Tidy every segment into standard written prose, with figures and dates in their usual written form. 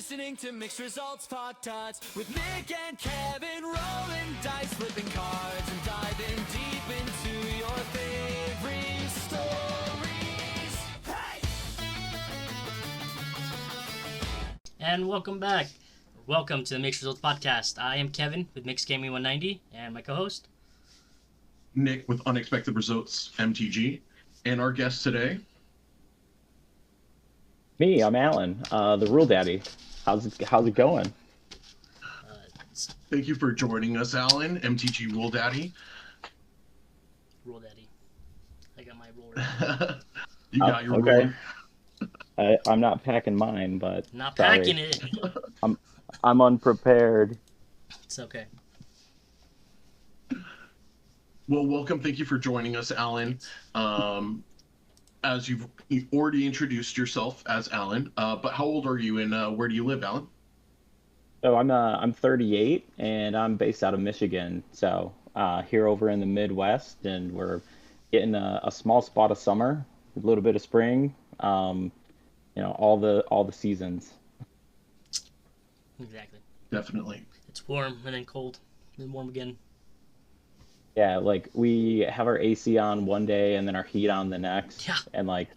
listening to Mixed Results Pot Tots with Nick and Kevin, rolling dice, flipping cards, and diving deep into your favorite stories. Hey! And welcome back. Welcome to the Mixed Results Podcast. I am Kevin with Mixed Gaming 190 and my co-host Nick with Unexpected Results MTG, and our guest today. Me, I'm Alan, the Rule Daddy. How's it going? Thank you for joining us, Alan, MTG Rule Daddy. Rule Daddy. I got my rule ready. You got your okay. rule. I'm not packing mine, but Not sorry. packing it. I'm unprepared. It's okay. Well, welcome. Thank you for joining us, Alan. As you've already introduced yourself as Alan, but how old are you and where do you live, Alan? So I'm 38 and I'm based out of Michigan. So here over in the Midwest, and we're getting a small spot of summer, a little bit of spring, all the seasons. Exactly. Definitely. It's warm and then cold, then warm again. Yeah, like we have our AC on one day and then our heat on the next. Yeah. And like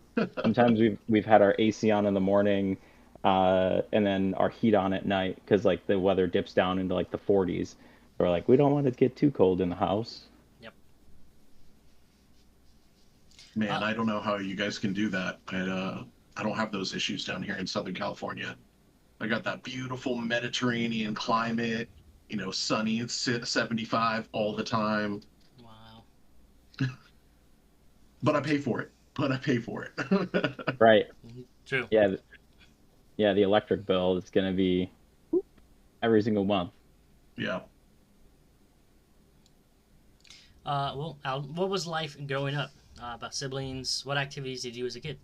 sometimes we've had our AC on in the morning, and then our heat on at night because like the weather dips down into like the 40s. We're like, we don't want it to get too cold in the house. Yep. Man, I don't know how you guys can do that. I don't have those issues down here in Southern California. I got that beautiful Mediterranean climate, sunny, it's 75 all the time. Wow. But I pay for it. Right. True. Yeah. Yeah, the electric bill is going to be every single month. Yeah. Well, Al, what was life growing up? About siblings? What activities did you do as a kid?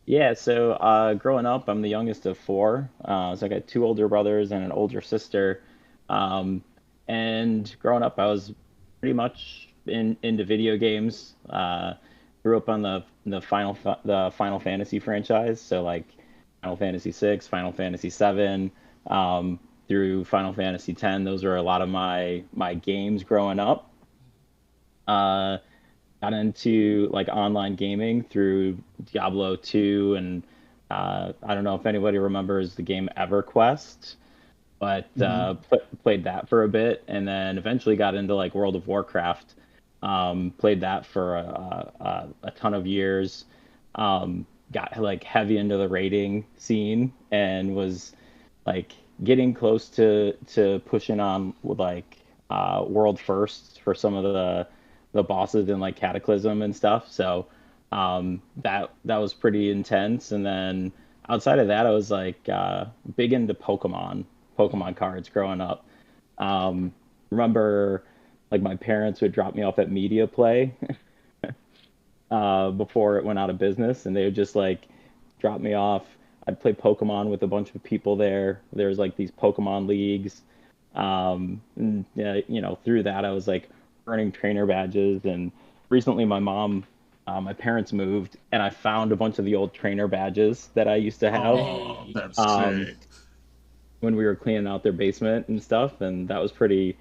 Yeah, so growing up, I'm the youngest of four. So I got two older brothers and an older sister. And growing up, I was pretty much into video games. Grew up on the Final Fantasy franchise, so like Final Fantasy 6, Final Fantasy 7, through Final Fantasy 10. Those are a lot of my games growing up. Got into like online gaming through Diablo 2, and I don't know if anybody remembers the game EverQuest, but played that for a bit, and then eventually got into like World of Warcraft. Played that for a ton of years. Got like heavy into the raiding scene and was like getting close to pushing on with like world firsts for some of the bosses in like Cataclysm and stuff. So that was pretty intense. And then outside of that, I was like big into Pokemon cards growing up. Remember like my parents would drop me off at Media Play before it went out of business, and they would just like drop me off. I'd play Pokemon with a bunch of people there. There was like these Pokemon leagues. And, through that I was like earning trainer badges, and recently my parents moved and I found a bunch of the old trainer badges that I used to have. Oh, that's sick. When we were cleaning out their basement and stuff, and that was pretty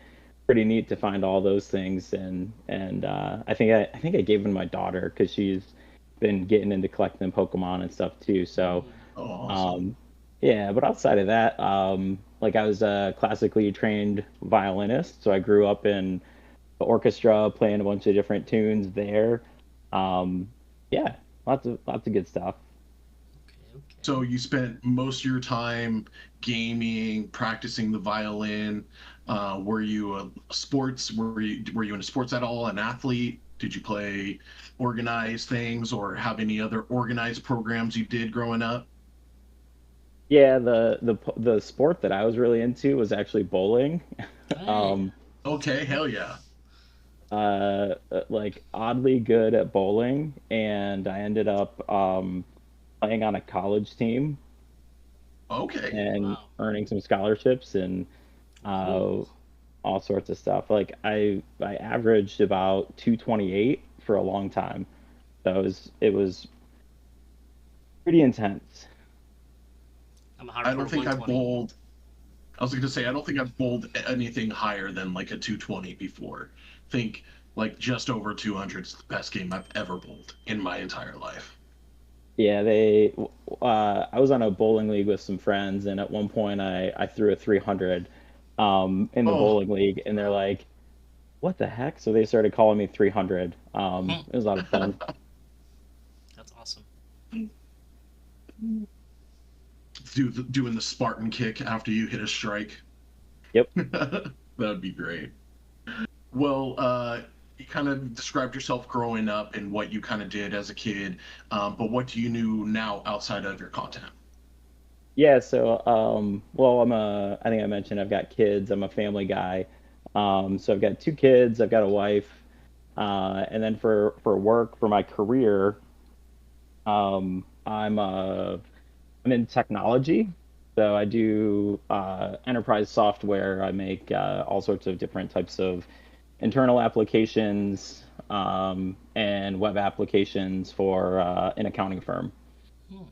neat to find all those things. And I think I gave them to my daughter because she's been getting into collecting Pokemon and stuff too. So Awesome. yeah, but outside of that, like I was a classically trained violinist, so I grew up in the orchestra playing a bunch of different tunes there. Yeah, lots of good stuff. Okay. So you spent most of your time gaming, practicing the violin. Were you sports? Were you into sports at all? An athlete? Did you play organized things or have any other organized programs you did growing up? Yeah, the sport that I was really into was actually bowling. Hey. Okay, hell yeah. Like oddly good at bowling, and I ended up playing on a college team Okay. and Wow. earning some scholarships and all sorts of stuff. Like I averaged about 228 for a long time. So it was pretty intense. I'm a I don't hardcore think I've 120. bowled. I was going to say I don't think I've bowled anything higher than like a 220 before. Think like just over 200 is the best game I've ever bowled in my entire life. Yeah, I was on a bowling league with some friends, and at one point I threw a 300 in the Oh, bowling league, and they're like, "What the heck?" So they started calling me 300. Hmm, It was a lot of fun. that's awesome. doing the Spartan kick after you hit a strike. Yep. That would be great. Well, you kind of described yourself growing up and what you kind of did as a kid, but what do you do now outside of your content? Yeah, so well, I think I mentioned I've got kids. I'm a family guy. So I've got two kids, I've got a wife. And then for work, for my career, I'm in technology. So I do enterprise software. I make all sorts of different types of internal applications and web applications for an accounting firm. Hmm.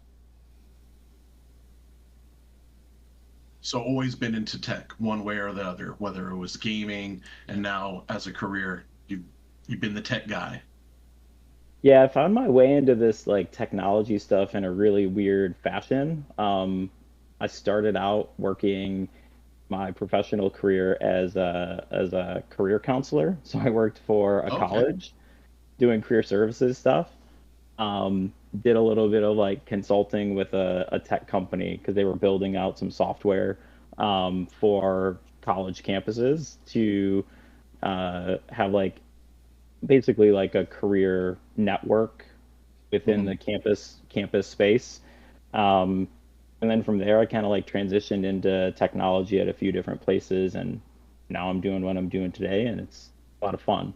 So always been into tech one way or the other, whether it was gaming and now as a career, you've been the tech guy. Yeah, I found my way into this like technology stuff in a really weird fashion. I started out working my professional career as a career counselor. So I worked for a Okay. college doing career services stuff. Did a little bit of like consulting with a tech company because they were building out some software for college campuses to have like basically like a career network within the Mhm. campus space. Um, and then from there, I kind of like transitioned into technology at a few different places, and now I'm doing what I'm doing today, and it's a lot of fun.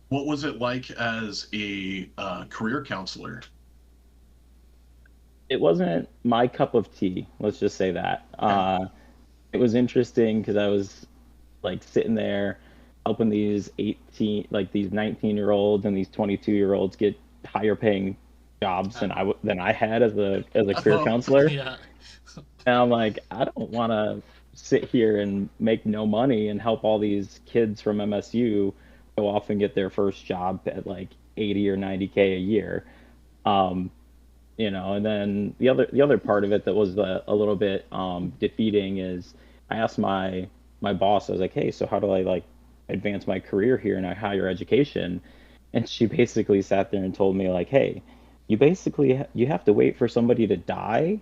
What was it like as a career counselor? It wasn't my cup of tea, let's just say that. Okay. It was interesting because I was like sitting there helping these 18, like these 19-year-olds and these 22-year-olds get higher paying jobs Uh, than I had as a career Oh, counselor. yeah. And I'm like, I don't want to sit here and make no money and help all these kids from MSU go off and get their first job at like 80 or 90K a year. Um, and then the other part of it that was a little bit defeating is I asked my boss, I was like, hey, so how do I like advance my career here in higher education? And she basically sat there and told me like, hey, you have to wait for somebody to die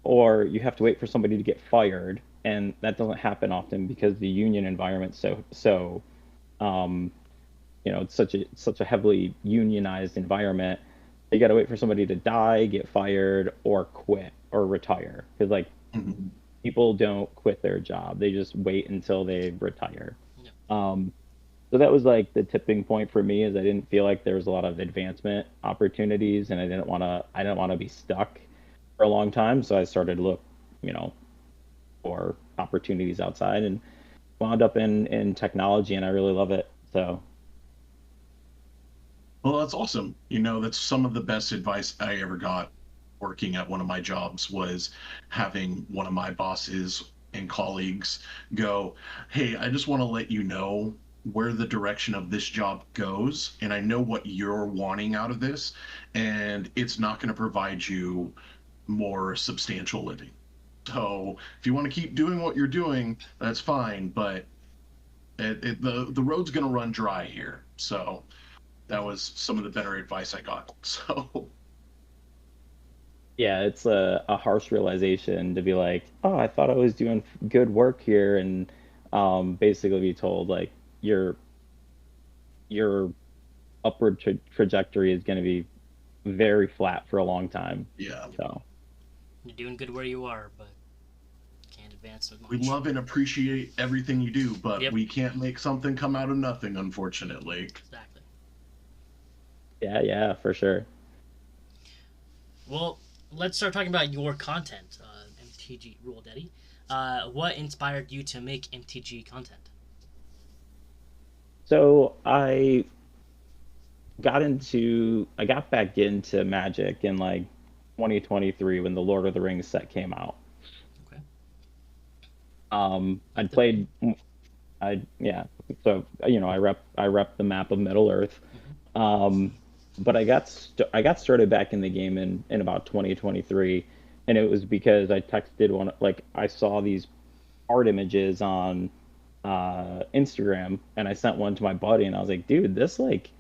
or you have to wait for somebody to get fired, and that doesn't happen often because the union environment's so um, it's such a heavily unionized environment. You got to wait for somebody to die, get fired, or quit or retire because like mhm. people don't quit their job; they just wait until they retire. Yeah. Um, so that was like the tipping point for me is I didn't feel like there was a lot of advancement opportunities, and I didn't want to be stuck for a long time. So I started to look, you know, for opportunities outside and wound up in technology, and I really love it. So Well, that's awesome. That's some of the best advice I ever got working at one of my jobs was having one of my bosses and colleagues go, "Hey, I just want to let you know where the direction of this job goes, and I know what you're wanting out of this, and it's not going to provide you more substantial living. So, if you want to keep doing what you're doing, that's fine, but the road's going to run dry here." So, that was some of the better advice I got. So, yeah, it's a harsh realization to be like, oh, I thought I was doing good work here, and basically be told like your your upward trajectory is going to be very flat for a long time. yeah, So You're doing good where you are, but can't advance as we much. love and appreciate everything you do, but Yep, we can't make something come out of nothing, unfortunately. exactly. yeah, yeah, for sure. Well, let's start talking about your content, MTG Rule Daddy. What inspired you to make MTG content? So I got back into Magic in like 2023 when the Lord of the Rings set came out. Okay. I'd played, yeah. So I rep the map of Middle Earth. But I got started back in the game in about 2023, and it was because I texted I saw these art images on Instagram, and I sent one to my buddy, and I was like, dude, this like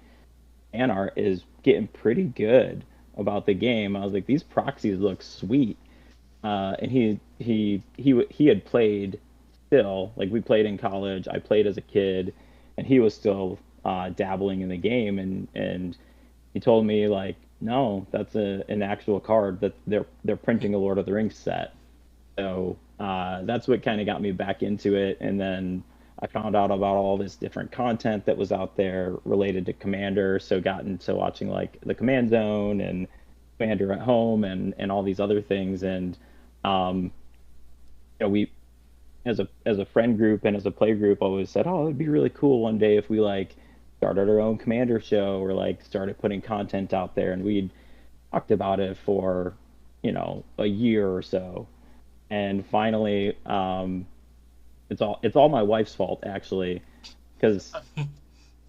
fan art is getting pretty good about the game. I was like, these proxies look sweet. And he had played still, like we played in college. I played as a kid, and he was still dabbling in the game, and he told me like, no, that's an actual card that they're printing a Lord of the Rings set. So that's what kind of got me back into it. And then I found out about all this different content that was out there related to Commander. So got into watching like the Command Zone and Commander at Home and all these other things. And um, we as a friend group and as a play group always said, oh, it'd be really cool one day if we like started our own Commander show or like started putting content out there. And we'd talked about it for a year or so. And finally, it's all my wife's fault actually, because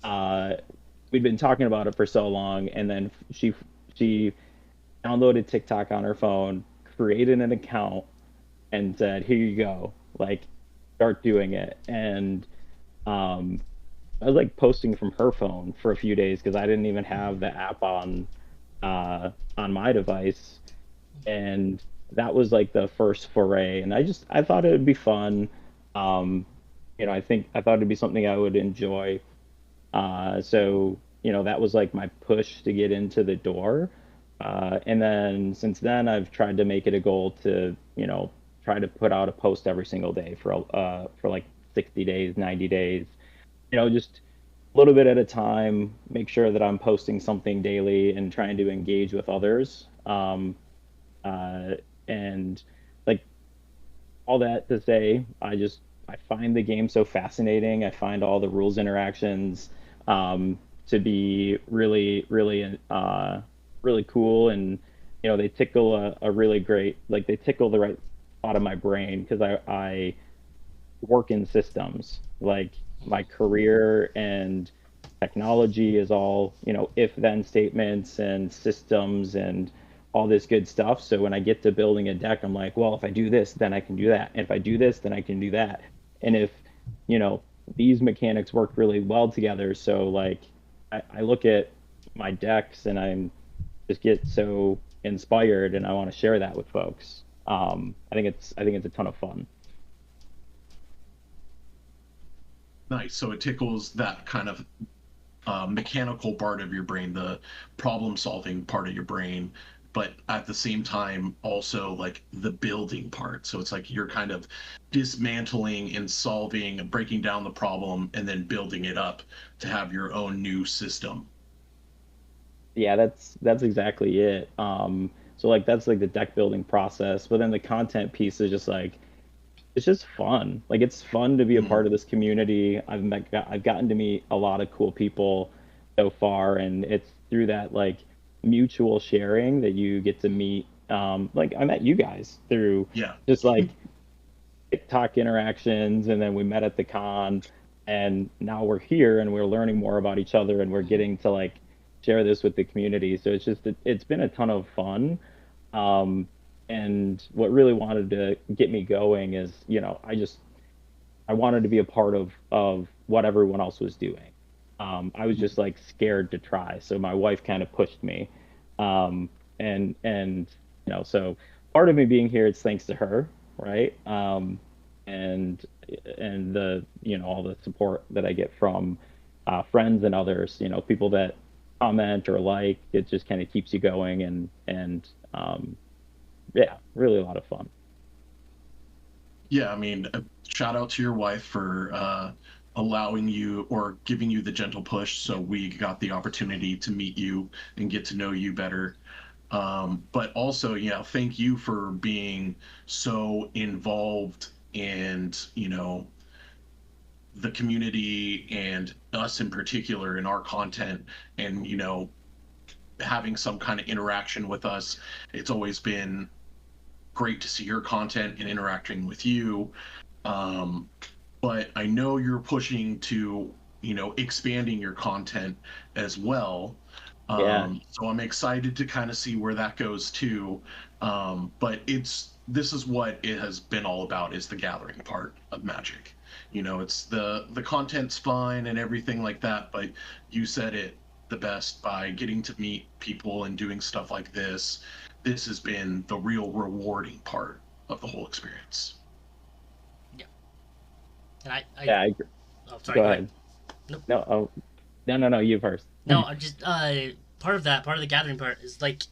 we'd been talking about it for so long, and then she downloaded TikTok on her phone, created an account, and said, "Here you go, like start doing it." And I was like posting from her phone for a few days because I didn't even have the app on my device, and that was like the first foray. And I thought it would be fun. I thought it'd be something I would enjoy. So that was like my push to get into the door. And then since then, I've tried to make it a goal to try to put out a post every single day for like 60 days, 90 days. Just a little bit at a time. Make sure that I'm posting something daily and trying to engage with others. And like all that to say, I find the game so fascinating. I find all the rules interactions to be really, really, really cool, and they tickle a really great, like they tickle the right spot of my brain because I work in systems. Like my career and technology is all if then statements and systems and all this good stuff. So when I get to building a deck, I'm like, well, if I do this, then I can do that. And if I do this, then I can do that. And if, these mechanics work really well together. So like I look at my decks and I'm just get so inspired and I want to share that with folks. I think it's a ton of fun. Nice. So it tickles that kind of mechanical part of your brain, the problem solving part of your brain, but at the same time also like the building part. So it's like you're kind of dismantling and solving and breaking down the problem and then building it up to have your own new system. Yeah, that's exactly it. So like that's like the deck building process, but then the content piece is just like it's just fun. Like it's fun to be a part of this community. I've gotten to meet a lot of cool people so far, and it's through that like mutual sharing that you get to meet. Like I met you guys through Yeah. just like TikTok interactions, and then we met at the con, and now we're here and we're learning more about each other, and we're getting to like share this with the community. So it's been a ton of fun. And what really wanted to get me going is, I wanted to be a part of what everyone else was doing. I was just like scared to try, so my wife kind of pushed me. And so part of me being here is thanks to her, right? And the all the support that I get from friends and others, people that comment or like, it just kind of keeps you going, and yeah, really a lot of fun. Yeah, I mean, shout out to your wife for allowing you or giving you the gentle push so we got the opportunity to meet you and get to know you better. But also, yeah, thank you for being so involved and, the community and us in particular in our content and, having some kind of interaction with us. It's always been great to see your content and interacting with you. But I know you're pushing to, expanding your content as well. Yeah. So I'm excited to kind of see where that goes too. But this is what it has been all about, is the gathering part of Magic. It's the content's fine and everything like that, but you said it the best, by getting to meet people and doing stuff like this. This has been the real rewarding part of the whole experience. Yeah. And Yeah, I agree. oh, sorry, Go go ahead. ahead. Nope. No, oh, no, you first. No, I just part of the gathering part is like,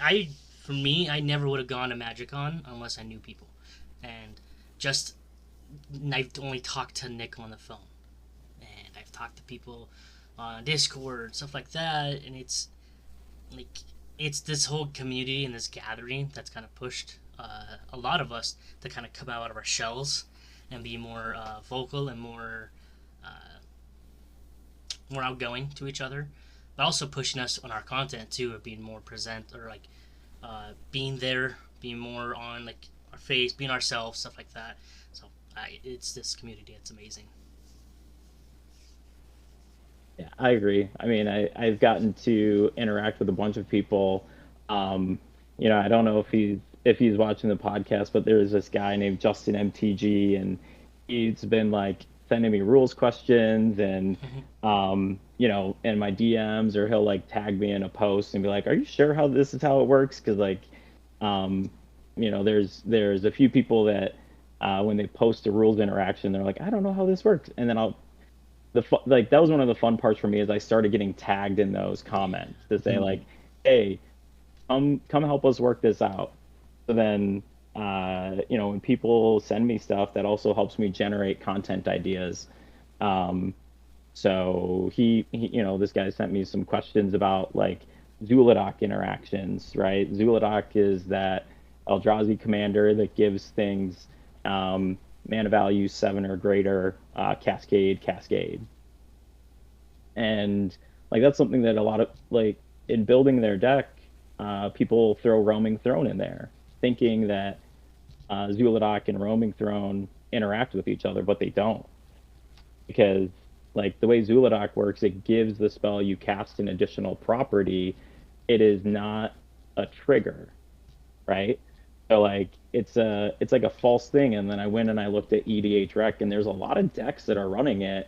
I for me, I never would have gone to MagicCon unless I knew people, and just I've only talked to Nick on the phone, and I've talked to people on Discord, stuff like that, and it's like, it's this whole community and this gathering that's kind of pushed a lot of us to kind of come out of our shells and be more vocal and more outgoing to each other, but also pushing us on our content too, of being more present, or like being there, being more on like our face, being ourselves, stuff like that. So it's this community. It's amazing. Yeah, I agree. I mean, I've gotten to interact with a bunch of people. I don't know if he's watching the podcast, but there's this guy named Justin MTG, and he's been like sending me rules questions, and in my DMs, or he'll like tag me in a post and be like, "Are you sure this is how it works?" Because like, there's a few people that when they post a rules interaction, they're like, "I don't know how this works," and then like that was one of the fun parts for me, is I started getting tagged in those comments to say like, "Hey, come help us work this out." So then, when people send me stuff, that also helps me generate content ideas. So this guy sent me some questions about like Zuladoc interactions, right? Zuladoc is that Eldrazi commander that gives things mana value 7 or greater, cascade. And like that's something that a lot of, like, in building their deck, people throw Roaming Throne in there, thinking that Zuladoc and Roaming Throne interact with each other, but they don't. Because like the way Zuladoc works, it gives the spell you cast an additional property. It is not a trigger, right? So like it's like a false thing. And then I went and I looked at EDH Rec, and there's a lot of decks that are running it,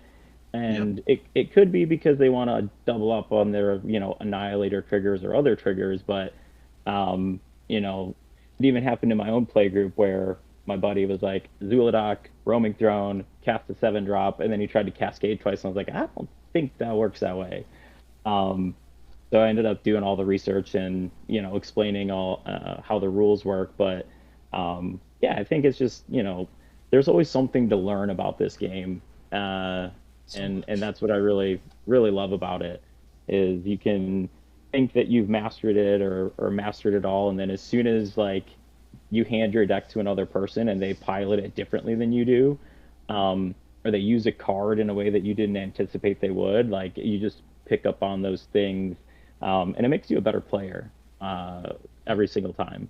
and it could be because they want to double up on their Annihilator triggers or other triggers, but it even happened in my own play group where my buddy was like, Zuladoc, Roaming Throne, cast a 7-drop, and then he tried to cascade twice, and I was like, I don't think that works that way. So I ended up doing all the research and explaining all how the rules work. But I think it's just there's always something to learn about this game, and that's what I really really love about it, is you can think that you've mastered it or mastered it all, and then as soon as like you hand your deck to another person and they pilot it differently than you do, or they use a card in a way that you didn't anticipate they would, like you just pick up on those things, and it makes you a better player every single time.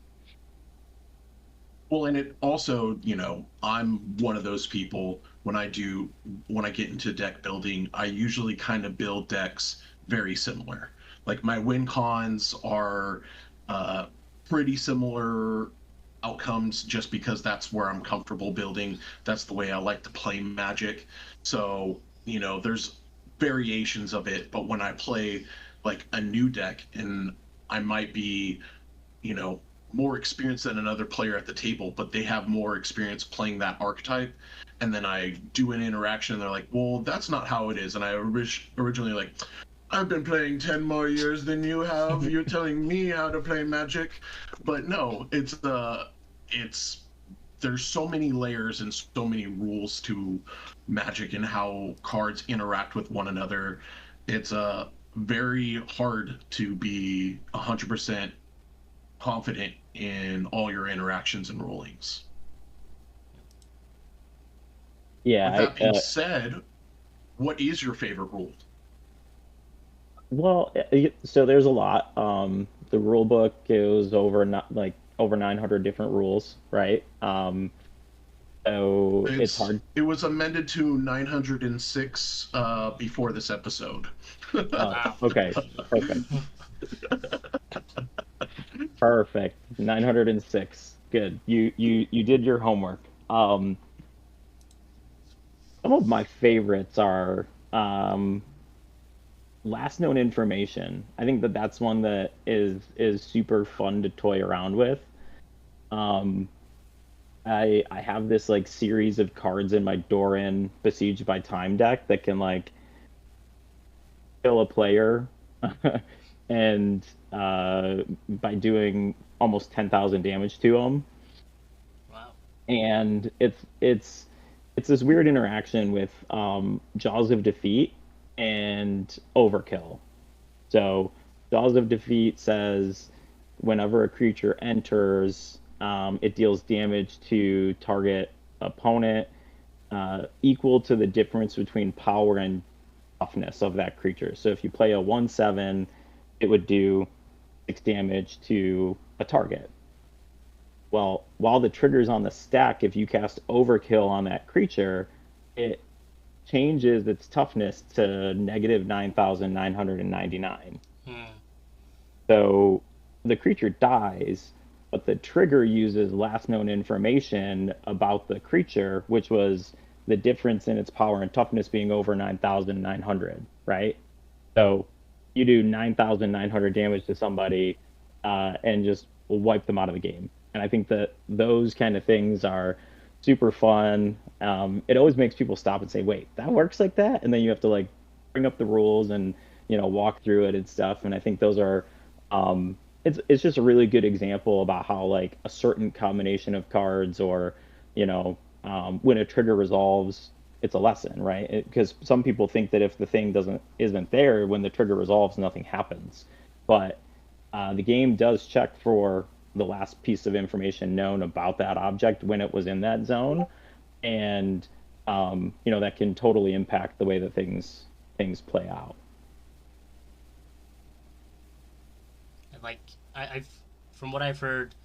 Well, and it also, I'm one of those people, when I get into deck building, I usually kind of build decks very similar. Like my win cons are pretty similar outcomes, just because that's where I'm comfortable building. That's the way I like to play Magic. So, there's variations of it, but when I play like a new deck, and I might be, more experienced than another player at the table, but they have more experience playing that archetype, and then I do an interaction and they're like, well, that's not how it is. And I originally like, I've been playing 10 more years than you have. You're telling me how to play Magic. But no, there's so many layers and so many rules to Magic and how cards interact with one another. It's very hard to be 100% confident in all your interactions and rulings. Yeah. With that being said, what is your favorite rule? Well, so there's a lot. The rule book goes over not like over 900 different rules, right? So it's hard. It was amended to 906 before this episode. Oh, Wow. okay, perfect, perfect. 906. Good. You did your homework. Some of my favorites are last known information. I think that that's one that is super fun to toy around with. Um, I have this like series of cards in my Doran Besieged by Time deck that can like kill a player, and by doing almost 10,000 damage to them. Wow. And it's this weird interaction with Jaws of Defeat and Overkill. So Jaws of Defeat says whenever a creature enters, it deals damage to target opponent equal to the difference between power and toughness of that creature. So if you play a 1/7, it would do 6 damage to a target. Well, while the trigger's on the stack, if you cast Overkill on that creature, it changes its toughness to negative 9,999. Hmm. So the creature dies, but the trigger uses last known information about the creature, which was the difference in its power and toughness being over 9,900, right? So you do 9,900 damage to somebody and just wipe them out of the game. And I think that those kind of things are super fun. It always makes people stop and say, "Wait, that works like that?" And then you have to like bring up the rules and walk through it and stuff. And I think those are it's just a really good example about how like a certain combination of cards or when a trigger resolves, it's a lesson, right? Because some people think that if the thing isn't there when the trigger resolves, nothing happens. But the game does check for the last piece of information known about that object when it was in that zone, and that can totally impact the way that things play out. And like I've from what I've heard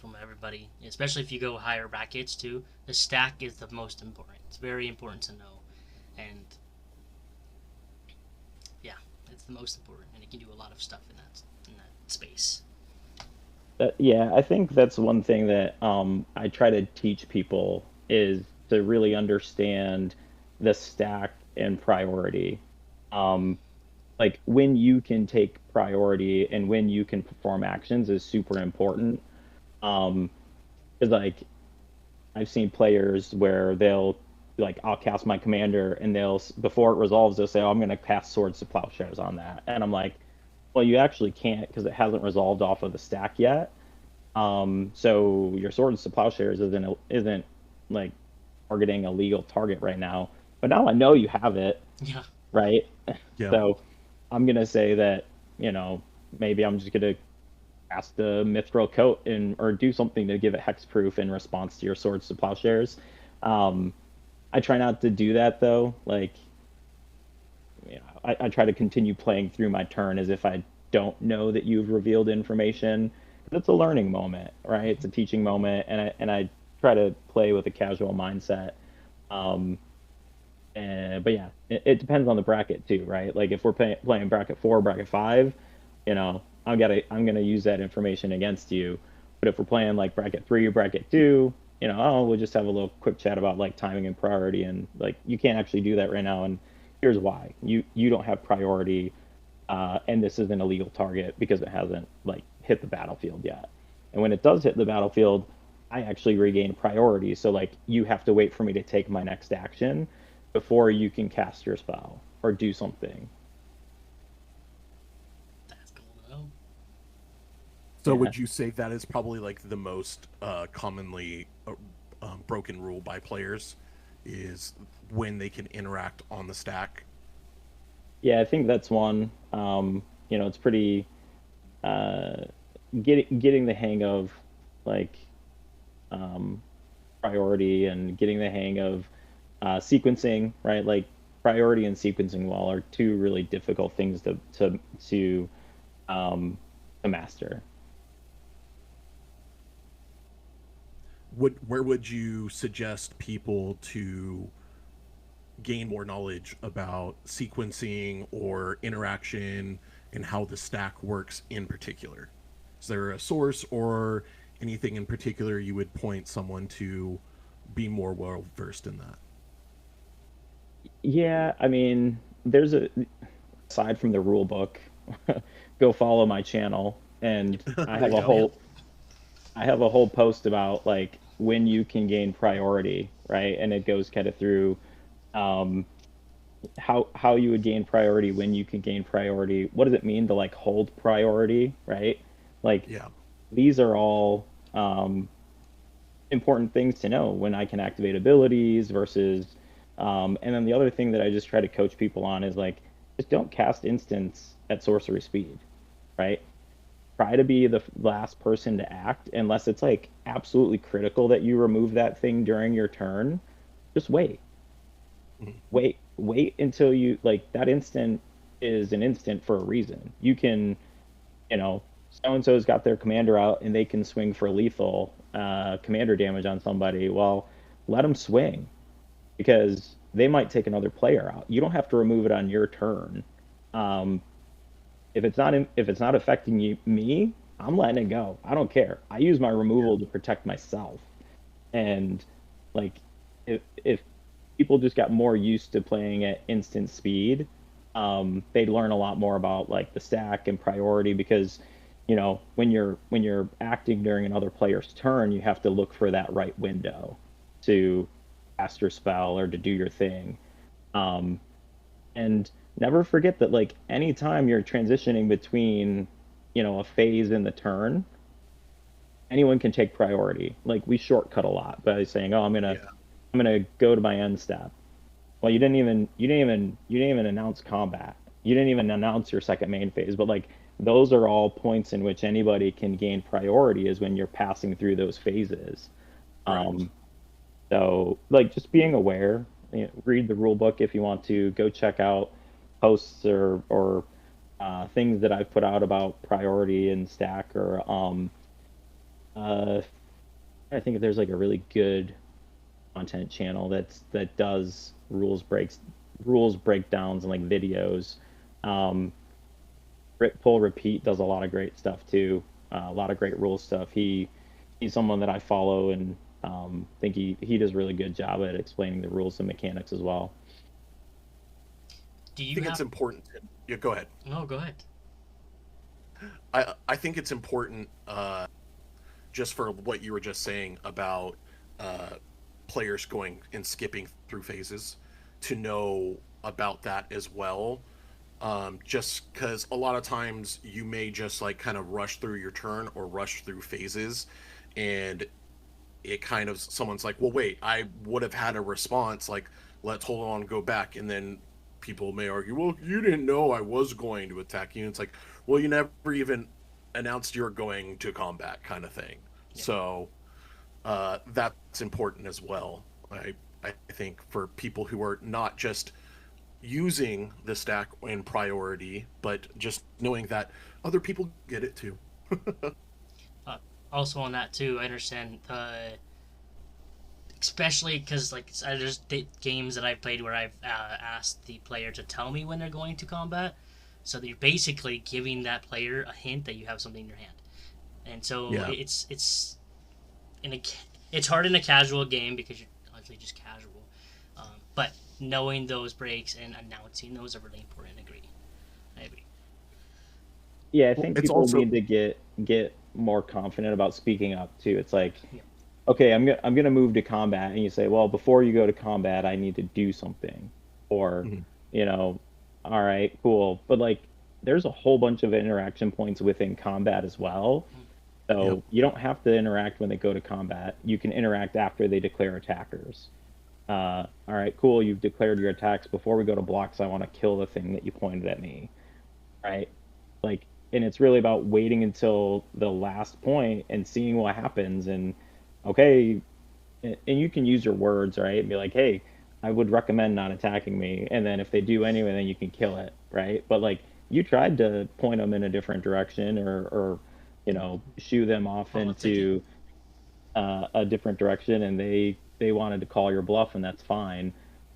from everybody, especially if you go higher brackets too, the stack is the most important. It's very important to know, and yeah, it's the most important, and it can do a lot of stuff in that space. Yeah, I think that's one thing that I try to teach people is to really understand the stack and priority. Um, like when you can take priority and when you can perform actions is super important. Um, because like I've seen players where they'll like I'll cast my commander and they'll before it resolves they'll say, "Oh, I'm going to cast Swords to Plowshares on that," and I'm like, "Well, you actually can't because it hasn't resolved off of the stack yet." So your Swords to Plowshares isn't like targeting a legal target right now. But now I know you have it, Yeah. right? Yeah. So I'm gonna say that maybe I'm just gonna cast the Mithril Coat and or do something to give it hexproof in response to your Swords to Plowshares. Um, I try not to do that though. Like I try to continue playing through my turn as if I don't know that you've revealed information. It's a learning moment, right? It's a teaching moment, and I try to play with a casual mindset. Um, but yeah, it depends on the bracket too, right? Like if we're playing bracket 4, bracket 5, I'm gonna use that information against you. But if we're playing like bracket 3 or bracket 2, we'll just have a little quick chat about like timing and priority, and like you can't actually do that right now, and here's why. You don't have priority, and this is an illegal target because it hasn't like hit the battlefield yet. And when it does hit the battlefield, I actually regain priority. So like you have to wait for me to take my next action before you can cast your spell or do something. That's cool to know. So Yeah. would you say that is probably like the most commonly broken rule by players is when they can interact on the stack? Yeah, I think that's one. It's pretty uh, getting the hang of like priority and getting the hang of sequencing, right? Like priority and sequencing well are two really difficult things to um, to master. Where would you suggest people to gain more knowledge about sequencing or interaction and how the stack works in particular? Is there a source or anything in particular you would point someone to be more well versed in that? Yeah, I mean, there's a aside from the rule book, go follow my channel, and I There have you a go. whole I have a whole post about like when you can gain priority, right? And it goes kind of through um, how you would gain priority, when you can gain priority, what does it mean to like hold priority, right? Like Yeah. these are all important things to know when I can activate abilities versus and then the other thing that I just try to coach people on is like just don't cast instants at sorcery speed, right? Try to be the last person to act unless it's like absolutely critical that you remove that thing during your turn. Just wait. Mhm. Wait until you like that instant is an instant for a reason. You can, you know, so and so's got their commander out and they can swing for lethal commander damage on somebody. Well, let them swing because they might take another player out. You don't have to remove it on your turn. Um, if it's not affecting me, I'm letting it go. I don't care. I use my removal to protect myself. And like if people just got more used to playing at instant speed, they'd learn a lot more about like the stack and priority because when you're acting during another player's turn, you have to look for that right window to cast your spell or to do your thing. Um, and never forget that like anytime you're transitioning between, a phase in the turn, anyone can take priority. Like we shortcut a lot by saying, "Oh, Yeah. I'm gonna go to my end step." Well, you didn't even announce combat. You didn't even announce your second main phase. But like those are all points in which anybody can gain priority is when you're passing through those phases. Right. Um, so like just being aware, read the rule book if you want to. Go check out posts or things that I've put out about priority and stack or uh, I think if there's like a really good content channel that does rules breakdowns and like videos. Um, Rip Pull Repeat does a lot of great stuff too. A lot of great rule stuff. He's someone that I follow and think he does a really good job at explaining the rules and mechanics as well. Do I you think it's have? important. Yeah, go ahead. No, go ahead. I think it's important, just for what you were just saying about uh, players going and skipping through phases, to know about that as well. Just because a lot of times you may just like kind of rush through your turn or rush through phases, and it kind of someone's like, well, wait, I would have had a response. Like, let's hold on, go back, and then people may argue, well, you didn't know I was going to attack you. And it's like, well, you never even announced you're going to combat, kind of thing. Yeah. So that's important as well. I think for people who are not just using the stack in priority, but just knowing that other people get it too. Uh, Also on that too, I understand. Especially because like there's games that I've played where I've asked the player to tell me when they're going to combat, so that you're basically giving that player a hint that you have something in your hand, and so Yeah. it's in a it's hard in a casual game because you're largely just casual, but knowing those breaks and announcing those are really important. I agree. Yeah, I Well, think it's people also need to get more confident about speaking up too. It's like, Yeah. okay, I'm gonna move to combat, and you say, well, before you go to combat, I need to do something, or, Mhm. you know, all right, cool, but like, there's a whole bunch of interaction points within combat as well. Yep. So you don't have to interact when they go to combat. You can interact after they declare attackers. All right, cool. You've declared your attacks. Before we go to blocks, I want to kill the thing that you pointed at me, right? Like, and it's really about waiting until the last point and seeing what happens. And okay, and you can use your words, right? And be like, hey, I would recommend not attacking me. And then if they do anyway, then you can kill it, right? But like you tried to point them in a different direction or shoo them off Oh, thank you. into a different direction, and they wanted to call your bluff, and that's fine.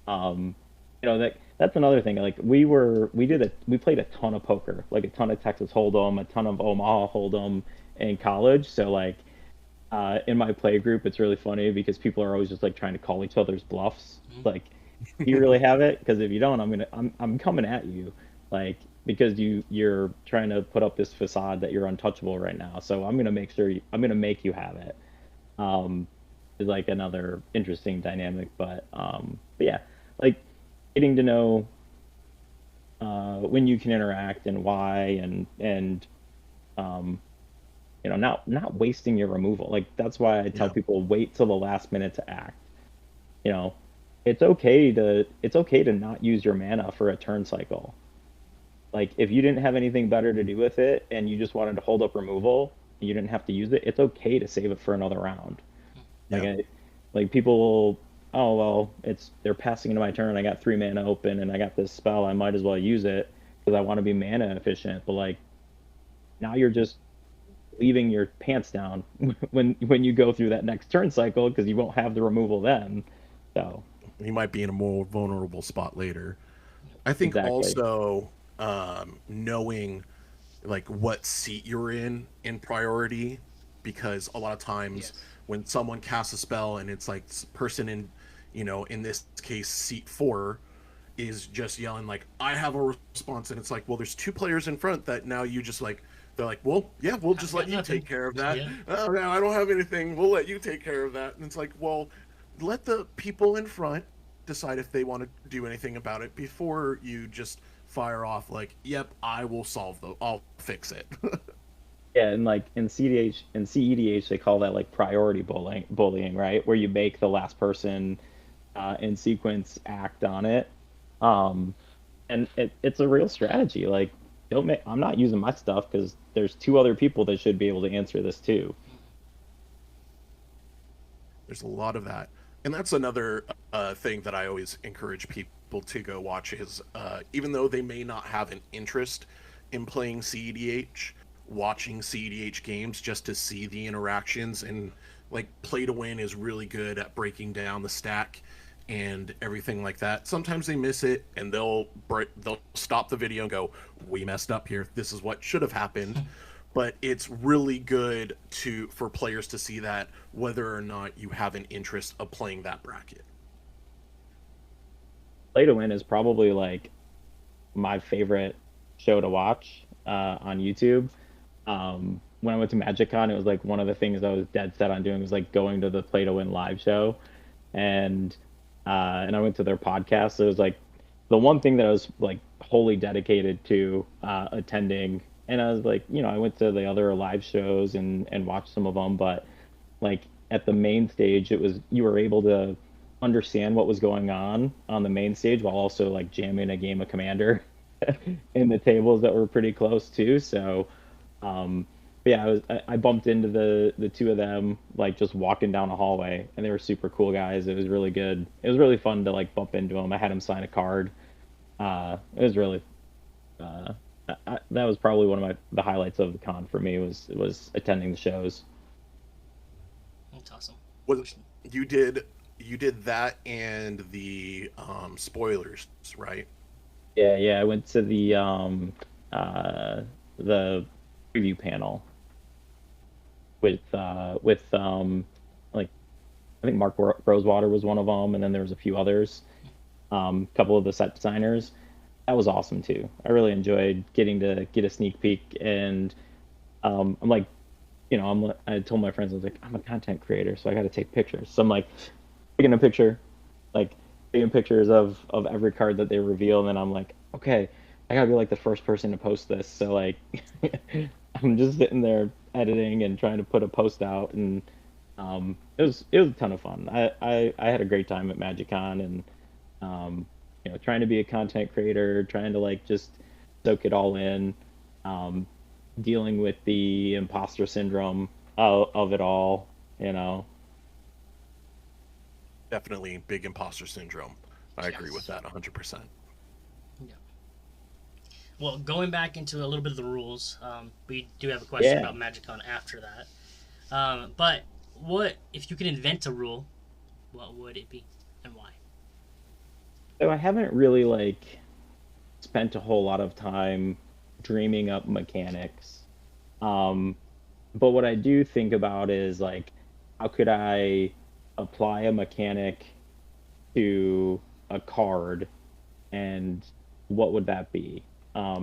Um, that's another thing. Like we played a ton of poker, like a ton of Texas Hold'em, a ton of Omaha Hold'em in college. So like in my play group, it's really funny because people are always just like trying to call each other's bluffs. Like, do you really have it? Because if you don't, I'm coming at you, like because you're trying to put up this facade that you're untouchable right now. So I'm gonna make you have it. Is like another interesting dynamic, but yeah, like getting to know when you can interact and why, and um, not wasting your removal. Like that's why I tell Yeah. people wait till the last minute to act. You know, it's okay to not use your mana for a turn cycle. Like if you didn't have anything better to do with it and you just wanted to hold up removal, and you didn't have to use it. It's okay to save it for another round. Like Yeah. like people will, oh well, they're passing into my turn. I got 3 mana open and I got this spell. I might as well use it because I want to be mana efficient. But like now you're just leaving your pants down when you go through that next turn cycle because you won't have the removal then. So You might be in a more vulnerable spot later. I think exactly. also knowing like what seat you're in priority, because a lot of times Yes. when someone casts a spell and it's like person in, in this case seat 4 is just yelling like I have a response, and it's like, well, there's 2 players in front that now you just like, they're like, well, yeah, we'll I just got let you nothing. take care of that. Yeah. Oh no, I don't have anything, we'll let you take care of that. And it's like, well, let the people in front decide if they want to do anything about it before you just fire off like, yep, I'll fix it. Yeah, and like in CDH and CEDH they call that like priority bullying, right? Where you make the last person in sequence act on it. Um, and it's a real strategy. Like, don't make. I'm not using my stuff because there's 2 other people that should be able to answer this too. There's a lot of that, and that's another thing that I always encourage people to go watch is even though they may not have an interest in playing CEDH, watching CEDH games just to see the interactions, and like Play to Win is really good at breaking down the stack and everything like that. Sometimes they miss it and they'll stop the video and go, "We messed up here. This is what should have happened." But it's really good for players to see that whether or not you have an interest of playing that bracket. Play to Win is probably like my favorite show to watch on YouTube. When I went to MagicCon, it was like one of the things I was dead set on doing was like going to the Play to Win live show, and and I went to their podcast. So it was like the one thing that I was like wholly dedicated to attending. And I was like, I went to the other live shows and watched some of them, but like at the main stage, it was you were able to understand what was going on the main stage while also like jamming a game of Commander in the tables that were pretty close too. So but yeah, I bumped into the 2 of them like just walking down a hallway, and they were super cool guys. It was really good. It was really fun to like bump into them. I had them sign a card. It was really uh, that was probably one of the highlights of the con for me was attending the shows. That's awesome. Was you did that and the spoilers, right? Yeah, I went to uh the preview panel with like I think Mark Rosewater was one of them, and then there was a few others, a couple of the set designers. That was awesome too. I really enjoyed getting to get a sneak peek, and I'm like, I told my friends I was like, I'm a content creator, so I got to take pictures. So I'm like taking a picture, like taking pictures of every card that they reveal, and then I'm like, okay, I gotta be like the first person to post this. So like, I'm just sitting there editing and trying to put a post out, and it was a ton of fun. I had a great time at MagicCon, and um, trying to be a content creator, trying to like just soak it all in, um, dealing with the imposter syndrome of it all, you know. Definitely big imposter syndrome. I agree with Yes. that 100%. Yeah. Well, going back into a little bit of the rules, we do have a question Yeah. about MagicCon after that. But what if you could invent a rule? What would it be, and why? So I haven't really like spent a whole lot of time dreaming up mechanics. Um, but what I do think about is like, how could I apply a mechanic to a card, and what would that be?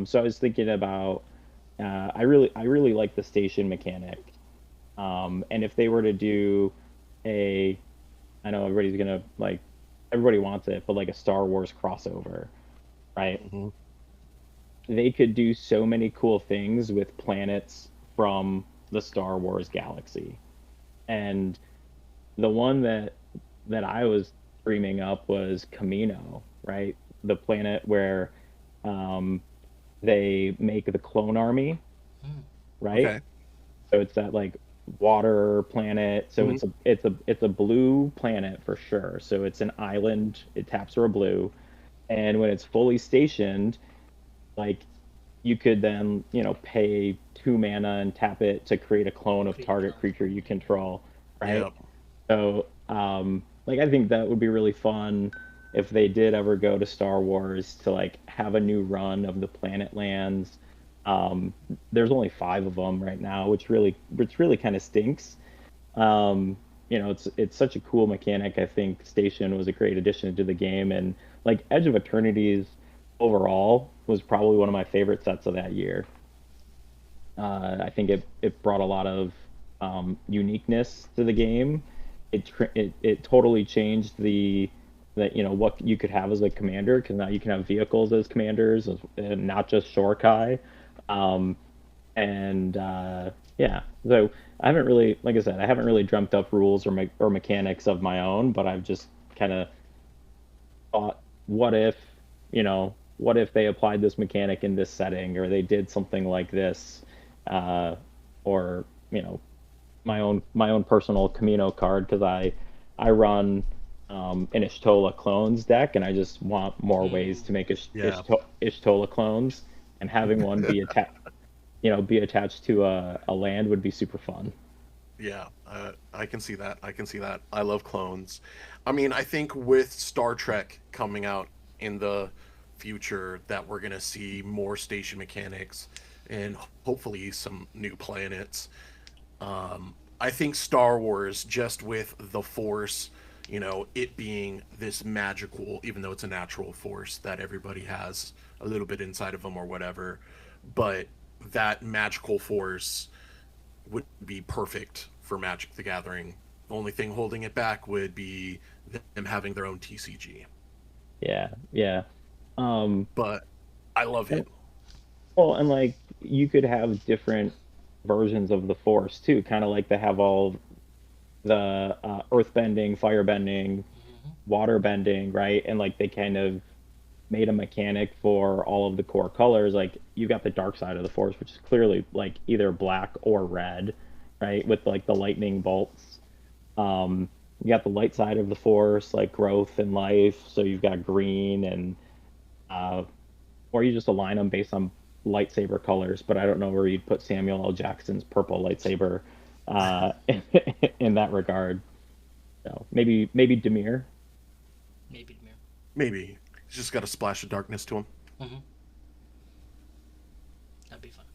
So I was thinking about, I really like the station mechanic. And if they were to do a, I know everybody's gonna like, everybody wants it, but like a Star Wars crossover, right? Hmm. They could do so many cool things with planets from the Star Wars galaxy. And the one that I was dreaming up was Camino, right? The planet where um, they make the clone army, Hmm. right? Okay. So it's that like water planet. So Hmm. it's a blue planet for sure. So it's an island. It taps for a blue, and when it's fully stationed, like you could then pay 2 mana and tap it to create a clone of Create a target clone. creature you control, right? Yep. So like I think that would be really fun if they did ever go to Star Wars to like have a new run of the planet lands. um, there's only 5 of them right now, which really kind of stinks. um, it's such a cool mechanic. I think Station was a great addition to the game, and like Edge of Eternities overall was probably one of my favorite sets of that year. I think it brought a lot of uniqueness to the game. It totally changed what you could have as a commander, because now you can have vehicles as commanders, and not just Shorkai. Um, and yeah, so I haven't really, like I said, I haven't really dreamt up rules or mechanics of my own, but I've just kind of thought, what if, what if they applied this mechanic in this setting, or they did something like this, uh, or my own personal Camino card, because I run an Ishtola clones deck, and I just want more ways Mm. to make Yeah. Ishtola clones, and having one be attached to a land would be super fun. Yeah, I can see that. I can see that. I love clones. I mean, I think with Star Trek coming out in the future, that we're gonna see more station mechanics and hopefully some new planets. I think Star Wars, just with the Force, it being this magical, even though it's a natural force that everybody has a little bit inside of them or whatever, but that magical force would be perfect for Magic the Gathering. The only thing holding it back would be them having their own TCG. Yeah, yeah. Um, But I love and, it. well, and like you could have different versions of the Force too, kind of like they have all the earth bending, fire bending, Hmm. water bending, right? And like they kind of made a mechanic for all of the core colors. Like you got the dark side of the Force, which is clearly like either black or red, right? With like the lightning bolts. You got the light side of the Force, like growth and life. So you've got green, and uh, or you just align them based on lightsaber colors. But I don't know where you'd put Samuel L. Jackson's purple lightsaber in that regard. So maybe Demir. Maybe Demir. Maybe. He's just got a splash of darkness to him. Hmm. That'd be fun.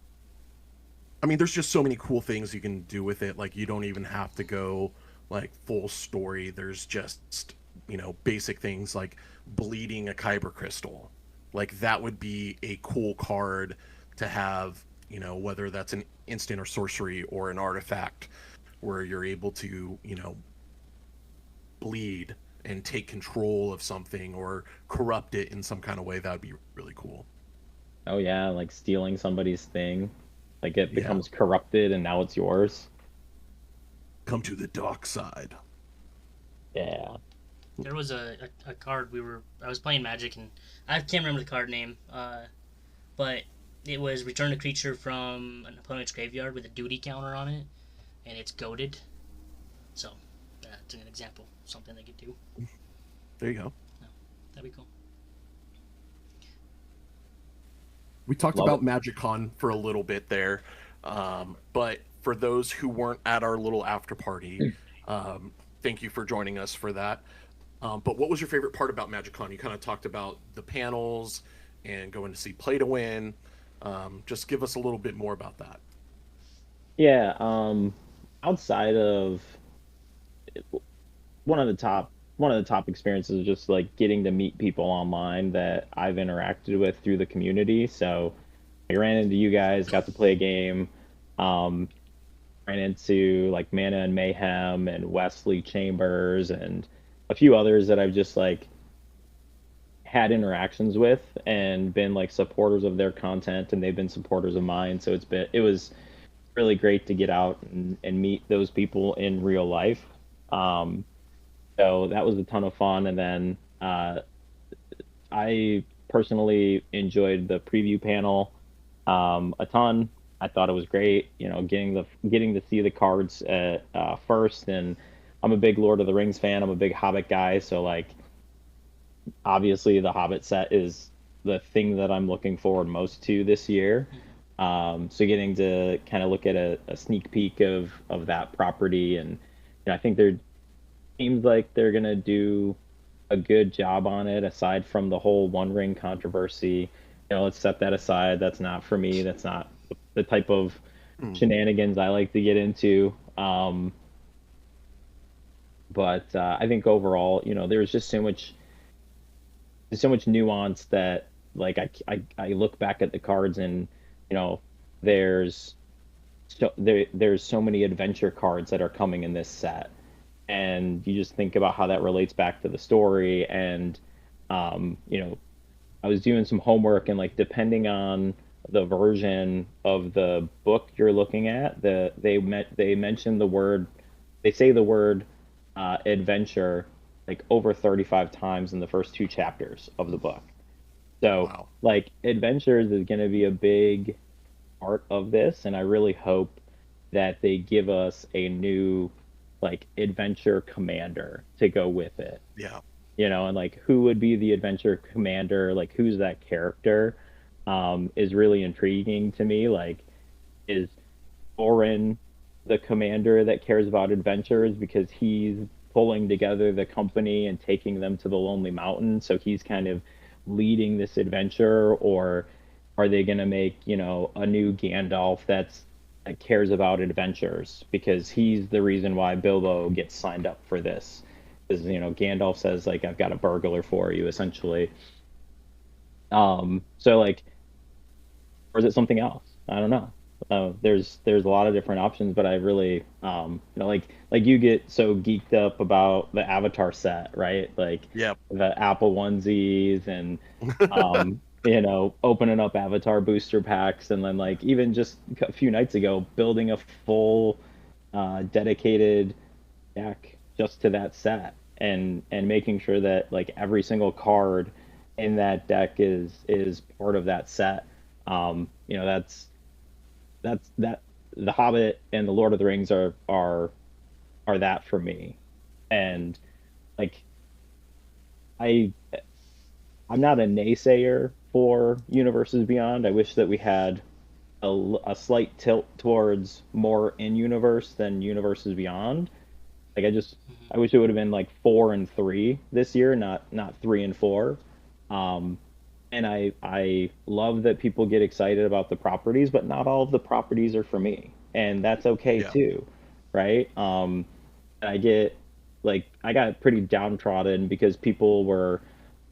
I mean, there's just so many cool things you can do with it. Like, you don't even have to go, like, full story. There's just, basic things like bleeding a kyber crystal. Like, that would be a cool card to have, whether that's an instant or sorcery or an artifact where you're able to, bleed and take control of something or corrupt it in some kind of way. That would be really cool. Oh yeah, like stealing somebody's thing. Like it Yeah. becomes corrupted and now it's yours. Come to the dark side. Yeah. There was a card I was playing Magic, and I can't remember the card name, but it was return a creature from an opponent's graveyard with a duty counter on it, and it's goaded. So that's an example, something they could do. There you go. That'd be cool. We talked Love about it. MagicCon for a little bit there, but for those who weren't at our little after party, thank you for joining us for that. But what was your favorite part about MagicCon? You kind of talked about the panels and going to see Play to Win. Just give us a little bit more about that. Yeah, outside of one of the top experiences is just like getting to meet people online that I've interacted with through the community. So I ran into you guys, got to play a game, um, ran into like Mana and Mayhem and Wesley Chambers and a few others that I've just like had interactions with and been like supporters of their content, and they've been supporters of mine. So it was really great to get out and meet those people in real life. Um, so that was a ton of fun. And then I personally enjoyed the preview panel a ton. I thought it was great, you know, getting to see the cards at first. And I'm a big Lord of the Rings fan. I'm a big Hobbit guy, so like obviously the Hobbit set is the thing that I'm looking forward most to this year. So getting to kind of look at a sneak peek of that property, and you know, I think there seems like they're gonna do a good job on it. Aside from the whole One Ring controversy, you know, let's set that aside. That's not for me. That's not the type of shenanigans I like to get into. But I think overall, you know, there's so much nuance that like I look back at the cards, and you know, there's there's so many adventure cards that are coming in this set, and you just think about how that relates back to the story. And you know, I was doing some homework, and like depending on the version of the book you're looking at, they mention the word, they say the word adventure like over 35 times in the first two chapters of the book. So Wow. like adventures is going to be a big part of this, and I really hope that they give us a new like adventure commander to go with it. Yeah. You know, and like who would be the adventure commander, like who's that character, is really intriguing to me. Like, is Orin the commander that cares about adventures because he's pulling together the company and taking them to the Lonely Mountain, so he's kind of leading this adventure? Or are they going to make, you know, a new Gandalf that cares about adventures because he's the reason why Bilbo gets signed up for this? Because, you know, Gandalf says like, I've got a burglar for you, essentially. So like, or is it something else? I don't know. There's a lot of different options, but I really, you know, like you get so geeked up about the Avatar set, right? Like Yep. the Apple onesies, and you know, opening up Avatar booster packs, and then like even just a few nights ago, building a full dedicated deck just to that set, and making sure that like every single card in that deck is part of that set. You know, that the Hobbit and the Lord of the Rings are that for me. And like I I'm not a naysayer for Universes Beyond. I wish that we had a slight tilt towards more in universe than Universes Beyond. Like I wish it would have been like 4 and 3 this year, not 3 and 4. And I love that people get excited about the properties, but not all of the properties are for me, and that's okay Yeah. too, right? And I get like I got pretty downtrodden because people were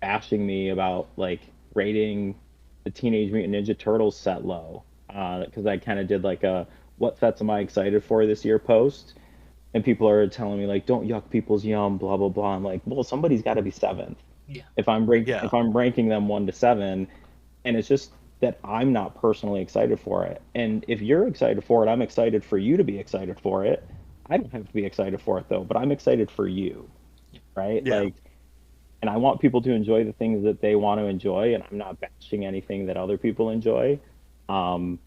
bashing me about like rating the Teenage Mutant Ninja Turtles set low, because I kind of did like a what sets am I excited for this year post, and people are telling me like don't yuck people's yum, blah blah blah. I'm like, well, somebody's got to be seventh Yeah. Yeah. if I'm ranking them 1 to 7, and it's just that I'm not personally excited for it. And if you're excited for it, I'm excited for you to be excited for it. I don't have to be excited for it though, but I'm excited for you, right? Yeah. Like, and I want people to enjoy the things that they want to enjoy, and I'm not bashing anything that other people enjoy. Um,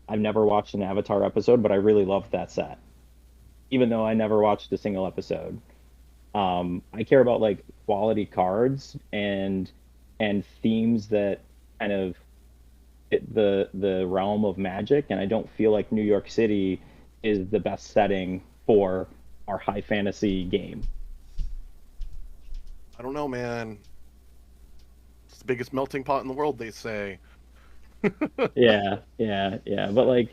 I've never watched an Avatar episode, but I really loved that set, even though I never watched a single episode. I care about like quality cards and themes that kind of fit the realm of Magic, and I don't feel like New York City is the best setting for our high fantasy game. I don't know, man. It's the biggest melting pot in the world, they say. Yeah, yeah, yeah. But like,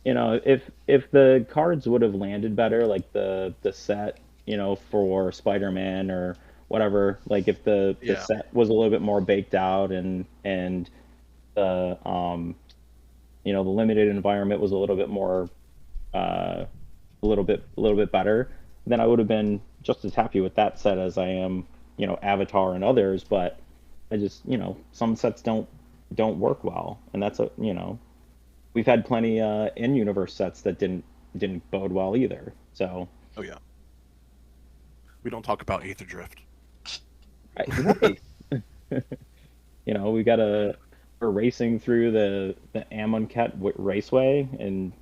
if the cards would have landed better, like the set, for Spider-Man or whatever, like if the Yeah. set was a little bit more baked out and the the limited environment was a little bit more uh a little bit better, then I would have been just as happy with that set as I am, Avatar and others. But I just, some sets don't work well, and that's we've had plenty in-universe sets that didn't bode well either. So Oh yeah. We don't talk about Aether Drift. right, we got we're racing through the Amonkhet Raceway, and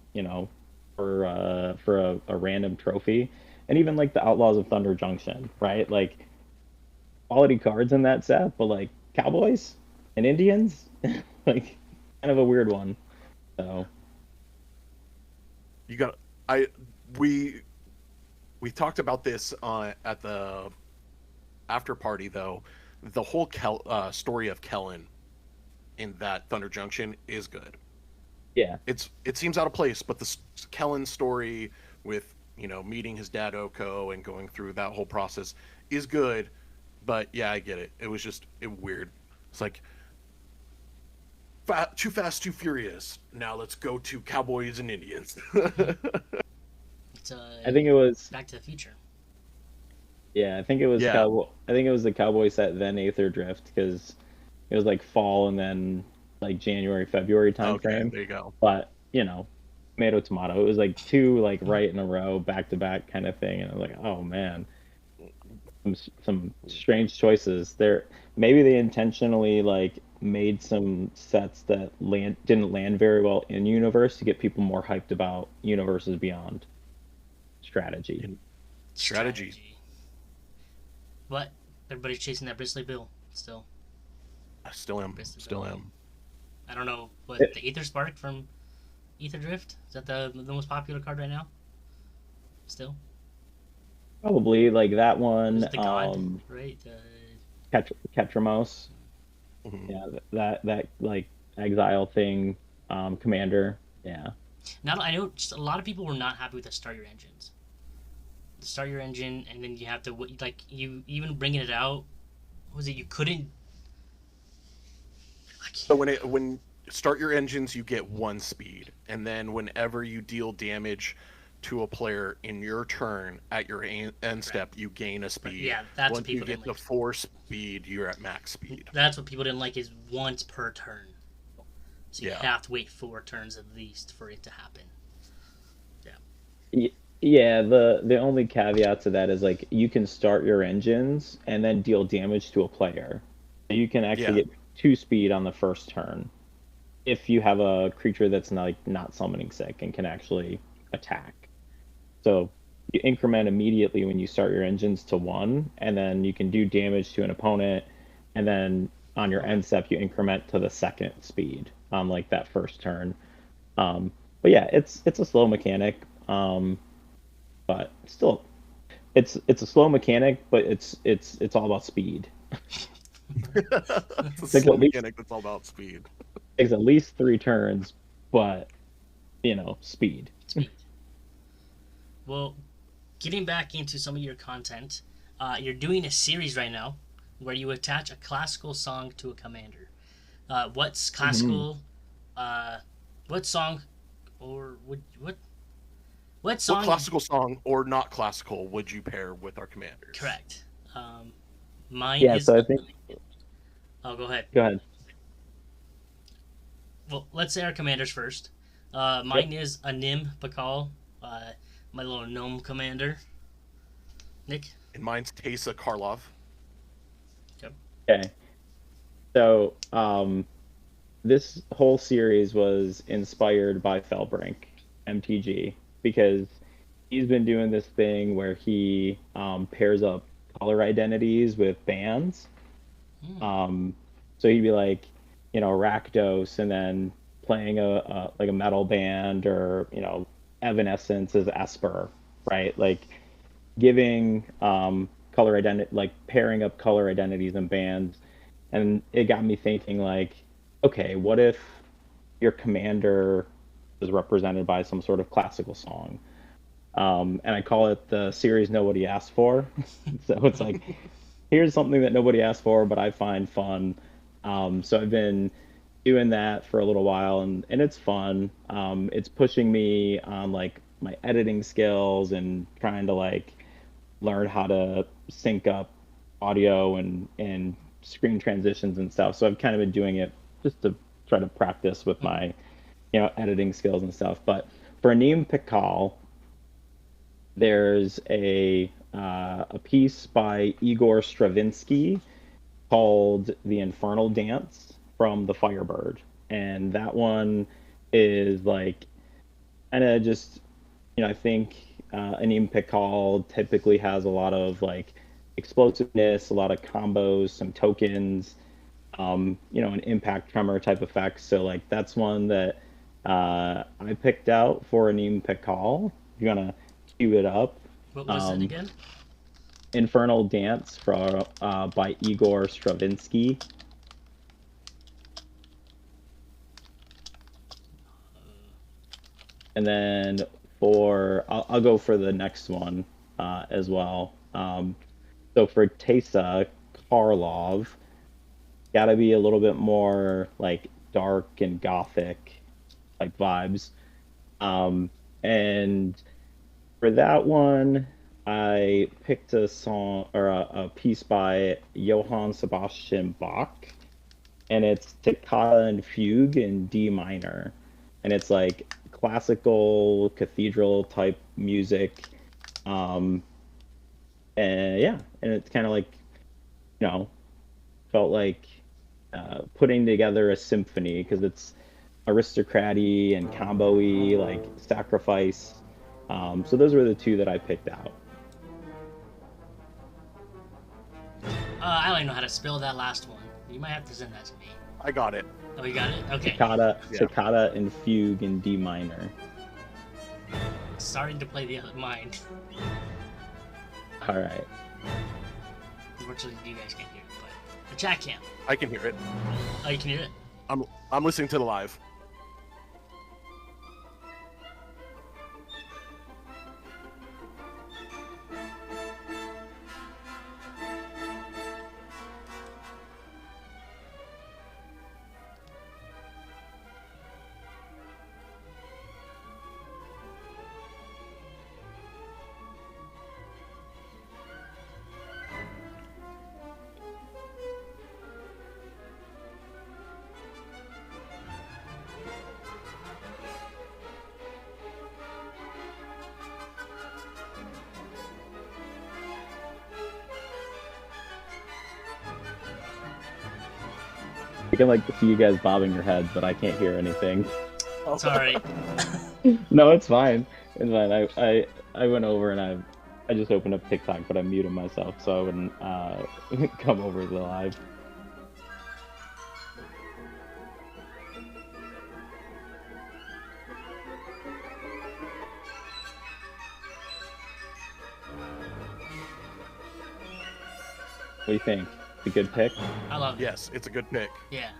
for a random trophy, and even like the Outlaws of Thunder Junction, right? Like quality cards in that set, but like Cowboys and Indians, like kind of a weird one. So You got I we we talked about this at the after party though. The whole story of Kellen in that Thunder Junction is good. yeah, It seems out of place, but the Kellen story with meeting his dad Oko and going through that whole process is good. But yeah, I get it. It was just weird. It's like too fast, too furious. Now let's go to Cowboys and Indians. It's I think it was Back to the Future. yeah, I think it was Yeah. I think it was the Cowboy set, then Aether Drift, because it was like fall and then like January February time Okay, frame. there you go. But tomato tomato. It was like two like right in a row, back to back kind of thing, and I was like, oh man, some strange choices there. Maybe they intentionally like made some sets that didn't land very well in universe to get people more hyped about universes beyond strategy. Strategy. But everybody's chasing that Bristly Bill still. I still am. Bristly Still Bill. am. I don't know what It- the Aether Spark from Aether Drift, is that the most popular card right now? Still, Probably like that was one, it the God, right? Ketramos. Mhm. Yeah, that like exile thing, commander. Yeah. Not I know just a lot of people were not happy with the start your engines. Start your engine, and then you have to like you even bringing it out. What was it you couldn't? I So can't, when start your engines, you get one speed, and then whenever you deal damage to a player in your turn at your end step, you gain a speed. yeah, that's what Once you people get didn't to like. 4 speed, you're at max speed. That's what people didn't like is once per turn. So you Yeah. have to wait 4 turns at least for it to happen. Y- Yeah, the only caveat to that is like you can start your engines and then deal damage to a player. So you can Yeah. actually get 2 speed on the first turn if you have a creature that's not summoning sick and can actually attack. So you increment immediately when you start your engines to 1, and then you can do damage to an opponent, and then on your end step you increment to the second speed on like that first turn. But yeah, it's a slow mechanic, but still, it's a slow mechanic, but it's all about speed. It's a Takes slow at least mechanic that's all about speed. takes at least 3 turns, but speed. Speed. Well, getting back into some of your content, you're doing a series right now where you attach a classical song to a commander. What's classical? What song, or what What song? classical song or not classical would you pair with our commanders? Correct. Mine Yeah, is. so I think Oh, go ahead. go ahead. Well, let's say our commanders first. Mine is Anim Pakal, my little gnome commander. Nick. And mine's Tesa Karlov. Okay. So, this whole series was inspired by Felbrink MTG, because he's been doing this thing where he pairs up color identities with bands. Um, so he'd be like, Rakdos, and then playing a like a metal band, or Evanescence as Esper, right? Like giving color identity, like pairing up color identities and bands. And it got me thinking, like, okay, what if your commander is represented by some sort of classical song? And I call it the series nobody asked for. So it's like, here's something that nobody asked for, but I find fun. So I've been doing that for a little while, and it's fun. It's pushing me on like my editing skills and trying to like learn how to sync up audio and screen transitions and stuff. So I've kind of been doing it just to try to practice with my, editing skills and stuff. But for Anim Pikal, there's a piece by Igor Stravinsky called "The Infernal Dance" from The Firebird, and that one is like kind of just, I think Anim Pikal typically has a lot of like explosiveness, a lot of combos, some tokens, an impact tremor type effects. So like that's one that I picked out for Anim Pikal. You're gonna cue it up. What was it again? Infernal Dance by Igor Stravinsky. And then I'll go for the next one as well. So for Tessa Karlov, gotta be a little bit more like dark and gothic like vibes. And for that one, I picked a song or a piece by Johann Sebastian Bach, and it's Toccata and Fugue in D minor, and it's like classical cathedral type music, and yeah, and it's kind of like, felt like putting together a symphony because it's aristocraty and combo-y, like sacrifice. So those were the two that I picked out. I don't even know how to spell that last one. You might have to send that to me. I got it. Oh, you got it? Okay. Toccata and Fugue in D minor. Starting to play the other mind. All right. Unfortunately, you guys can't hear it, but the chat can. I can hear it. Oh, you can hear it? I'm listening to the live. I can like see you guys bobbing your heads, but I can't hear anything. Sorry. No, it's fine. It's fine. I went over and I just opened up TikTok, but I muted myself so I wouldn't come over the live. What do you think? A good pick? I love it. Yes, it's a good pick. Yeah.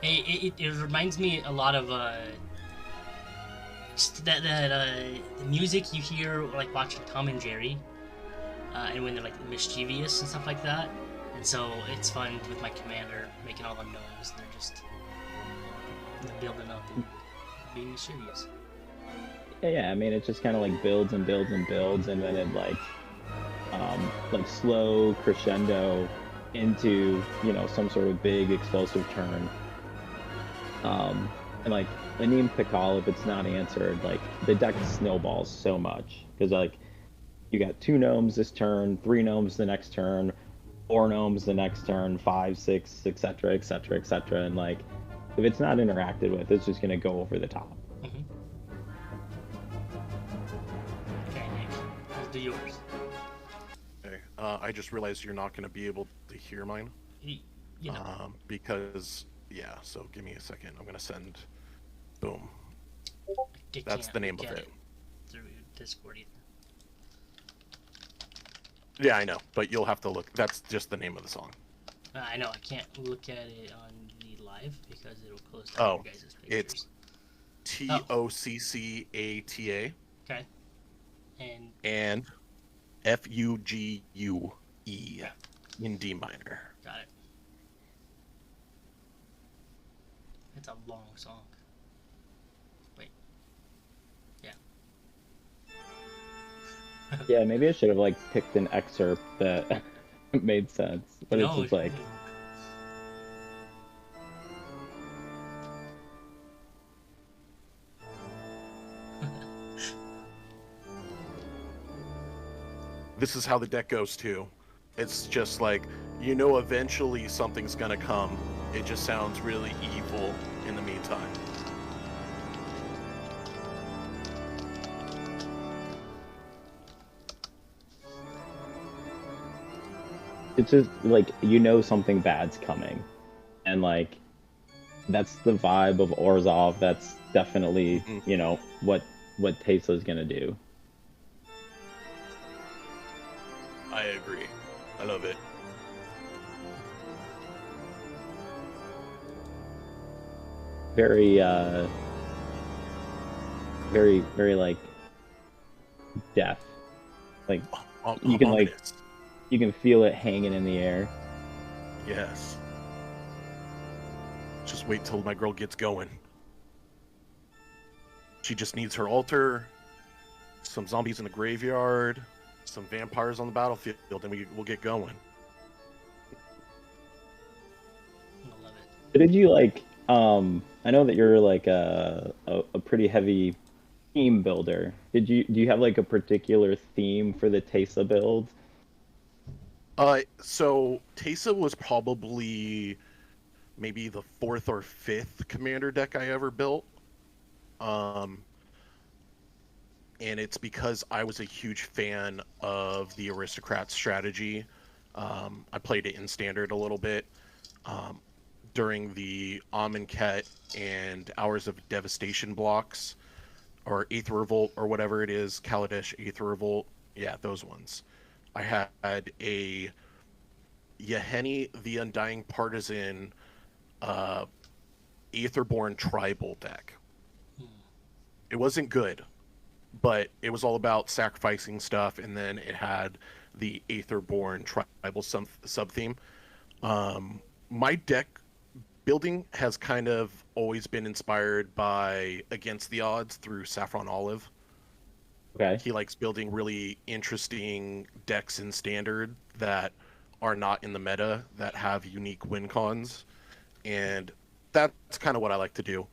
It reminds me a lot of just that the music you hear like watching Tom and Jerry, and when they're like mischievous and stuff like that. And so it's fun with my commander making all the gnomes. They're just building up and being mischievous. Yeah, I mean it just kind of like builds and builds and builds, and then it like slow crescendo into some sort of big explosive turn. And like Anim Pikal, if it's not answered, like the deck snowballs so much because like you got 2 gnomes this turn, 3 gnomes the next turn, 4 gnomes the next turn, 5, 6, etc., etc., etc. And like if it's not interacted with, it's just gonna go over the top. Mm-hmm. do yours. Okay. I just realized you're not going to be able to hear mine. You know. Because yeah. So give me a second. I'm going to send. Boom. I That's can't the name look of at it. through Discord either. Yeah, I know, but you'll have to look. That's just the name of the song. I know I can't look at it on the live because it'll close down your guys' pictures. It's Toccata Okay. And and Fugue in D minor. got it. It's a long song. Wait. Yeah. Yeah, maybe I should have like picked an excerpt that made sense, but it's No, just like This is how the deck goes too. It's just like, you know, eventually something's gonna come. It just sounds really evil in the meantime. it's just like you know something bad's coming, and like that's the vibe of Orzhov. That's definitely Mhm. you know what Tesla's gonna do. I agree. I love it. Very very like death. Like you can like Ominous. you can feel it hanging in the air. Yes. Just wait till my girl gets going. She just needs her altar, some zombies in the graveyard, some vampires on the battlefield, and we'll get going. I love it. But did you like I know that you're like a pretty heavy theme builder. Do you have like a particular theme for the Tesa build? So Tesa was probably maybe the fourth or fifth commander deck I ever built. And it's because I was a huge fan of the aristocrat strategy. I played it in standard a little bit during the Amonkhet and Hours of Devastation blocks, or Aether Revolt, or whatever it is, Kaladesh Aether Revolt. Yeah, those ones. I had a Yeheni the Undying Partisan Aetherborn tribal deck. It wasn't good, but it was all about sacrificing stuff, and then it had the Aetherborn tribal sub theme. My deck building has kind of always been inspired by Against the Odds through Saffron Olive. Okay. He likes building really interesting decks in standard that are not in the meta, that have unique win cons, and that's kind of what I like to do.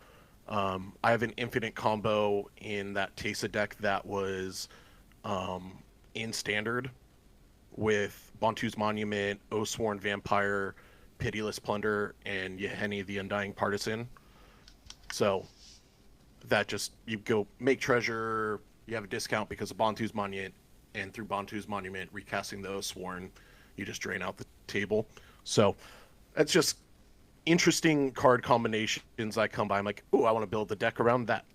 I have an infinite combo in that Tesa deck that was in standard with Bantu's Monument, Oathsworn Vampire, Pitiless Plunder, and Yeheni the Undying Partisan. So that just, you go make treasure, you have a discount because of Bantu's Monument, and through Bantu's Monument, recasting the Oathsworn, you just drain out the table. So that's just interesting card combinations I come by. I'm like, ooh, I want to build the deck around that.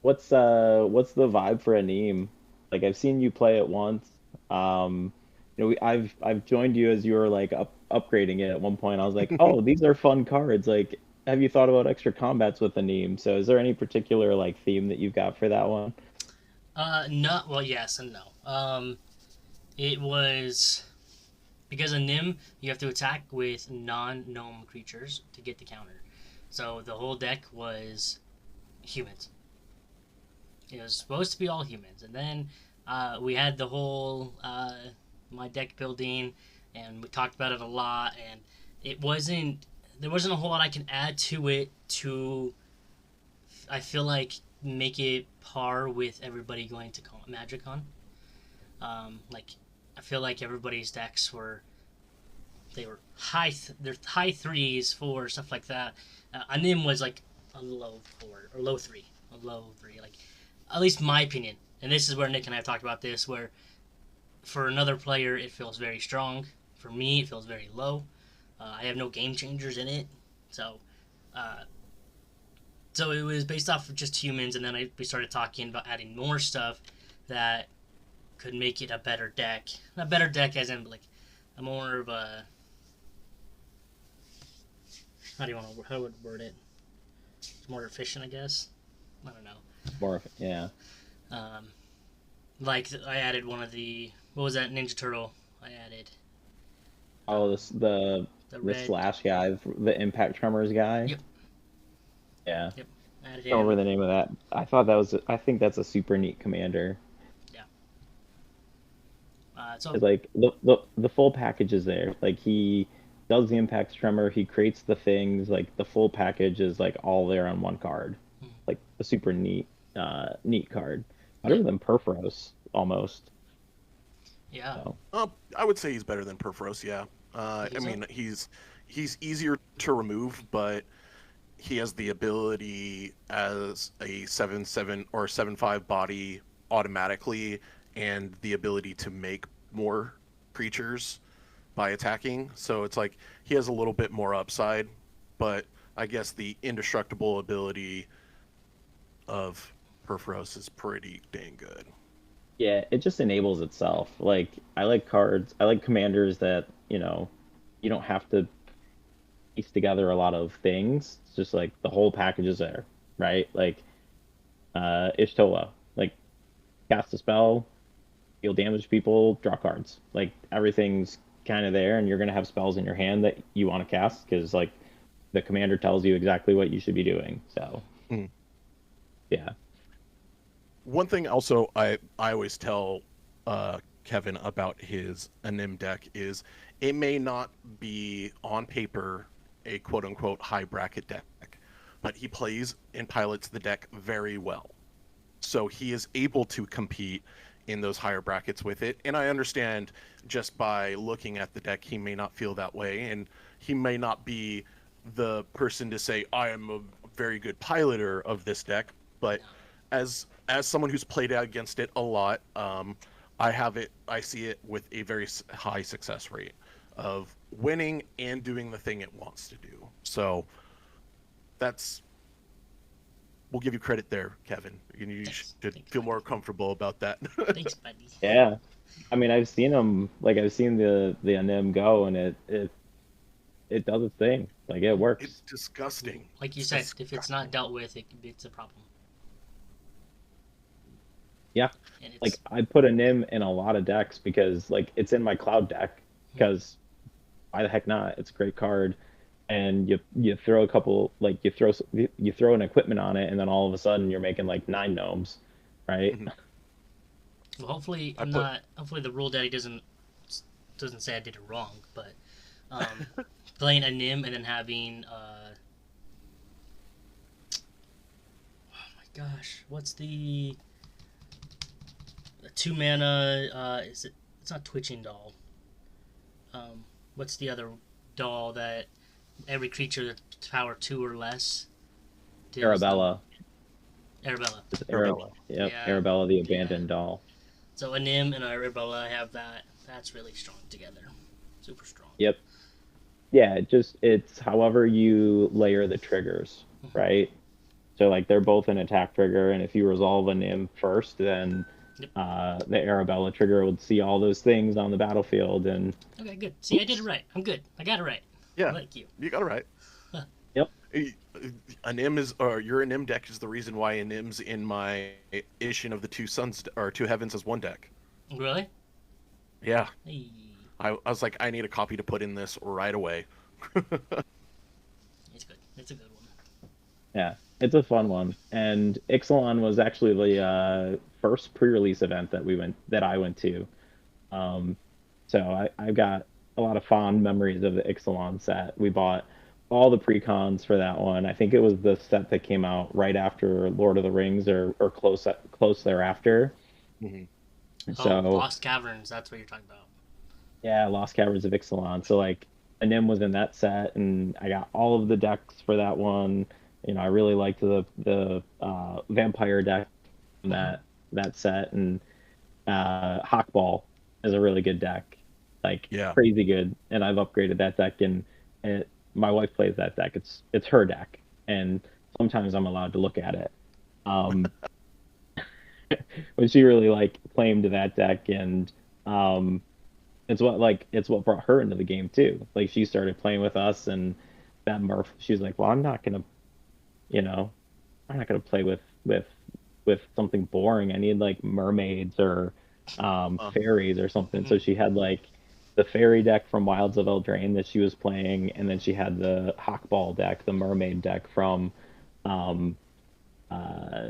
What's the vibe for Aneem? Like I've seen you play it once. You know, I've joined you as you were like upgrading it at one point. I was like, oh, these are fun cards. Like, have you thought about extra combats with Aneem? So is there any particular like theme that you've got for that one? No. Well, yes and no. It was because in Nim you have to attack with non-gnome creatures to get the counter. So the whole deck was humans. It was supposed to be all humans, and then we had the whole my deck building, and we talked about it a lot, and it wasn't there wasn't a whole lot I can add to it to, I feel like, make it par with everybody going to MagicCon. Like, I feel like everybody's decks were they're high threes, four, stuff like that. Anim was like a low four or low three, like, at least my opinion. and this is where Nick and I have talked about this, where for another player it feels very strong. For me, it feels very low. I have no game changers in it, so so it was based off of just humans, and then we started talking about adding more stuff that could make it a better deck. Not better deck as in like a more of a, how would I word it? It's more efficient, I guess. I don't know. More, yeah. Like I added one of the, what was that Ninja Turtle? I added. Oh, the red. Slash guy, the Impact Tremors guy. Yep. Yeah. Yep. I added I don't remember the name of that. I think that's a super neat commander. Yeah. So Like the full package is there. Like he does the Impact Tremor, he creates the things. Like the full package is like all there on one card. Like a super neat card. Better than Perforos almost. yeah. So. I would say he's better than Perforos. Yeah. I mean, he's easier to remove, but he has the ability as a 7/7 or 7/5 body automatically, and the ability to make more creatures by attacking. So it's like he has a little bit more upside, but I guess the indestructible ability of Perforos is pretty dang good. Yeah, it just enables itself. Like I like cards. I like commanders that, you don't have to piece together a lot of things. It's just like the whole package is there, right? Like Ishtola, like cast a spell, deal damage to people, draw cards. Like everything's kind of there, and you're gonna have spells in your hand that you want to cast because like the commander tells you exactly what you should be doing. So, yeah. One thing also I always tell Kevin about his Anim deck is it may not be on paper a quote unquote high bracket deck, but he plays and pilots the deck very well. So he is able to compete in those higher brackets with it. And I understand just by looking at the deck, he may not feel that way, and he may not be the person to say, I am a very good piloter of this deck, but as someone who's played against it a lot, I see it with a very high success rate of winning and doing the thing it wants to do. So we'll give you credit there, Kevin. You should feel more comfortable about that. Thanks, buddy. Yeah. I mean, I've seen the Anim go, and it does its thing. Like it works. It's disgusting. Like you said, if it's not dealt with, it's a problem. Yeah. And it's, Like I put a Nim in a lot of decks because like it's in my cloud deck because why the heck not? It's a great card, and you throw a couple, like you throw an equipment on it, and then all of a sudden you're making like 9 gnomes, right? well, hopefully hopefully the rule daddy doesn't say I did it wrong, but playing a Nim and then having oh my gosh, what's the 2 mana, it's not Twitching Doll. What's the other doll that every creature that's power 2 or less? Arabella. Arabella. Arabella. Yep. Yeah. Arabella, the abandoned doll. So a Nim and a Arabella, I have that. That's really strong together. Super strong. Yep. Yeah, it's however you layer the triggers, right? So like they're both an attack trigger, and if you resolve a Nim first, then the Arabella trigger would see all those things on the battlefield. And okay, good. See, I did it right. I'm good. I got it right. Yeah, thank you. You got it right. Yep. Your Anim deck is the reason why Anim's in my Isshin of the Two Suns or Two Heavens as one deck. Really? Yeah. Hey. I was like, I need a copy to put in this right away. It's good. It's a good one. Yeah, it's a fun one. And Ixalan was actually the first pre-release event that I went to. So I've got a lot of fond memories of the Ixalan set. We bought all the pre-cons for that one. I think it was the set that came out right after Lord of the Rings or close thereafter. So Lost Caverns, that's what you're talking about. Yeah, Lost Caverns of Ixalan. So like Anim was in that set, and I got all of the decks for that one. I really liked the vampire deck from that set, and Hawkball is a really good deck, like Yeah. crazy good. And I've upgraded that deck, and my wife plays that deck. It's her deck, and sometimes I'm allowed to look at it. Um, but she really like claimed that deck, and um, it's what brought her into the game too. Like she started playing with us, and that Murph, she's like, well, you know, I'm not gonna play with something boring. I need like mermaids or fairies or something. So she had like the fairy deck from Wilds of Eldraine that she was playing, and then she had the Hawkball deck, the mermaid deck um, uh,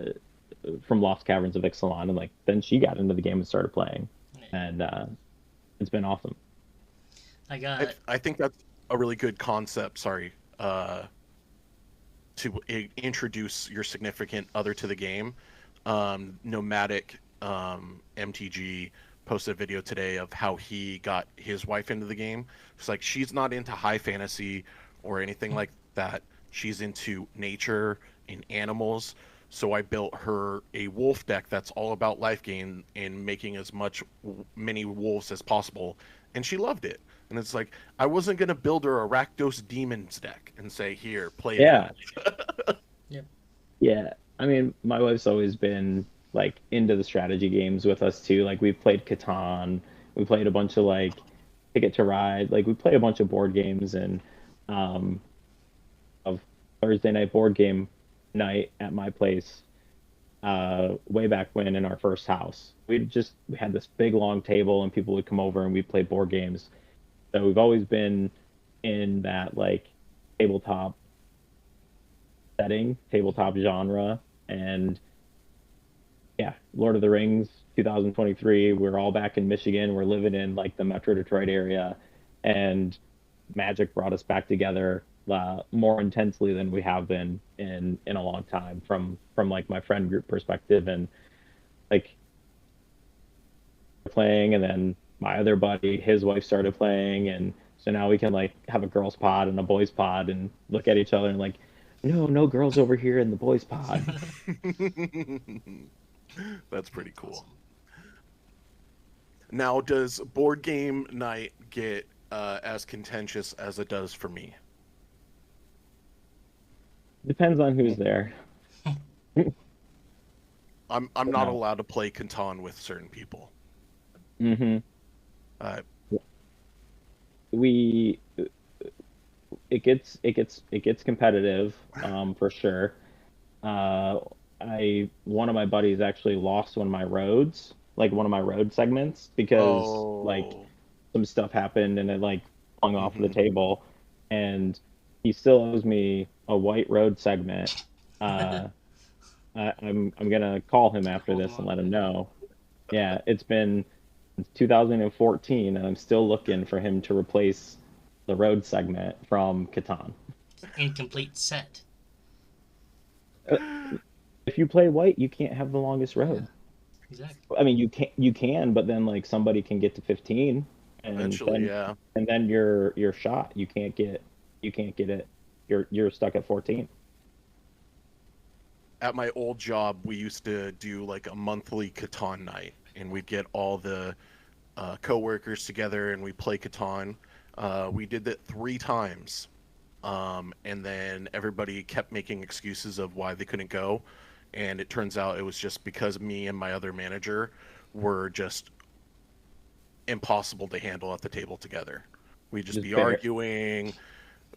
from Lost Caverns of Ixalan, and like then she got into the game and started playing, and it's been awesome. I got. I think that's a really good concept. Sorry, to introduce your significant other to the game. Nomadic MTG posted a video today of how he got his wife into the game. It's like she's not into high fantasy or anything like that. She's into nature and animals. So I built her a wolf deck that's all about life gain and making as many wolves as possible, and she loved it. And it's like I wasn't gonna build her a Rakdos Demons deck and say, "Here, play Yeah. that." Yep. Yeah, I mean, my wife's always been like into the strategy games with us too. Like we've played Catan, we played a bunch of like Ticket to Ride, like we play a bunch of board games, and um of Thursday night board game night at my place, way back when in our first house. We had this big long table and people would come over and we'd play board games. So we've always been in that like tabletop setting, tabletop genre, and yeah, Lord of the Rings 2023. We're all back in Michigan. We're living in like the Metro Detroit area, and Magic brought us back together more intensely than we have been in a long time from like my friend group perspective, and like playing, and then my other buddy, his wife started playing, and so now we can like have a girls pod and a boys pod and look at each other and like, no girls over here in the boys pod. That's pretty cool. Now, does board game night get as contentious as it does for me? Depends on who's there. I'm not allowed to play Catan with certain people. Mm-hmm. Uh, We it gets competitive, for sure. I One of my buddies actually lost one of my roads, like one of my road segments, because like oh, some stuff happened and it like flung off the mhm. table, and he still owes me a white road segment. Uh, I'm gonna call him after Hold them this and up. let him know. Yeah, it's been since 2014, and I'm still looking for him to replace the road segment from Catan. Incomplete set. Uh, If you play white, you can't have the longest road. Exactly. I mean, you can, but then like somebody can get to 15, and Eventually, yeah. then you're shot. You can't get it. You're stuck at 14. At my old job, we used to do like a monthly Catan night, and we'd get all the coworkers together and we play Catan. We did that 3 times, and then everybody kept making excuses of why they couldn't go, and it turns out it was just because me and my other manager were just impossible to handle at the table together. We'd just Just be bear. arguing,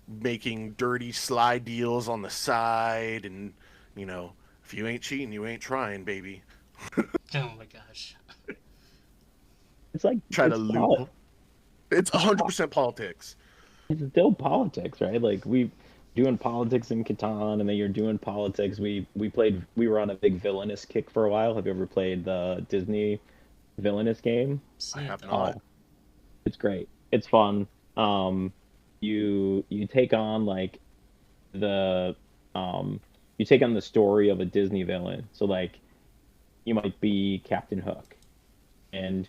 making dirty slide deals on the side, and you know, if you ain't cheating, you ain't trying, baby. Oh my gosh. It's like Try to loop. It's it's, po- 100% politics. it's still politics, right? Like we doing politics in Catan, and then you're doing politics. We were on a big villainous kick for a while. Have you ever played the Disney villainous game? I See it have though. not. Oh, it's great. It's fun. You take on like the you take on the story of a Disney villain. So like you might be Captain Hook, and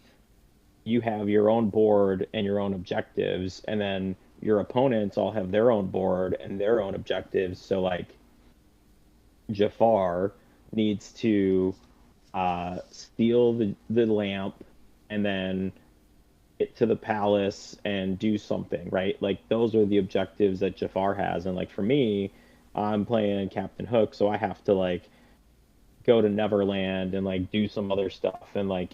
you have your own board and your own objectives, and then your opponents all have their own board and their own objectives. So like Jafar needs to steal the lamp, and then get to the palace and do something, right? Like those are the objectives that Jafar has. And like for me, I'm playing Captain Hook, so I have to like go to Neverland and like do some other stuff, and like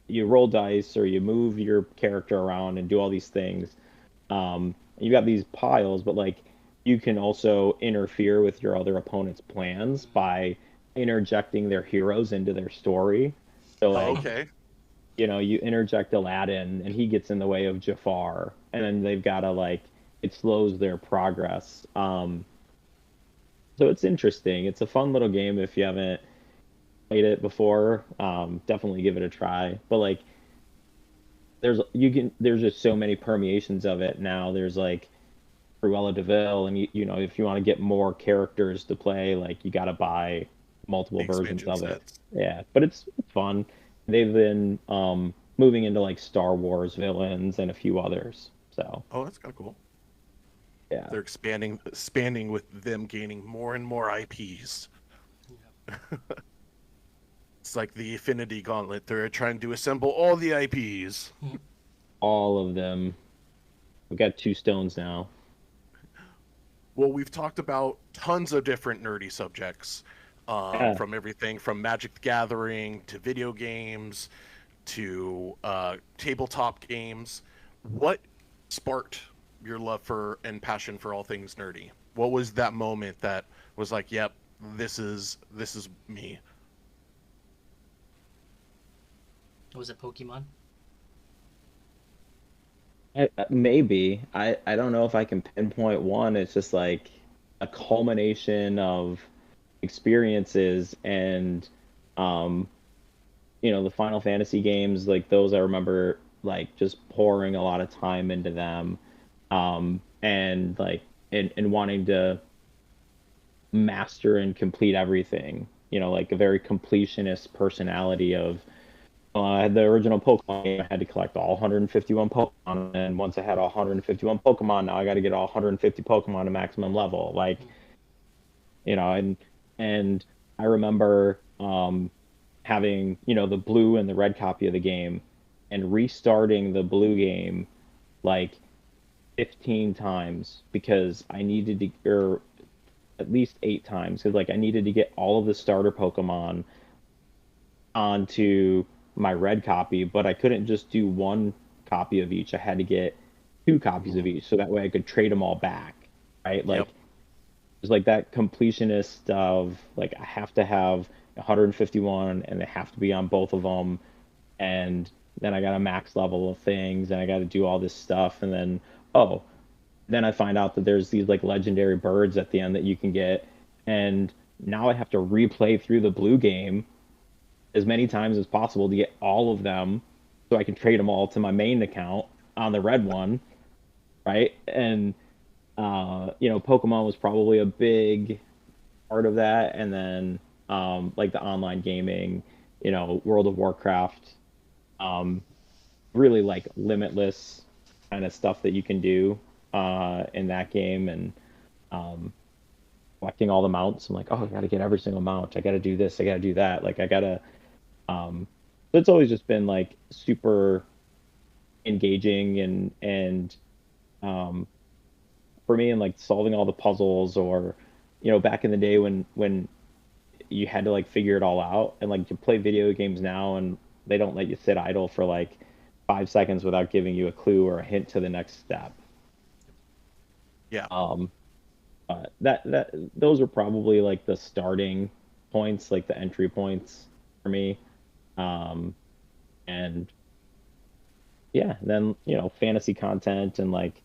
you roll dice or you move your character around and do all these things. You got these piles, but like you can also interfere with your other opponent's plans by interjecting their heroes into their story. So Oh, like, okay. you interject Aladdin and he gets in the way of Jafar, and then they've got to like it slows their progress. So it's interesting. It's a fun little game if you haven't played it before. Definitely give it a try. But like there's just so many permeations of it now. There's like Cruella Deville, and if you want to get more characters to play, like you got to buy multiple versions Expansion of it. sets. Yeah, but it's fun. They've been moving into like Star Wars villains and a few others. So Oh, that's kind of cool. yeah, They're expanding with them gaining more and more IPs. It's like the Infinity Gauntlet. They're trying to assemble all the IPs. all of them. We've got two stones now. Well, we've talked about tons of different nerdy subjects, Yeah. from everything from Magic the Gathering to video games to tabletop games. What sparked your love for and passion for all things nerdy? What was that moment that was like, "Yep, this is me"? Was it Pokemon? Maybe. I don't know if I can pinpoint one. It's just like a culmination of experiences and um the Final Fantasy games, like those I remember like just pouring a lot of time into them, and like and wanting to master and complete everything. Like a very completionist personality of I had the original Pokemon game. I had to collect all 151 Pokemon, and once I had all 151 Pokemon, now I got to get all 150 Pokemon to maximum level. Like, and I remember having the blue and the red copy of the game, and restarting the blue game like 15 times because I needed to, or at least 8 times, because like I needed to get all of the starter Pokemon onto my red copy, but I couldn't just do one copy of each. I had to get two copies of each, so that way I could trade them all back, right? Like Yep. it's like that completionist of like I have to have 151 and they have to be on both of them, and then I got a max level of things and I got to do all this stuff, and then oh, then I find out that there's these like legendary birds at the end that you can get, and now I have to replay through the blue game as many times as possible to get all of them so I can trade them all to my main account on the red one, right? And Pokemon was probably a big part of that, and then like the online gaming, World of Warcraft, really like limitless kind of stuff that you can do in that game, and collecting all the mounts. I'm like, oh, I got to get every single mount. I got to do this. I got to do that. Like I got to. So it's always just been like super engaging, and um, for me, and like solving all the puzzles, or back in the day when you had to like figure it all out, and like you play video games now and they don't let you sit idle for like 5 seconds without giving you a clue or a hint to the next step. Yeah. That those are probably like the starting points, like the entry points for me. And yeah, then fantasy content and like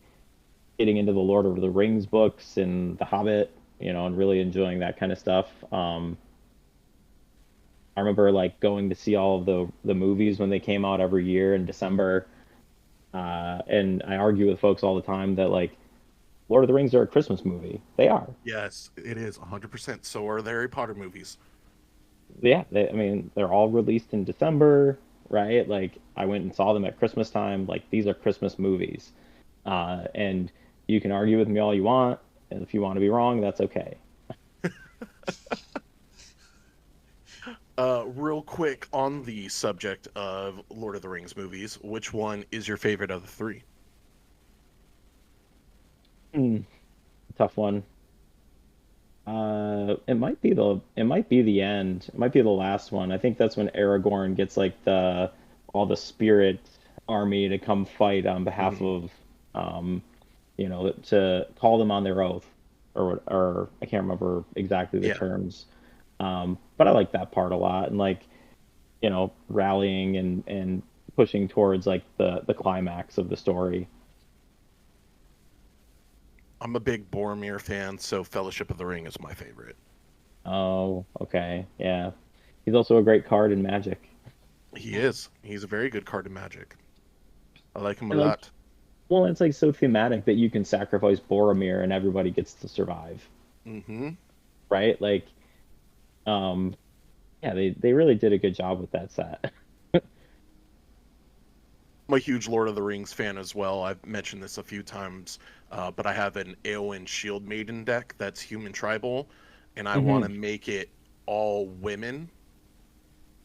getting into the Lord of the Rings books and The Hobbit, and really enjoying that kind of stuff. I remember like going to see all of the movies when they came out every year in December. And I argue with folks all the time that like Lord of the Rings are a Christmas movie. They are. Yes, it is 100%. So are the Harry Potter movies. Yeah, I mean, they're all released in December, right? Like I went and saw them at Christmas time. Like these are Christmas movies. And you can argue with me all you want, and if you want to be wrong, that's okay. Real quick on the subject of Lord of the Rings movies, which one is your favorite of the three? Hmm, tough one. It might be the end. It might be the last one. I think that's when Aragorn gets like the all the spirit army to come fight on behalf Mhm. of to call them on their oath, or I can't remember exactly the Yeah, terms. But I like that part a lot, and like rallying and pushing towards like the climax of the story. I'm a big Boromir fan, so Fellowship of the Ring is my favorite. Oh, okay, yeah. He's also a great card in Magic. He is. He's a very good card in Magic. I like him a And like, lot. well, it's like so thematic that you can sacrifice Boromir and everybody gets to survive, Hmm. right? Like, um, yeah, they really did a good job with that set. I'm a huge Lord of the Rings fan as well. I've mentioned this a few times, but I have an Eowyn Shield Maiden deck that's human tribal, and I want Hmm. to make it all women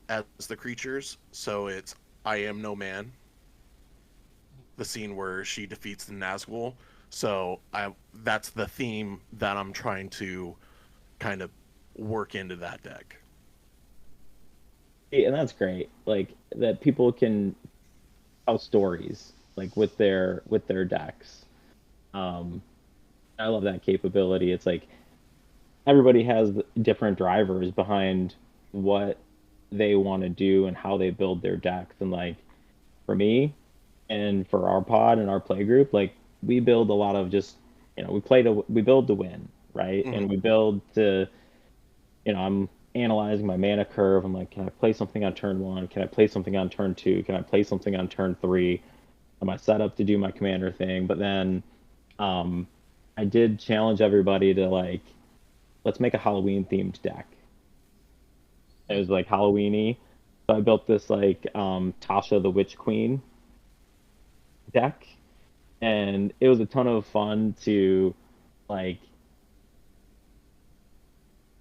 as the creatures. So it's I Am No Man, the scene where she defeats the Nazgul. So I that's the theme that I'm trying to kind of work into that deck. And that's great. Like that people can tell stories like with their decks. Um, I love that capability. It's like everybody has different drivers behind what they want to do and how they build their decks. And like for me and for our pod and our play group, like we build a lot of just we build to win, right? Hmm. And we build to I'm analyzing my mana curve. I'm like, can I play something on turn one? Can I play something on turn two? Can I play something on turn three? Am I set up to do my commander thing? But then um, I did challenge everybody to like, let's make a Halloween themed deck. It was like Halloweeny. So I built this like Tasha the Witch Queen deck, and it was a ton of fun to like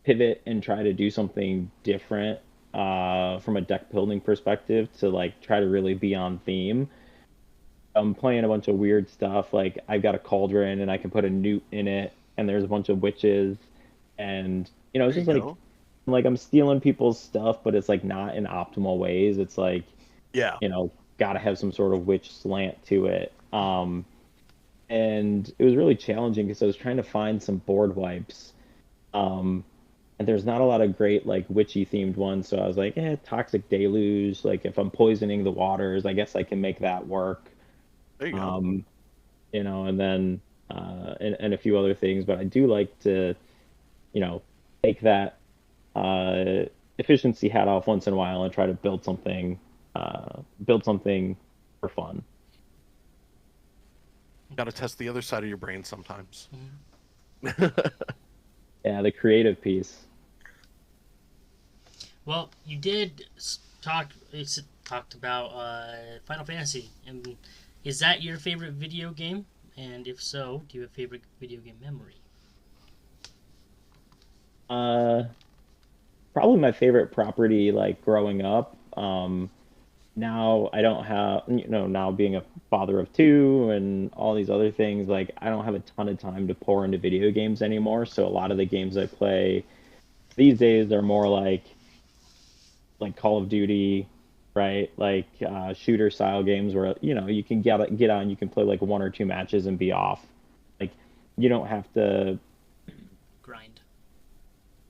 pivot and try to do something different from a deck building perspective to like try to really be on theme. I'm playing a bunch of weird stuff. Like I've got a cauldron and I can put a newt in it, and there's a bunch of witches, and it's There you just go. like I'm stealing people's stuff, but it's like not in optimal ways. It's like Yeah. got to have some sort of witch slant to it. And it was really challenging because I was trying to find some board wipes. Um, and there's not a lot of great like witchy themed ones, so I was like, toxic deluge. Like if I'm poisoning the waters, I guess I can make that work. There you go. Um, and then and a few other things. But I do like to, take that uh, efficiency hat off once in a while and try to build something for fun. Got to test the other side of your brain sometimes. Mhm. Yeah, the creative piece. Well, you did talked about Final Fantasy, and is that your favorite video game? And if so, do you have a favorite video game memory? Uh, Probably my favorite property like growing up. Now I don't have, now being a father of two and all these other things, like I don't have a ton of time to pour into video games anymore. So a lot of the games I play these days are more like Call of Duty, right? Like shooter style games where you can get on, you can play like one or two matches and be off. Like you don't have to Grind.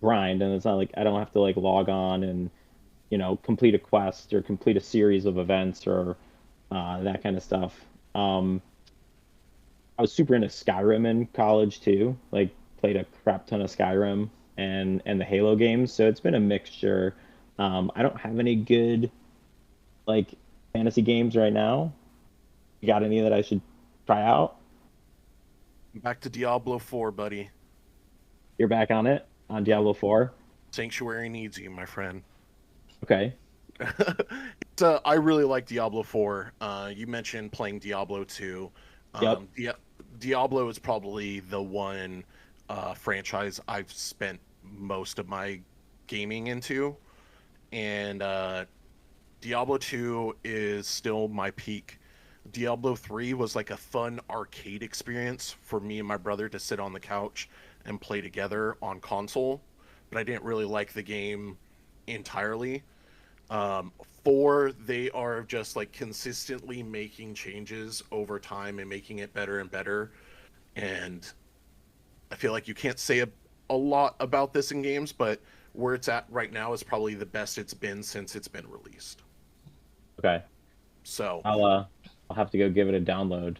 grind, and it's not like I don't have to like log on and complete a quest or complete a series of events or that kind of stuff. Um, I was super into Skyrim in college too. Like played a crap ton of Skyrim and the Halo games. So it's been a mixture. I don't have any good like fantasy games right now. You got any that I should try out? Back to Diablo 4, buddy. You're back on it on Yep. Diablo 4. Sanctuary needs you, my friend. Okay. I really like Diablo 4. You mentioned playing Diablo 2. Yep. Diablo is probably the one franchise I've spent most of my gaming into, and Diablo 2 is still my peak. Diablo 3 was like a fun arcade experience for me and my brother to sit on the couch and play together on console, but I didn't really like the game entirely. 4, they are just like consistently making changes over time and making it better and better. And I feel like you can't say a lot about this in games, but where it's at right now is probably the best it's been since it's been released. Okay. So, I'll have to go give it a download.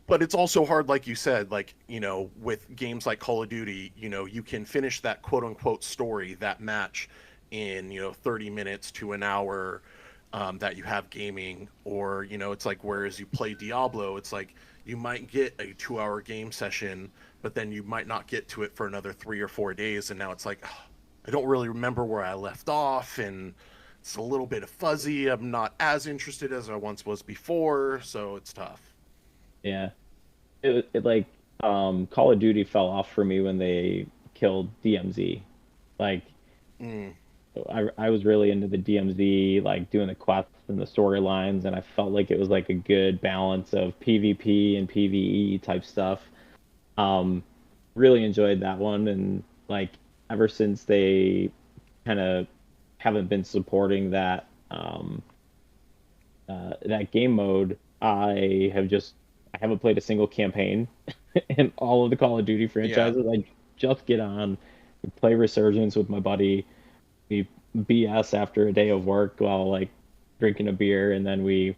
but it's also hard, like you said, like, with games like Call of Duty, you can finish that quote unquote story, that match in, 30 minutes to an hour, that you have gaming. Or, it's like, whereas you play Diablo, it's like you might get a 2-hour game session, but then you might not get to it for another 3 or 4 days. And now it's like, I don't really remember where I left off, and it's a little bit fuzzy. I'm not as interested as I once was before, so it's tough. Yeah. It like Call of Duty fell off for me when they killed DMZ. Like Mm, I was really into the DMZ, like doing the quests and the storylines, and I felt like it was like a good balance of PvP and PvE type stuff. Um, really enjoyed that one, and like ever since they kind of haven't been supporting that game mode, I haven't played a single campaign in all of the Call of Duty yeah. franchises. I just get on, play Resurgence with my buddy, we BS after a day of work while like drinking a beer, and then we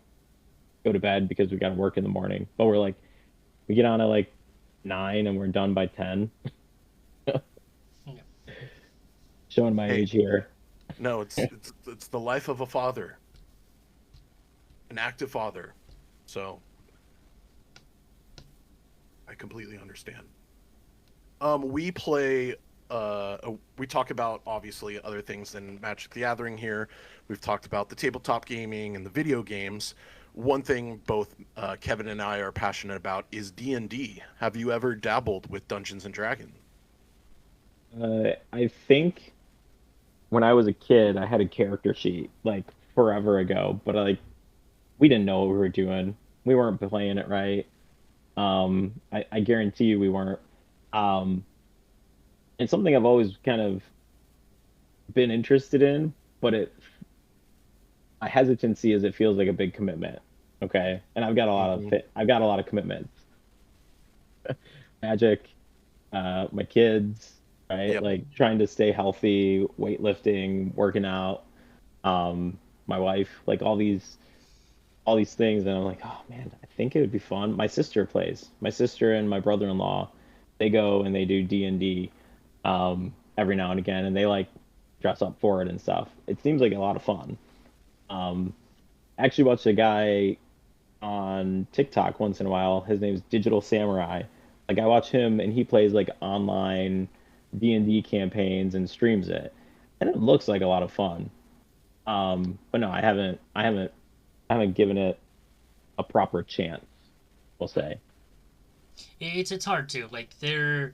go to bed because we got to work in the morning. But we get on at like 9 and we're done by 10. Yeah. Showing my Hey, age here. no, it's the life of a father, an active father. So I completely understand. We play. We talk about obviously other things than Magic the Gathering here. We've talked about the tabletop gaming and the video games. One thing both Kevin and I are passionate about is D&D. Have you ever dabbled with Dungeons and Dragons? I think when I was a kid, I had a character sheet like forever ago, but like we didn't know what we were doing. We weren't playing it right. I guarantee you we weren't. Um, it's something I've always kind of been interested in, but my hesitancy is it feels like a big commitment. Okay, and Hmm. I've got a lot of commitments. Magic, my kids, right? Yep. Like trying to stay healthy, weightlifting, working out, my wife, like all these things, and I'm like, oh man, I think it would be fun. My sister plays. My sister and my brother-in-law, they go and they do D&D every now and again, and they like dress up for it and stuff. It seems like a lot of fun. Um, I actually watched a guy on TikTok once in a while. His name's Digital Samurai. Like I watch him and he plays like online D&D campaigns and streams it. And it looks like a lot of fun. But no, I haven't given it a proper chance, we'll say. It's hard too. Like there's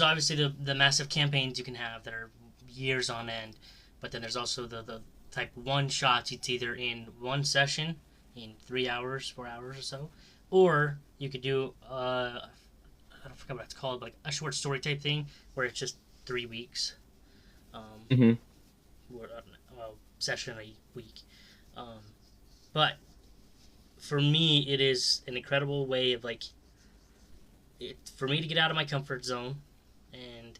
obviously the massive campaigns you can have that are years on end, but then there's also the type one shots. It's either in one session in 3 hours, 4 hours or so, or you could do I don't forget what it's called, like a short story type thing where it's just 3 weeks, um, Hmm. or session a week. Um, but for me, it is an incredible way of like for me to get out of my comfort zone, and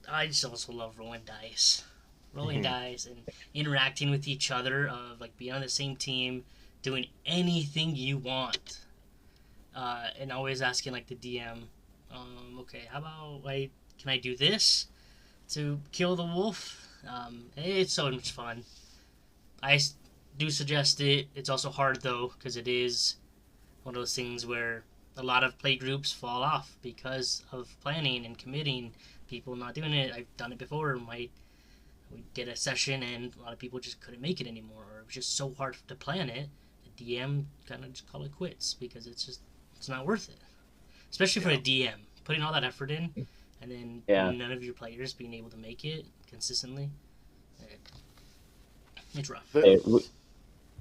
I just also love rolling Hmm. dice, and interacting with each other. Of like being on the same team, doing anything you want, and always asking like the DM, okay, how about like can I do this to kill the wolf? It's so much fun. I do suggest it. It's also hard though because it is one of those things where a lot of play groups fall off because of planning and committing. People not doing it. I've done it before. We did a session and a lot of people just couldn't make it anymore, or it was just so hard to plan it. The DM kind of just call it quits because it's not worth it, especially for a Yeah. DM putting all that effort in, and then Yeah. none of your players being able to make it consistently. It's rough. Hey,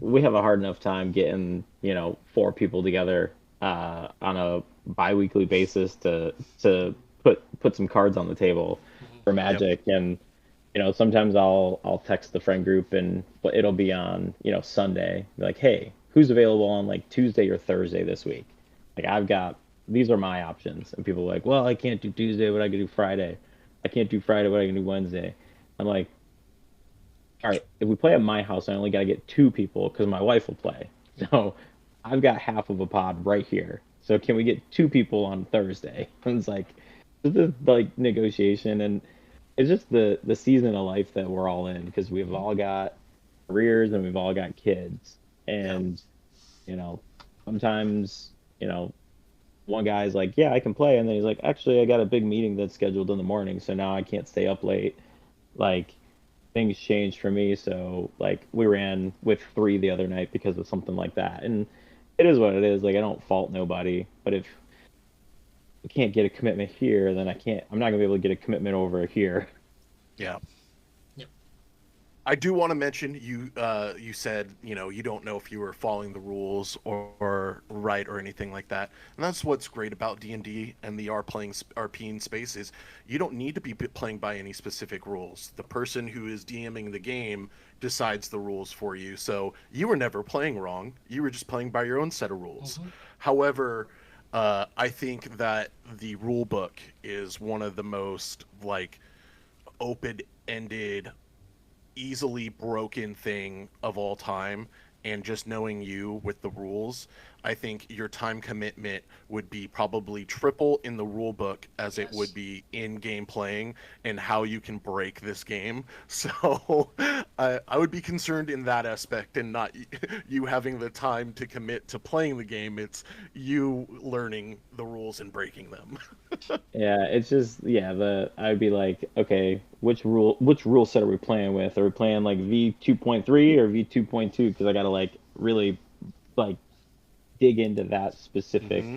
we have a hard enough time getting 4 people together on a bi-weekly basis to put some cards on the table for Yep. Magic. And sometimes I'll text the friend group, and but it'll be on Sunday, be like, hey, who's available on like Tuesday or Thursday this week? Like, I've got these are my options. And people are like, well, I can't do Tuesday, but I can do Friday. I can't do Friday, but I can do Wednesday. I'm like, all right, if we play at my house, I only got to get 2 people because my wife will play. So I've got half of a pod right here. So can we get 2 people on Thursday? And it's like, this is like negotiation, and it's just the season of life that we're all in, because we've all got careers and we've all got kids. Yep. And sometimes one guy's like, yeah, I can play, and then he's like, actually, I got a big meeting that's scheduled in the morning, so now I can't stay up late. Like, things changed for me. So like, we ran with 3 the other night because of something like that. And it is what it is. Like, I don't fault nobody, but if I can't get a commitment here, then I'm not gonna be able to get a commitment over here. Yeah. Yep. I do want to mention you said you don't know if you were following the rules or right or anything like that, and that's what's great about D&D and the RPing space is you don't need to be playing by any specific rules. The person who is DMing the game decides the rules for you, so you were never playing wrong. You were just playing by your own set of rules. However, I think that the rule book is one of the most like open-ended, easily broken thing of all time. And just knowing you with the rules, I think your time commitment would be probably triple in the rule book as it would be in game playing, and how you can break this game. So I would be concerned in that aspect, and not you having the time to commit to playing the game. It's you learning the rules and breaking them. Yeah, it's just, I'd be like, okay, which rule set are we playing with? Are we playing like V2.3 or V2.2? Because I gotta like really like dig into that specific Hmm.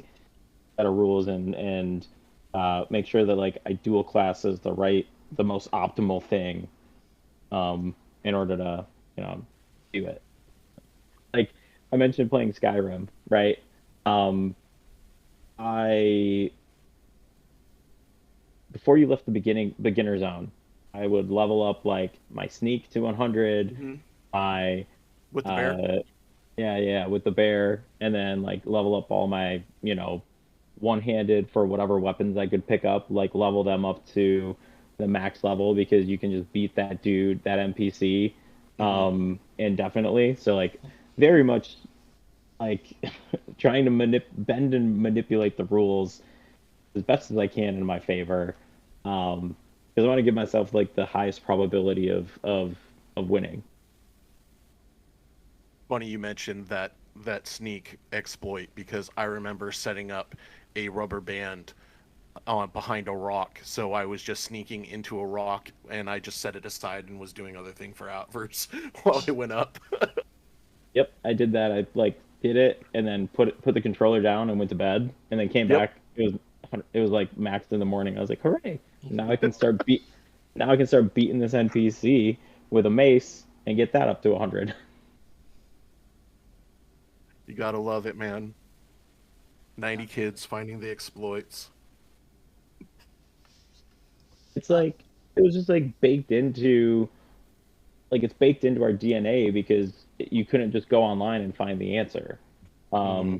set of rules, and make sure that like I dual class is the most optimal thing in order to do it. Like, I mentioned playing Skyrim, right? Um, I Before you left the beginner zone, I would level up like my sneak to 100, Hmm. my With the bear. uh yeah, with the bear, and then like level up all my one-handed for whatever weapons I could pick up, like level them up to the max level, because you can just beat that dude, that NPC, Hmm. indefinitely. So like, very much like trying to bend and manipulate the rules as best as I can in my favor, because I want to give myself like the highest probability of winning. Funny you mentioned that sneak exploit, because I remember setting up a rubber band on behind a rock, so I was just sneaking into a rock, and I just set it aside and was doing other thing for hours while it went up. Yep, I did that. I like did it and then put the controller down and went to bed, and then came Yep. back. It was like maxed in the morning. I was like, hooray! Now I can start beat. Now I can start beating this NPC with a mace and get that up to 100. You gotta love it, man. 90 kids finding the exploits. It's like, it was just like it's baked into our DNA, because you couldn't just go online and find the answer. Hmm.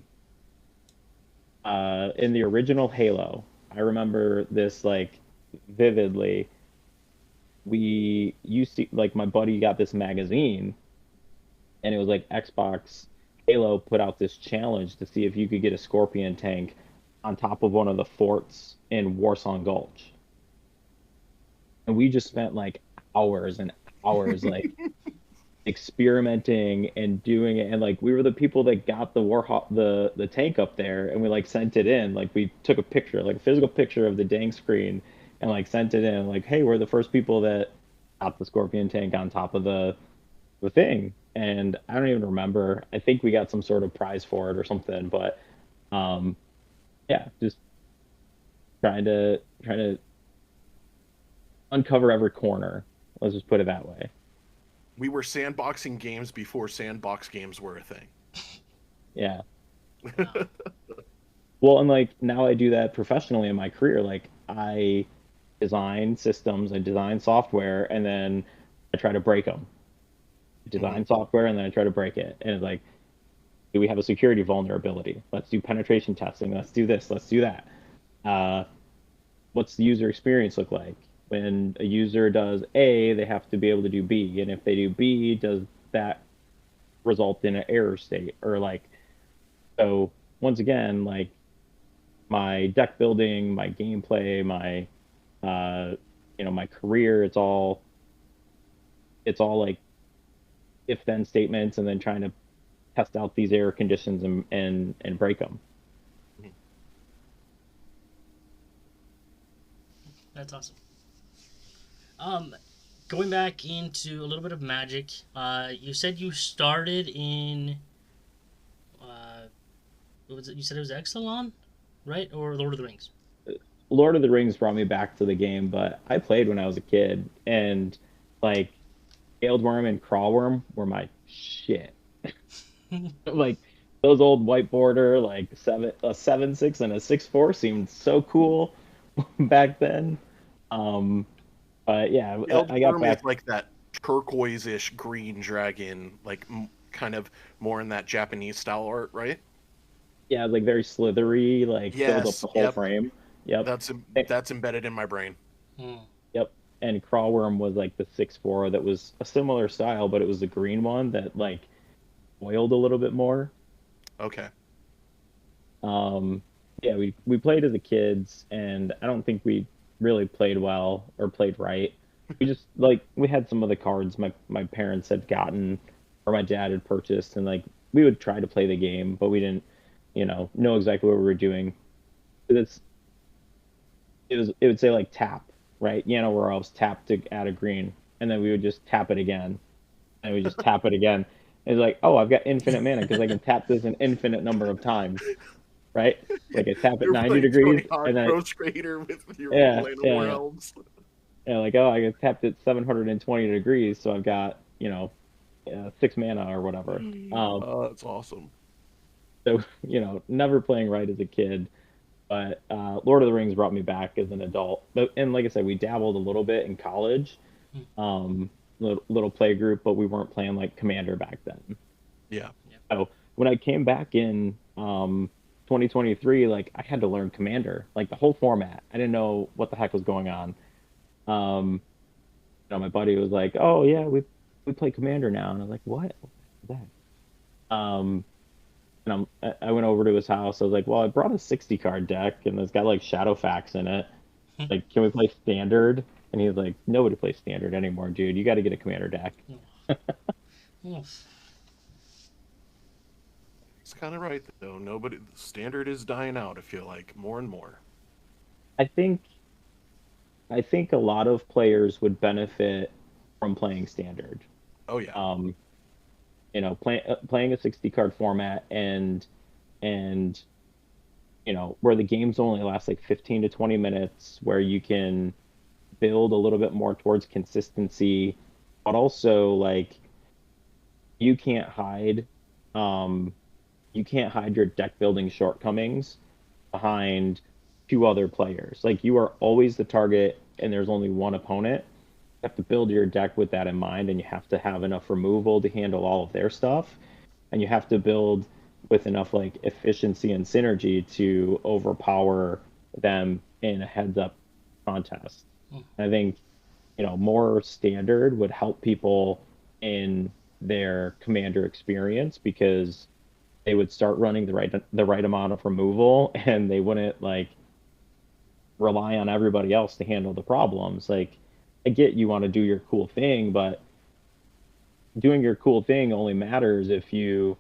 Um, in the original Halo, I remember this like vividly. We used to, like, my buddy got this magazine, and it was like Xbox Halo put out this challenge to see if you could get a Scorpion tank on top of one of the forts in Warsong Gulch. And we just spent like hours and hours like experimenting and doing it, and like we were the people that got the tank up there, and we like sent it in, like we took a picture, like a physical picture of the dang screen, and like sent it in, like, hey, we're the first people that got the Scorpion tank on top of the thing. And I don't even remember, I think we got some sort of prize for it or something, but um yeah, just trying to uncover every corner, let's just put it that way. We were sandboxing games before sandbox games were a thing. Yeah. Wow. Well, and like now I do that professionally in my career. Like I design systems, I design software, and then I try to break them. Hmm. Design software, and then I try to break it. And it's like, do we have a security vulnerability? Let's do penetration testing. Let's do this. Let's do that. Uh, what's the user experience look like? When a user does A, they have to be able to do B, and if they do B, does that result in an error state? Or like, so once again, like my deck building, my gameplay, my my career, it's all like if then statements and then trying to test out these error conditions and break them. That's awesome. Um, Going back into a little bit of Magic, you said you started in, what was it? You said it was Exelon, right? Or Lord of the Rings? Lord of the Rings brought me back to the game, but I played when I was a kid, and like Scaled Worm and Crawworm were my shit. Like those old white border, like a 7/6 and a 6/4 seemed so cool back then. Um, but yeah, I got Eldworm is back. like that turquoise-ish green dragon, like kind of more in that Japanese style art, right? Yeah, like very slithery, like fills up Yes. the whole Yep. frame. Yep. That's Eh, that's embedded in my brain. Hmm. Yep. And Crawworm was like the 6/4 that was a similar style, but it was the green one that like oiled a little bit more. Okay. Um, yeah, we played as a kids, and I don't think we really played well or played right. We just like we had some of the cards my parents had gotten or my dad had purchased, and like we would try to play the game, but we didn't, know exactly what we were doing. It's it would say like tap, right? Where I was tap to add a green, and then we would just tap it again, and we just tap it again. It's like, oh, I've got infinite mana because I can tap this an infinite number of times, right? Like I tap it You're 90 playing Tony degrees, Hawk and then Pro Skater with your yeah, Llanowar yeah, elves. yeah, like oh, I tapped it 720 degrees, so I've got 6 mana or whatever. Oh, that's awesome. So never playing right as a kid, but Lord of the Rings brought me back as an adult. But and like I said, we dabbled a little bit in college, little play group, but we weren't playing like Commander back then. Yeah. So when I came back in 2023, like I had to learn Commander, like the whole format. I didn't know what the heck was going on. Um, my buddy was like, "Oh yeah, we play Commander now," and I was like, "What? What is that?" And I went over to his house. I was like, "Well, I brought a 60 card deck, and it's got like Shadowfax in it. Like, can we play Standard?" And he was like, "Nobody plays Standard anymore, dude. You got to get a Commander deck." Oh, It's kind of right though. Nobody standard is dying out. I feel like more and more. I think I think a lot of players would benefit from playing Standard. Oh yeah. Um, playing a 60 card format and where the games only last like 15 to 20 minutes, where you can build a little bit more towards consistency, but also like you can't hide um you can't hide your deck building shortcomings behind two other players. Like you are always the target and there's only one opponent. You have to build your deck with that in mind, and you have to have enough removal to handle all of their stuff, and you have to build with enough like efficiency and synergy to overpower them in a heads up contest. I think more Standard would help people in their Commander experience because they would start running the right amount of removal, and they wouldn't like rely on everybody else to handle the problems. Like I get you want to do your cool thing, but doing your cool thing only matters if you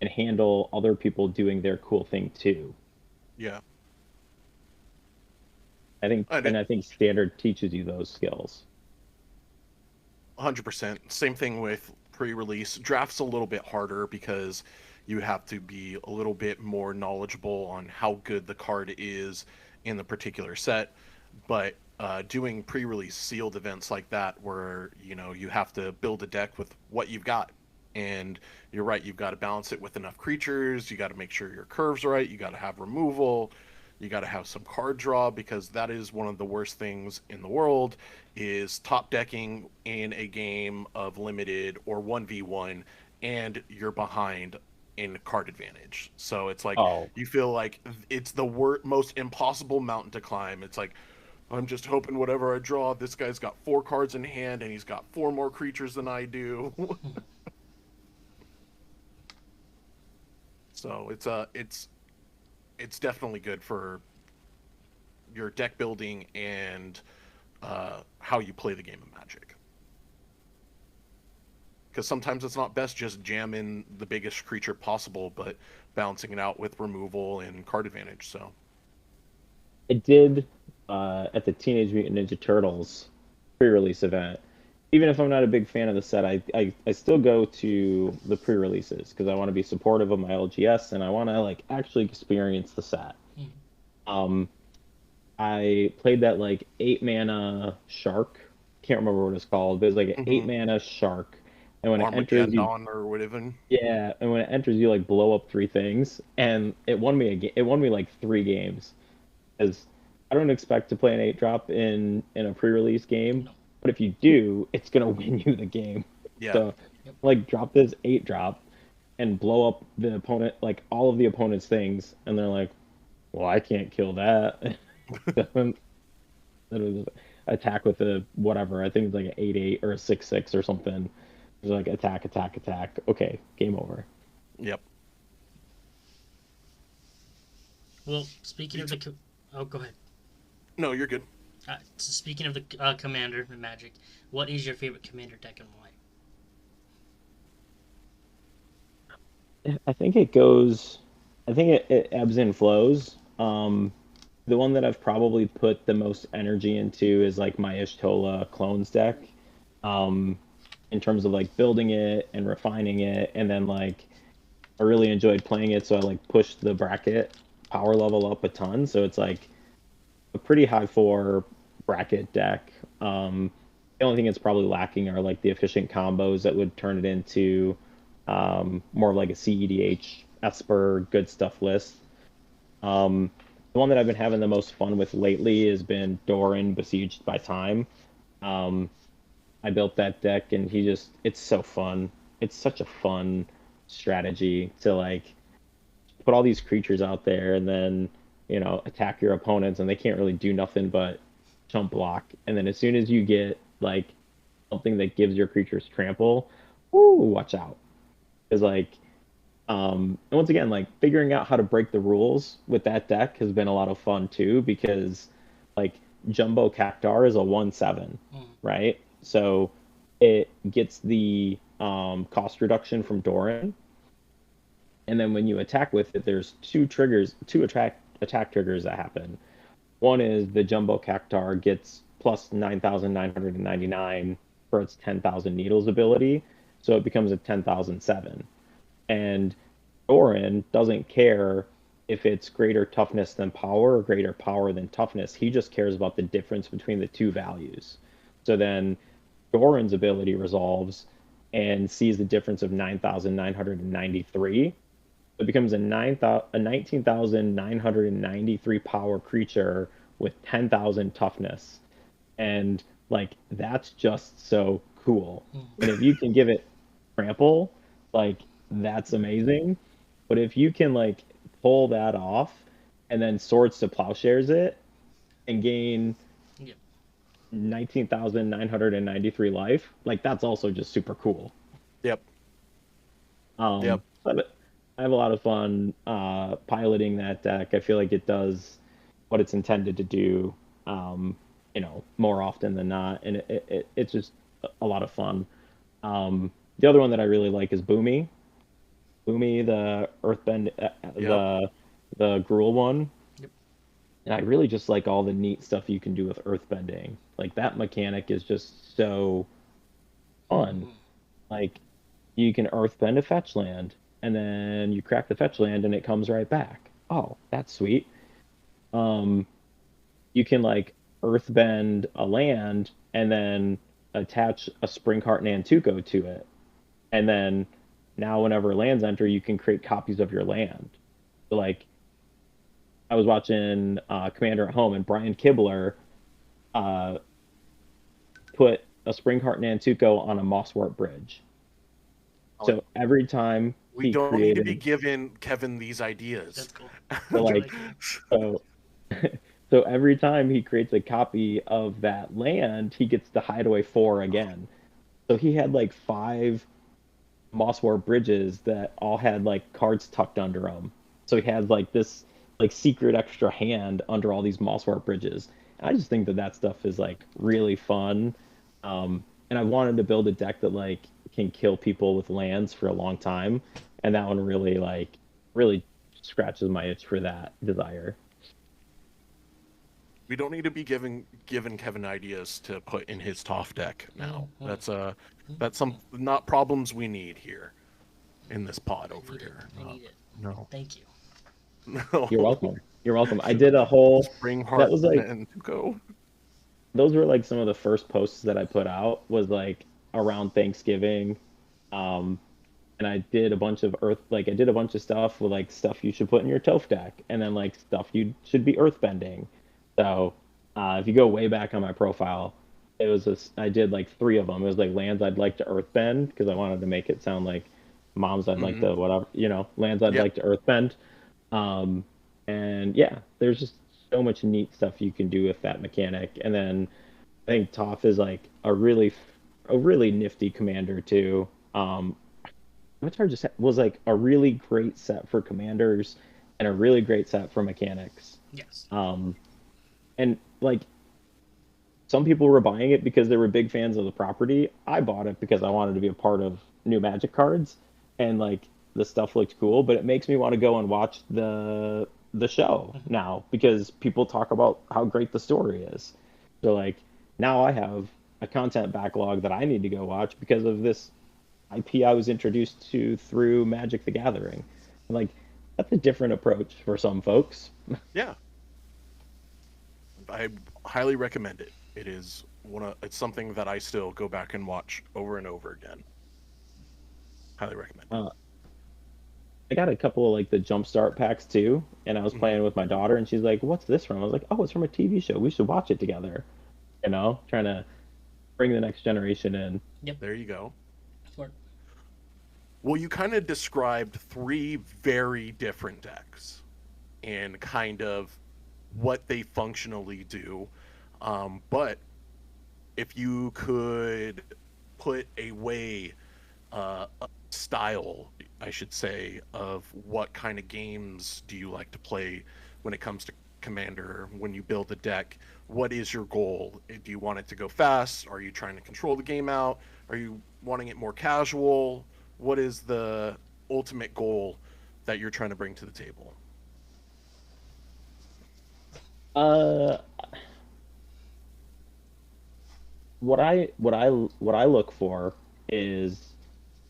can handle other people doing their cool thing too. Yeah. I think, And and I think Standard teaches you those skills. 100%. Same thing with pre-release. Draft's a little bit harder because you have to be a little bit more knowledgeable on how good the card is in the particular set. but doing pre-release sealed events like that, where you have to build a deck with what you've got, and you're right, you've got to balance it with enough creatures. You got to make sure your curves are right. You got to have removal. You got to have some card draw, because that is one of the worst things in the world, is top decking in a game of limited or 1v1 and you're behind in card advantage. So it's like Oh, you feel like it's the most impossible mountain to climb. It's like, I'm just hoping whatever I draw, this guy's got 4 cards in hand and he's got 4 more creatures than I do. So it's definitely good for your deck building and how you play the game of Magic. Because sometimes it's not best just jamming the biggest creature possible, but balancing it out with removal and card advantage. So I did at the Teenage Mutant Ninja Turtles pre-release event. Even if I'm not a big fan of the set, I still go to the pre-releases because I want to be supportive of my LGS and I want to like actually experience the set. Um, I played that like 8 mana shark. Can't remember what it's called, but it's like an 8 mana shark. And when it enters, you Armageddon or whatever. yeah, and when it enters, you like blow up 3 things, and it won me a game. It won me like 3 games, because I don't expect to play an 8 drop in a pre-release game, but if you do, it's gonna win you the game. Yeah. So like drop this 8 drop and blow up the opponent, like all of the opponent's things, and they're like, well, I can't kill that. Then it was attack with a whatever. I think it's like an 8/8 or a 6/6 or something. It's like attack, attack, attack. Okay, game over. Yep. Well, speaking of the oh, go ahead. No, you're good. So speaking of the commander in Magic, what is your favorite commander deck and why? I think it goes. I think it ebbs and flows. The one that I've probably put the most energy into is like my Ishtola clones deck. Um, in terms of like building it and refining it, and then like I really enjoyed playing it, so I like pushed the bracket power level up a ton. So it's like a pretty high 4 bracket deck. The only thing it's probably lacking are like the efficient combos that would turn it into more of like a CEDH Esper good stuff list. The one that I've been having the most fun with lately has been Doran Besieged by Time. Um, I built that deck and it's so fun. It's such a fun strategy to like put all these creatures out there and then, attack your opponents and they can't really do nothing but jump block. And then as soon as you get like something that gives your creatures trample, ooh, watch out. Because like, and once again, like figuring out how to break the rules with that deck has been a lot of fun too, because like Jumbo Cactar is a 1/7, right? So it gets the cost reduction from Doran, and then when you attack with it, there's two attack triggers that happen. One is the Jumbo Cactar gets plus 9,999 for its 10,000 Needles ability, so it becomes a 10,007. And Doran doesn't care if it's greater toughness than power or greater power than toughness. He just cares about the difference between the two values. So then Doran's ability resolves and sees the difference of 9,993. It becomes a 19,993 power creature with 10,000 toughness. And like that's just so cool. And if you can give it trample, like that's amazing. But if you can like pull that off and then Swords to Plowshares it and gain 19,993 life, like that's also just super cool. Yep. Yep. I have a lot of fun piloting that deck. I feel like it does what it's intended to do, more often than not, and it's just a lot of fun. The other one that I really like is Boomy. Boomy, the Earthbend, the Gruul one. Yep. And I really just like all the neat stuff you can do with Earthbending. Like that mechanic is just so fun. Like you can Earthbend a fetch land, and then you crack the fetch land, and it comes right back. Oh, that's sweet. You can like earthbend a land and then attach a spring cart Nantuko to it. And then now whenever lands enter, you can create copies of your land. So like I was watching Commander at Home, and Brian Kibler uh, put a spring cart Nantuko on a mosswort bridge. So every time we he don't created, need to be giving Kevin these ideas. That's cool. so like so so every time he creates a copy of that land, he gets the hideaway 4 again. So he had like 5 mosswort bridges that all had like cards tucked under them. So he had like this like secret extra hand under all these mosswort bridges. And I just think that that stuff is like really fun. And I wanted to build a deck that like can kill people with lands for a long time, and that one really scratches my itch for that desire. We don't need to be giving Kevin ideas to put in his TOF deck now. That's some not problems we need here in this pod over here. I need it. No. Thank you. No. You're welcome. You're welcome. I did a whole Spring that Heart was like and go. those were like some of the first posts that I put out was like around Thanksgiving. And I did a bunch of I did a bunch of stuff with like stuff you should put in your TOF deck, and then like stuff you should be earthbending. So if you go way back on my profile, it was I did like 3 of them. It was like lands I'd like to earthbend because I wanted to make it sound like moms I'd like to whatever, lands I'd like to earthbend. And yeah, there's just so much neat stuff you can do with that mechanic. And then I think TOF is like a really nifty commander too. Avatar just was like a really great set for commanders and a really great set for mechanics. Yes. And like some people were buying it because they were big fans of the property. I bought it because I wanted to be a part of new Magic cards, and like the stuff looked cool, but it makes me want to go and watch the show now because people talk about how great the story is. So like now I have a content backlog that I need to go watch because of this IP I was introduced to through Magic the Gathering. And like that's a different approach for some folks. Yeah. I highly recommend it. It is it's something that I still go back and watch over and over again. Highly recommend. I got a couple of like the Jumpstart packs too, and I was playing with my daughter, and she's like, "What's this from?" I was like, "Oh, it's from a TV show. We should watch it together." Trying to bring the next generation in. Yep. There you go. Smart. Well, you kind of described 3 very different decks and kind of what they functionally do. But if you could put a style, I should say, of what kind of games do you like to play when it comes to Commander, when you build a deck, what is your goal? Do you want it to go fast? Are you trying to control the game out? Are you wanting it more casual? What is the ultimate goal that you're trying to bring to the table? What I look for is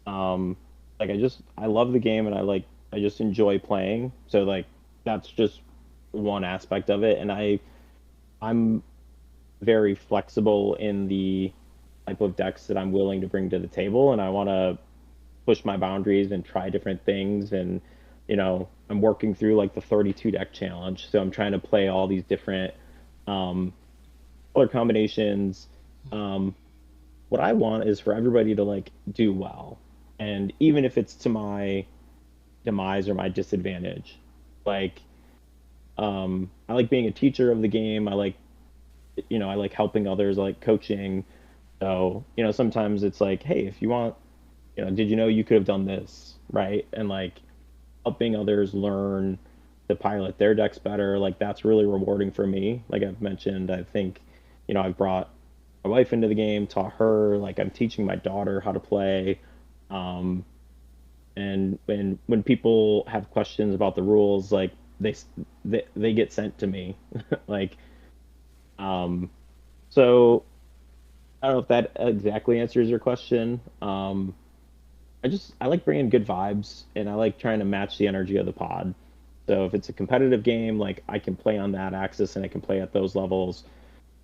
like I love the game, and I just enjoy playing. So like that's just one aspect of it, and I'm very flexible in the type of decks that I'm willing to bring to the table, and I want to push my boundaries and try different things. And I'm working through like the 32 deck challenge, so I'm trying to play all these different color combinations. What I want is for everybody to like do well, and even if it's to my demise or my disadvantage. Like I like being a teacher of the game. I like helping others. I like coaching. So sometimes it's like, hey, if you want, did you know you could have done this, right? And like helping others learn to pilot their decks better, like that's really rewarding for me. Like I've mentioned, I think I've brought my wife into the game, taught her, like I'm teaching my daughter how to play. And when people have questions about the rules, like they get sent to me. Like so I don't know if that exactly answers your question. I like bringing good vibes, and I like trying to match the energy of the pod. So if it's a competitive game, like I can play on that axis and I can play at those levels.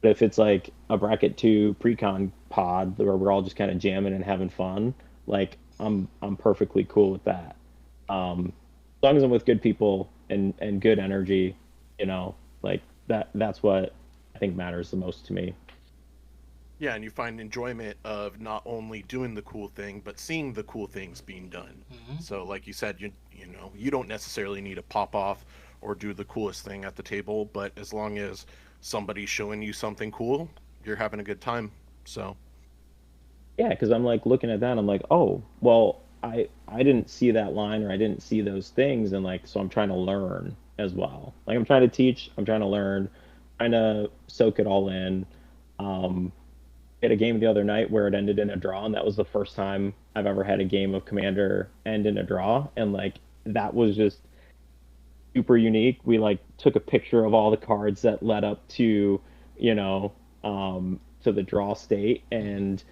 But if it's like a bracket 2 pre-con pod where we're all just kind of jamming and having fun, like I'm perfectly cool with that. As long as I'm with good people and good energy, you know, like that's what I think matters the most to me. Yeah, and you find enjoyment of not only doing the cool thing, but seeing the cool things being done. Hmm. So, like you said, you know you don't necessarily need to pop off or do the coolest thing at the table, but as long as somebody's showing you something cool, you're having a good time. So, Yeah, because I'm like looking at that, I'm like, oh, well, I didn't see that line or I didn't see those things, and like so I'm trying to learn as well. Like I'm trying to teach, I'm trying to learn, trying to soak it all in. Um, had a game the other night where it ended in a draw, and that was the first time I've ever had a game of Commander end in a draw, and like that was just super unique. We like took a picture of all the cards that led up to, you know, to the draw state, and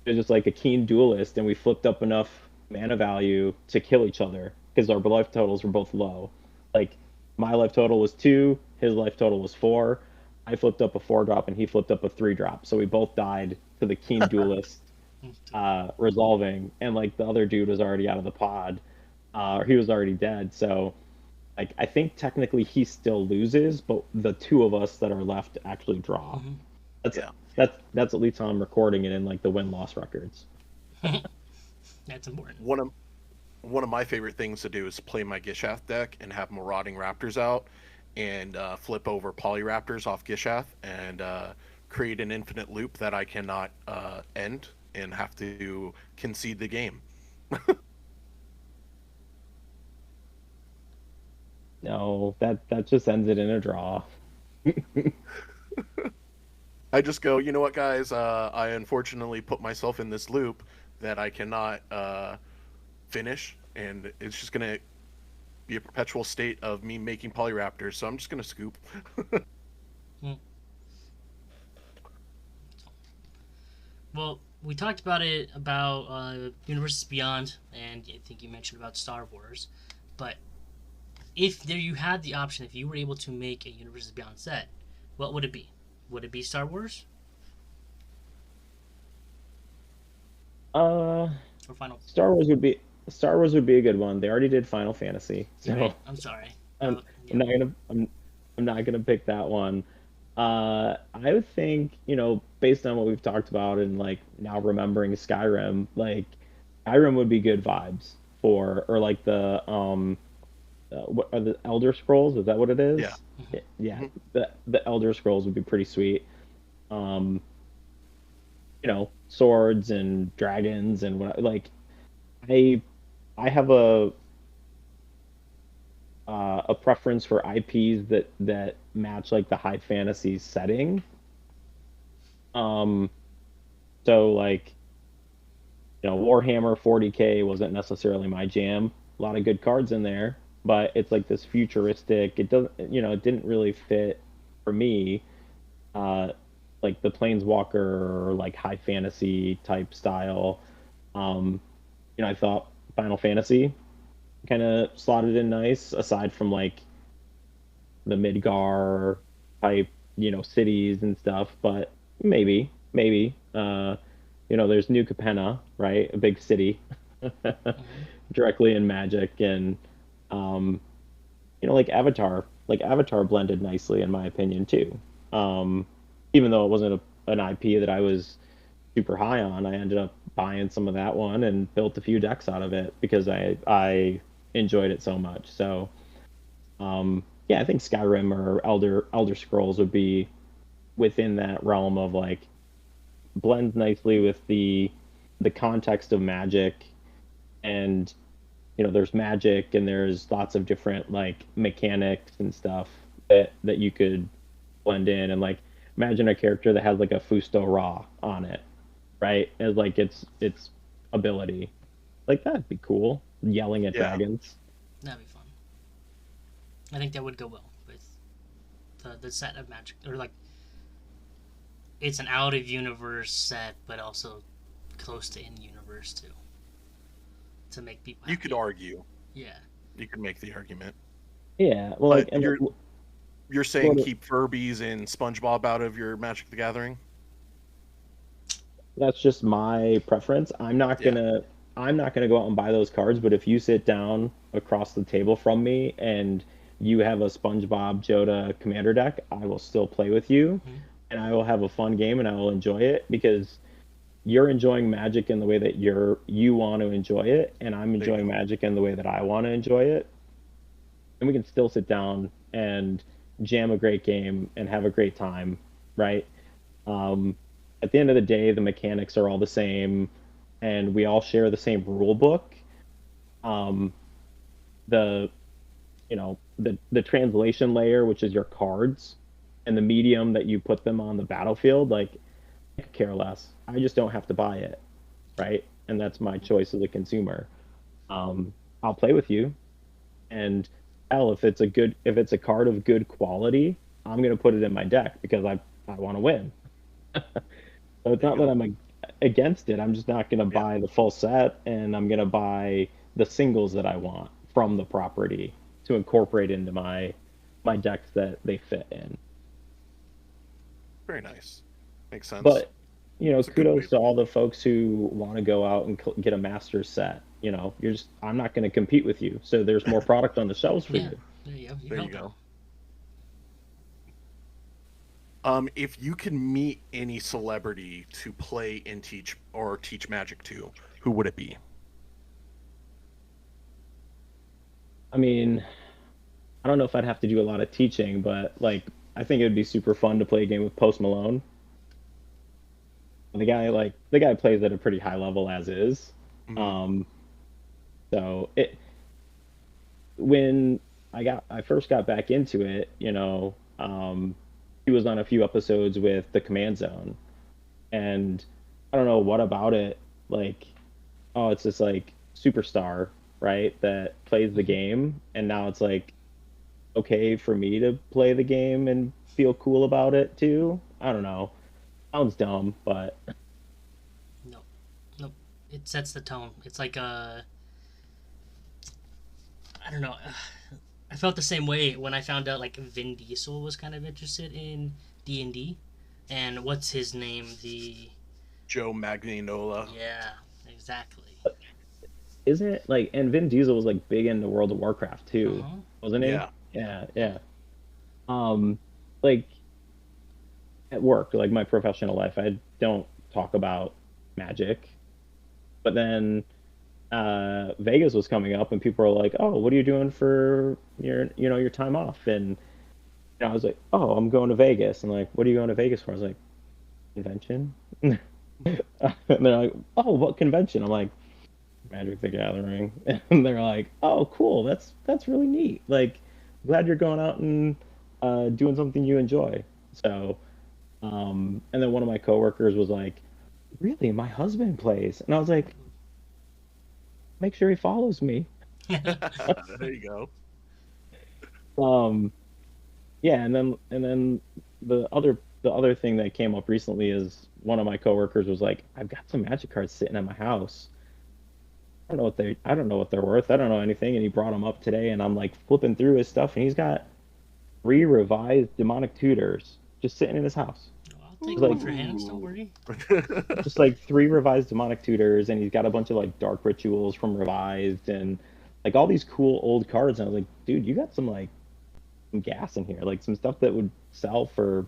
it was just like a keen duelist, and we flipped up enough mana value to kill each other because our life totals were both low. Like my life total was 2, his life total was 4. I flipped up a 4 drop and he flipped up a 3 drop, so we both died to the keen duelist resolving, and like the other dude was already out of the pod, or he was already dead. So like I think technically he still loses, but the two of us that are left actually draw. Hmm. That's yeah. that's at least how I'm recording it in like the win loss records. That's important. One of my favorite things to do is play my Gishath deck and have Marauding Raptors out and flip over Polyraptors off Gishath and create an infinite loop that I cannot end and have to concede the game. No, that just ends it in a draw. I just go, you know what, guys? I unfortunately put myself in this loop that I cannot finish, and it's just gonna be a perpetual state of me making Polyraptors. So I'm just gonna scoop. Mm. Well, we talked about it about Universes Beyond, and I think you mentioned about Star Wars. But if there you had the option, if you were able to make a Universes Beyond set, what would it be? Would it be Star Wars Uh, or Final? Star Wars would be a good one. They already did Final Fantasy, so Right. I'm sorry. I'm, Yeah. I'm not gonna I'm not gonna pick that one. I would think, based on what we've talked about and like now remembering Skyrim, like Skyrim would be good vibes for, or like what are the Elder Scrolls? Is that what it Yeah. is? Hmm. Yeah, Hmm. the Elder Scrolls would be pretty sweet. Um, Swords and dragons and what like I I have a preference for IPs that match like the high fantasy setting. Um, so like Warhammer 40K wasn't necessarily my jam. A lot of good cards in there, but it's like this futuristic. It doesn't, it didn't really fit for me. Uh, like the Planeswalker or like high fantasy type style. Um, I thought Final Fantasy kind of slotted in nice, aside from like the Midgar type, cities and stuff. But maybe. There's New Capenna, right? A big city Hmm. directly in Magic, and um, like Avatar blended nicely in my opinion too. Um, Even though it wasn't an IP that I was super high on, I ended up buying some of that one and built a few decks out of it because I enjoyed it so much. So yeah, I think Skyrim or Elder Scrolls would be within that realm of like blends nicely with the context of Magic, and there's Magic and there's lots of different like mechanics and stuff that you could blend in, and like imagine a character that has like a Fusto Raw on it, right? As like its ability. Like that'd be cool. Yelling at Yeah. dragons. That'd be fun. I think that would go well with the set of Magic, or like it's an out of universe set, but also close to in universe too, to make people You happy. could argue. Yeah. You could make the argument. Yeah, well, like, But and you're You're saying Well, keep Furbies and SpongeBob out of your Magic the Gathering? that's just my preference. Yeah. I'm not gonna go out and buy those cards, but if you sit down across the table from me and you have a SpongeBob Joda commander deck, I will still play with you Mhm. and I will have a fun game and I will enjoy it because you're enjoying Magic in the way that you want to enjoy it, and I'm There you enjoying go. Magic in the way that I want to enjoy it. And we can still sit down and jam a great game and have a great time, right? Um, at the end of the day, the mechanics are all the same, and we all share the same rule book. Um, the the translation layer, which is your cards, and the medium that you put them on the battlefield, like I could care less. I just don't have to buy it, right? And that's my choice as a consumer. I'll play with you, and hell, if it's a card of good quality, I'm gonna put it in my deck because I want to win. So it's There you not that go. I'm against it. I'm just not going to Yeah. buy the full set, and I'm going to buy the singles that I want from the property to incorporate into my decks that they fit in. Very nice. Makes sense. But you know, It's a good way. kudos to all the folks who want to go out and get a master set. You know, I'm not going to compete with you, so there's more product on the shelves for Yeah, you. there you go. You're There you helping. go. If you could meet any celebrity to play and teach Magic to, who would it be? I mean, I don't know if I'd have to do a lot of teaching, but like I think it would be super fun to play a game with Post Malone. The guy plays at a pretty high level as is. Mhm. Um, so it when I first got back into it, he was on a few episodes with the Command Zone, and I don't know what about it, like, oh, it's this like superstar, right, that plays the Mhm. game, and now it's like okay for me to play the game and feel cool about it too. I don't know. Sounds dumb, but No, nope. It sets the tone. It's like I don't know. I felt the same way when I found out like Vin Diesel was kind of interested in D&D, and what's his name? The Joe Magnola. yeah, exactly. isn't it like, and Vin Diesel was like big into World of Warcraft Uh too, huh. wasn't he? Yeah. Yeah, Yeah. yeah. Um, like at work, like my professional life, I don't talk about magic. But then Vegas was coming up, and people were like, "Oh, what are you doing for your time off?" And I was like, "Oh, I'm going to Vegas." And like, "What are you going to Vegas for?" I was like, "Convention." And they're like, "Oh, what convention?" I'm like, "Magic the Gathering." And they're like, "Oh, cool. That's really neat. Like, glad you're going out and doing something you enjoy." So, and then one of my coworkers was like, "Really, my husband plays," and I was like, "Make sure he follows me." There you go. Um, yeah, and then the other thing that came up recently is one of my coworkers was like, "I've got some Magic cards sitting at my house. I don't know what they're worth. I don't know anything." And he brought them up today, and I'm like flipping through his stuff, and he's got three revised demonic tutors just sitting in his house. I'll It's take them like off your hands. Don't worry. just like three revised demonic tutors, and he's got a bunch of like dark rituals from revised and like all these cool old cards. And I was like, dude, you got some like some gas in here, like some stuff that would sell for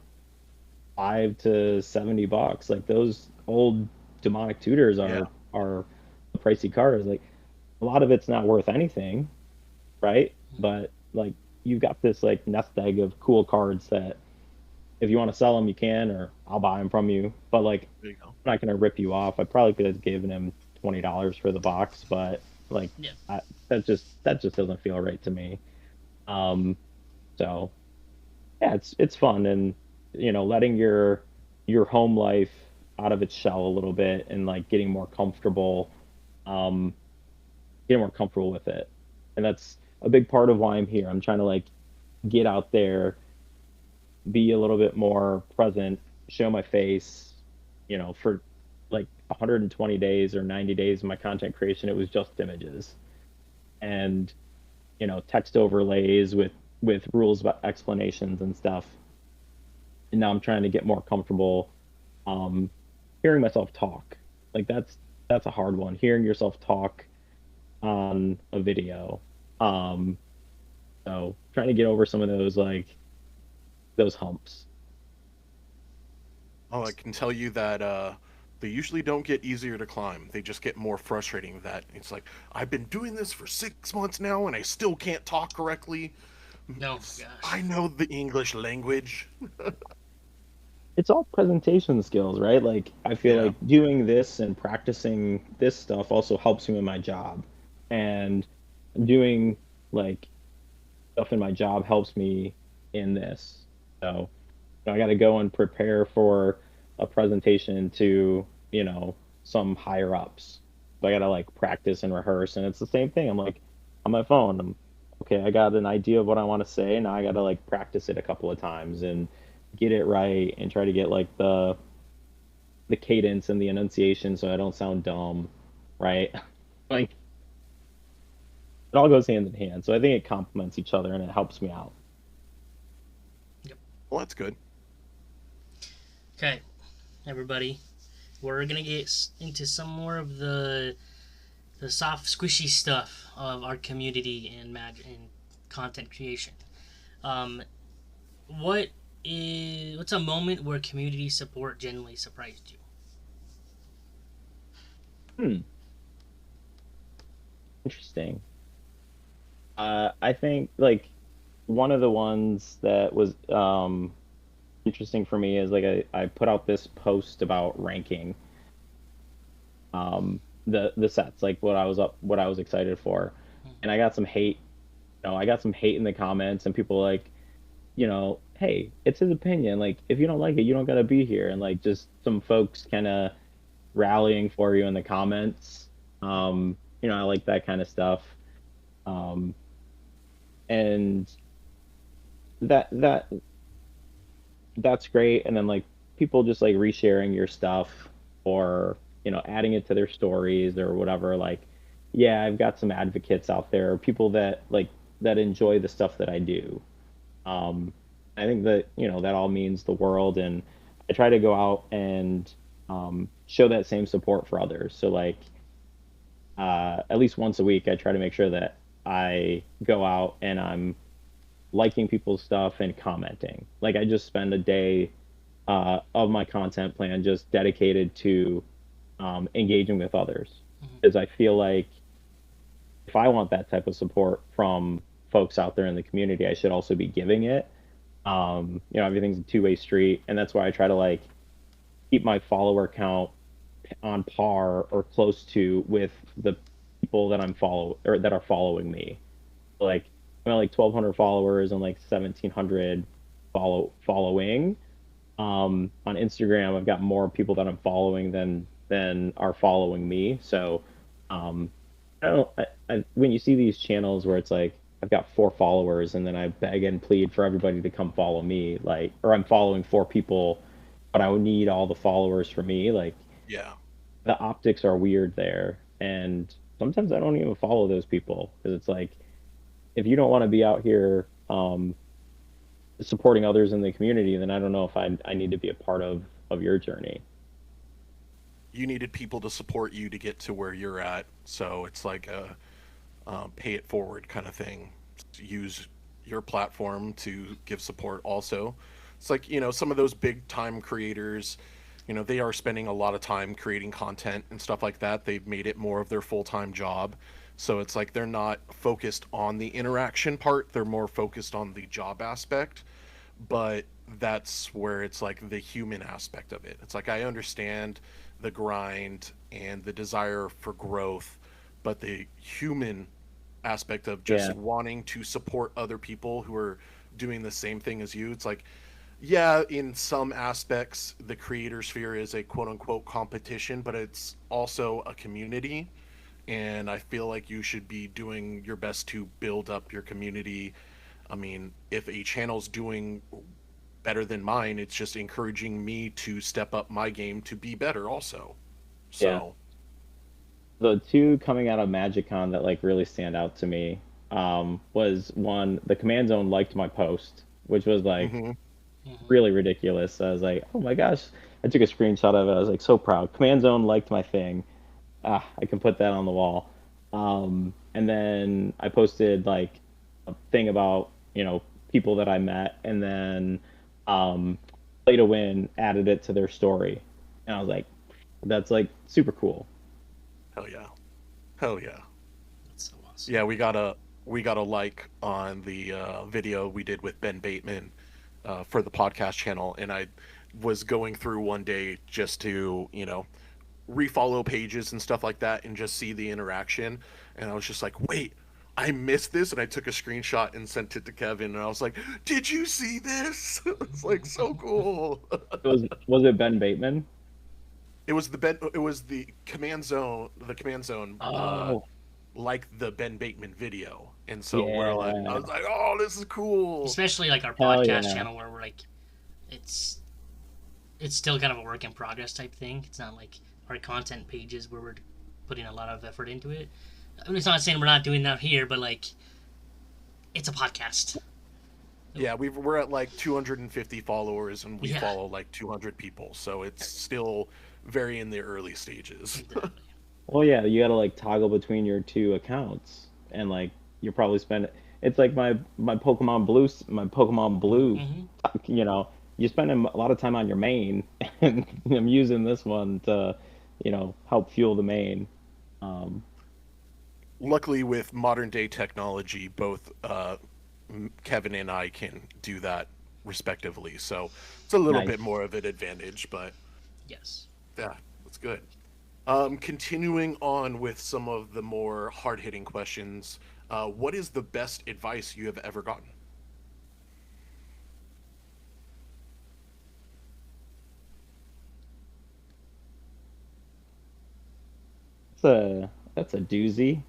$5 to $70. Like those old demonic tutors Yeah. are pricey cards. Like a lot of it's not worth anything, right? But like you've got this like nest egg of cool cards that if you want to sell them, you can, or I'll buy them from you. But like There you go. I'm not gonna rip you off. I probably could have given him $20 for the box, but like Yeah. that just doesn't feel right to me. Um, so yeah, it's fun and letting your home life out of its shell a little bit and like um, getting more comfortable with it, and that's a big part of why I'm here. I'm trying to like get out there, be a little bit more present, show my face, for like 120 days or 90 days of my content creation, it was just images and text overlays with with rules about explanations and stuff. And now I'm trying to get more comfortable um, hearing myself talk. Like that's a hard one. Hearing yourself talk on a video. Um, so trying to get over some of those like those humps. Oh, I can tell you that they usually don't get easier to climb. They just get more frustrating. That it's like I've been doing this for 6 months now, and I still can't talk correctly. No, gosh. I know the English language. It's all presentation skills, right? Like I feel Yeah. like doing this and practicing this stuff also helps me in my job. And doing like stuff in my job helps me in this. So I got to go and prepare for a presentation to, some higher ups. So I got to like practice and rehearse. And it's the same thing. I'm like on my phone. Okay, I got an idea of what I want to say. Now I got to like practice it a couple of times and get it right and try to get like the cadence and the enunciation so I don't sound dumb, right? Like it all goes hand in hand. So I think it complements each other and it helps me out. Yep. Well, that's good. Okay, everybody, we're gonna get into some more of the soft, squishy stuff of our community and and content creation. Um, what's a moment where community support genuinely surprised you? Hmm, interesting. I think like one of the ones that was interesting for me is like I put out this post about ranking the sets, like what I was excited for. And I got some hate. I got some hate in the comments and people like, hey, it's his opinion. Like if you don't like it, you don't gotta be here. And like just some folks kinda rallying for you in the comments. I like that kind of stuff. Um and that that's great. And then like people just like resharing your stuff or adding it to their stories or whatever. Like yeah, I've got some advocates out there, people that like that enjoy the stuff that I do. um I think that that all means the world. And I try to go out and show that same support for others. So like at least once a week I try to make sure that I go out and I'm liking people's stuff and commenting. Like I just spend a day of my content plan just dedicated to engaging with others, because I feel like if I want that type of support from folks out there in the community, I should also be giving it. Everything's a two-way street, and that's why I try to like keep my follower count on par or close to with the people that I'm follow or that are following me. Like I'm at like 1,200 followers and like 1,700 following. On Instagram, I've got more people that I'm following than are following me. So I don't. When you see these channels where it's like I've got 4 followers and then I beg and plead for everybody to come follow me, like, or I'm following 4 people, but I would need all the followers for me. Like Yeah. the optics are weird there, and sometimes I don't even follow those people because it's like if you don't want to be out here supporting others in the community, then I don't know if I need to be a part of your journey. You needed people to support you to get to where you're at. So it's like a pay it forward kind of thing. Use your platform to give support also. It's like, some of those big time creators, they are spending a lot of time creating content and stuff like that. They've made it more of their full-time job. So it's like they're not focused on the interaction part, they're more focused on the job aspect. But that's where it's like the human aspect of it. It's like I understand the grind and the desire for growth, but the human aspect of Yeah, just wanting to support other people who are doing the same thing as you. It's like, yeah, in some aspects, the creator sphere is a quote unquote competition, but it's also a community. And I feel like you should be doing your best to build up your community. I mean, if a channel's doing better than mine, it's just encouraging me to step up my game to be better also. yeah. So, The two coming out of MagicCon that like really stand out to me. was one, the command zone liked my post, which was like Hmm. really ridiculous. I was like, oh my gosh. I took a screenshot of it. I was like so proud. Command zone liked my thing. I can put that on the wall. And then I posted like a thing about, people that I met, and then Play to Win added it to their story. And I was like, that's like super cool. Hell yeah. Hell yeah. That's so awesome. Yeah, we got a like on the video we did with Ben Bateman for the podcast channel, and I was going through one day just to refollow pages and stuff like that, and just see the interaction, and I was just like, wait, I missed this, and I took a screenshot and sent it to Kevin, and I was like, did you see this? It's like so cool. Was it Ben Bateman? It was the command zone Oh, like the Ben Bateman video. And so I yeah. was like, oh, this is cool. Especially like our Hell podcast yeah. channel where we're like, it's it's still kind of a work in progress type thing. It's not like our content pages where we're putting a lot of effort into it. I mean, it's not saying we're not doing that here, but like, it's a podcast. Yeah, we're at like 250 followers, and we Yeah, follow like 200 people. So it's still very in the early stages. exactly. Well, yeah, you gotta like toggle between your two accounts, and like you're probably spend. It's like my Pokemon Blue. Hmm. You know, you spend a lot of time on your main, and I'm using this one to, help fuel the main. Um, Luckily, with modern day technology, both Kevin and I can do that respectively. So it's a little bit nice. more of an advantage, but Yes. yeah, that's good. Continuing on with some of the more hard hitting questions, what is the best advice you have ever gotten? That's a doozy.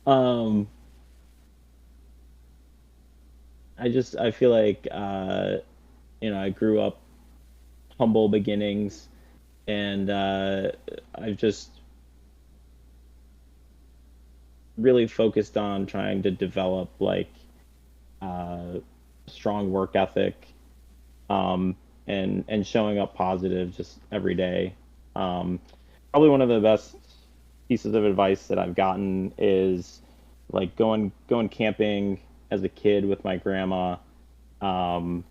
um, I feel like I grew up humble beginnings, and I've just really focused on trying to develop like uh, strong work ethic, and showing up positive just every day. Um, Probably one of the best pieces of advice that I've gotten is like going camping as a kid with my grandma. Um,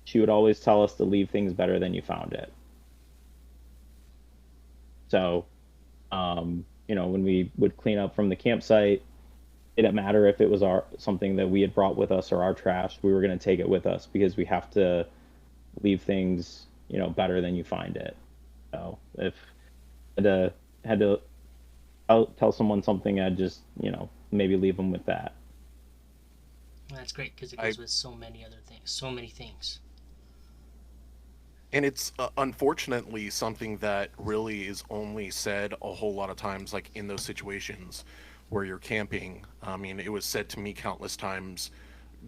she would always tell us to leave things better than you found it. So, when we would clean up from the campsite, it didn't matter if it was our something that we had brought with us or our trash. We were going to take it with us because we have to leave things, better than you find it. So if had to tell someone something, I'd just, maybe leave them with that. Well, that's great because it I goes with so many other things, so many things. And it's unfortunately something that really is only said a whole lot of times, like in those situations where you're camping. I mean, it was said to me countless times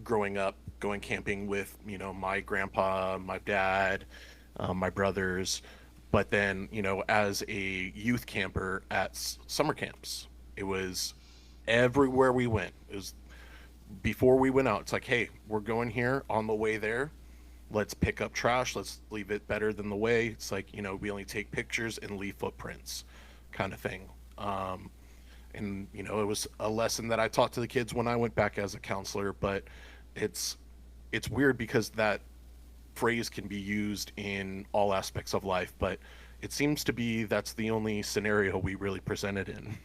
growing up, going camping with, my grandpa, my dad, my brothers. But then, as a youth camper at summer camps, it was everywhere we went. It was before we went out. It's like, hey, we're going here on the way there. Let's pick up trash. Let's leave it better than the way. It's like, we only take pictures and leave footprints, kind of thing. And it was a lesson that I taught to the kids when I went back as a counselor. But it's it's weird because that phrase can be used in all aspects of life, but it seems to be that's the only scenario we really present it in.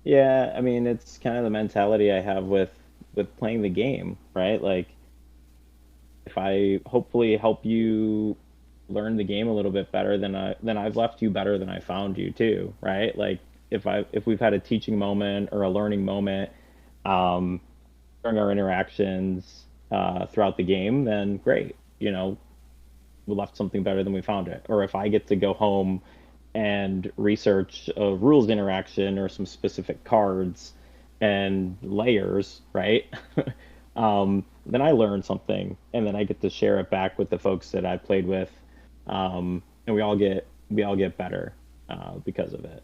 Yeah, I mean, it's kind of the mentality I have with playing the game, right? Like if I hopefully help you learn the game a little bit better than I've left you better than I found you too, right? Like if we've had a teaching moment or a learning moment um, during our interactions throughout the game, then great. We left something better than we found it. Or if I get to go home and research a rules interaction or some specific cards and layers, right? Then I learn something, and then I get to share it back with the folks that I played with, and we all get better because of it.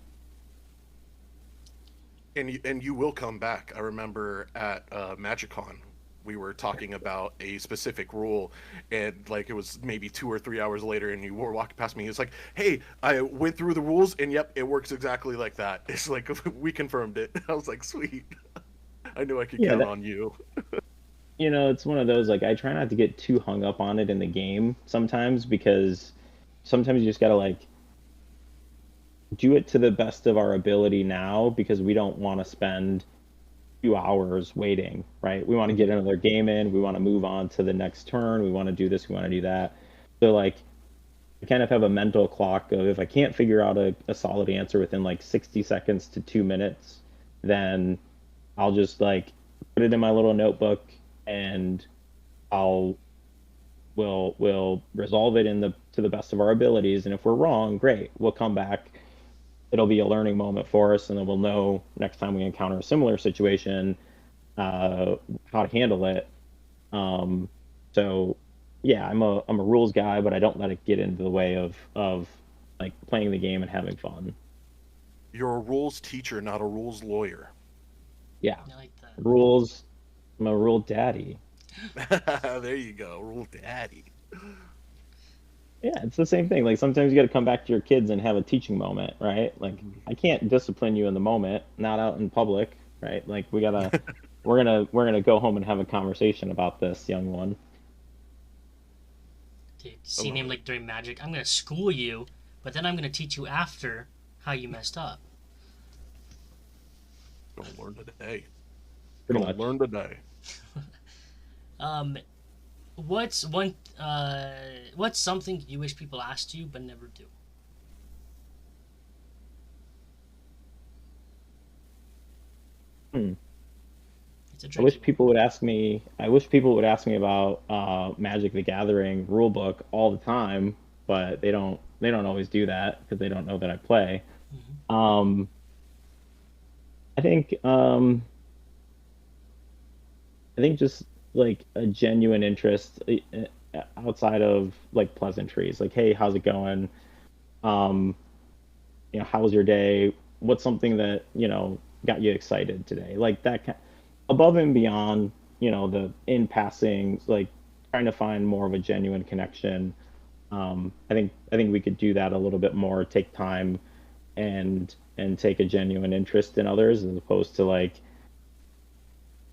And you will come back. I remember at MagicCon, we were talking about a specific rule, and like it was maybe 2 or 3 hours later, and you were walking past me. It's like, hey, I went through the rules, and yep, it works exactly like that. It's like we confirmed it. I was like, sweet. I knew I could Yeah, count that, on you. it's one of those, like, I try not to get too hung up on it in the game sometimes, because sometimes you just gotta like do it to the best of our ability now, because we don't want to spend 2 hours waiting, right? We want to get another game in. We want to move on to the next turn. We want to do this. We want to do that. So like, I kind of have a mental clock of, if I can't figure out a solid answer within like 60 seconds to 2 minutes, then I'll just like put it in my little notebook, and I'll we'll resolve it in the to the best of our abilities. And if we're wrong, great, we'll come back. It'll be a learning moment for us, and then we'll know next time we encounter a similar situation, how to handle it. Um, so yeah, I'm a rules guy, but I don't let it get into the way of like playing the game and having fun. You're a rules teacher, not a rules lawyer. Yeah, I like that. rules. I'm a rule daddy. There you go, rule daddy. Yeah, it's the same thing. Like, sometimes you got to come back to your kids and have a teaching moment, right? Like, I can't discipline you in the moment, not out in public, right? Like, we're gonna go home and have a conversation about this, young one. Dude, I seeing love him it. like during Magic, I'm gonna school you, but then I'm gonna teach you after how you messed up. Gonna learn today. Pretty Gonna much. learn today. Um, what's one? What's something you wish people asked you but never do? Hmm. It's a I wish tricky one. people would ask me. I wish people would ask me about Magic the Gathering rule book all the time, but they don't. They don't always do that because they don't know that I play. Hmm. Um, I think. I think just like a genuine interest, outside of like pleasantries. Like, hey, how's it going? Um, how was your day? What's something that got you excited today? Like that, above and beyond, the in passing, like trying to find more of a genuine connection. I think we could do that a little bit more. Take time and take a genuine interest in others, as opposed to like,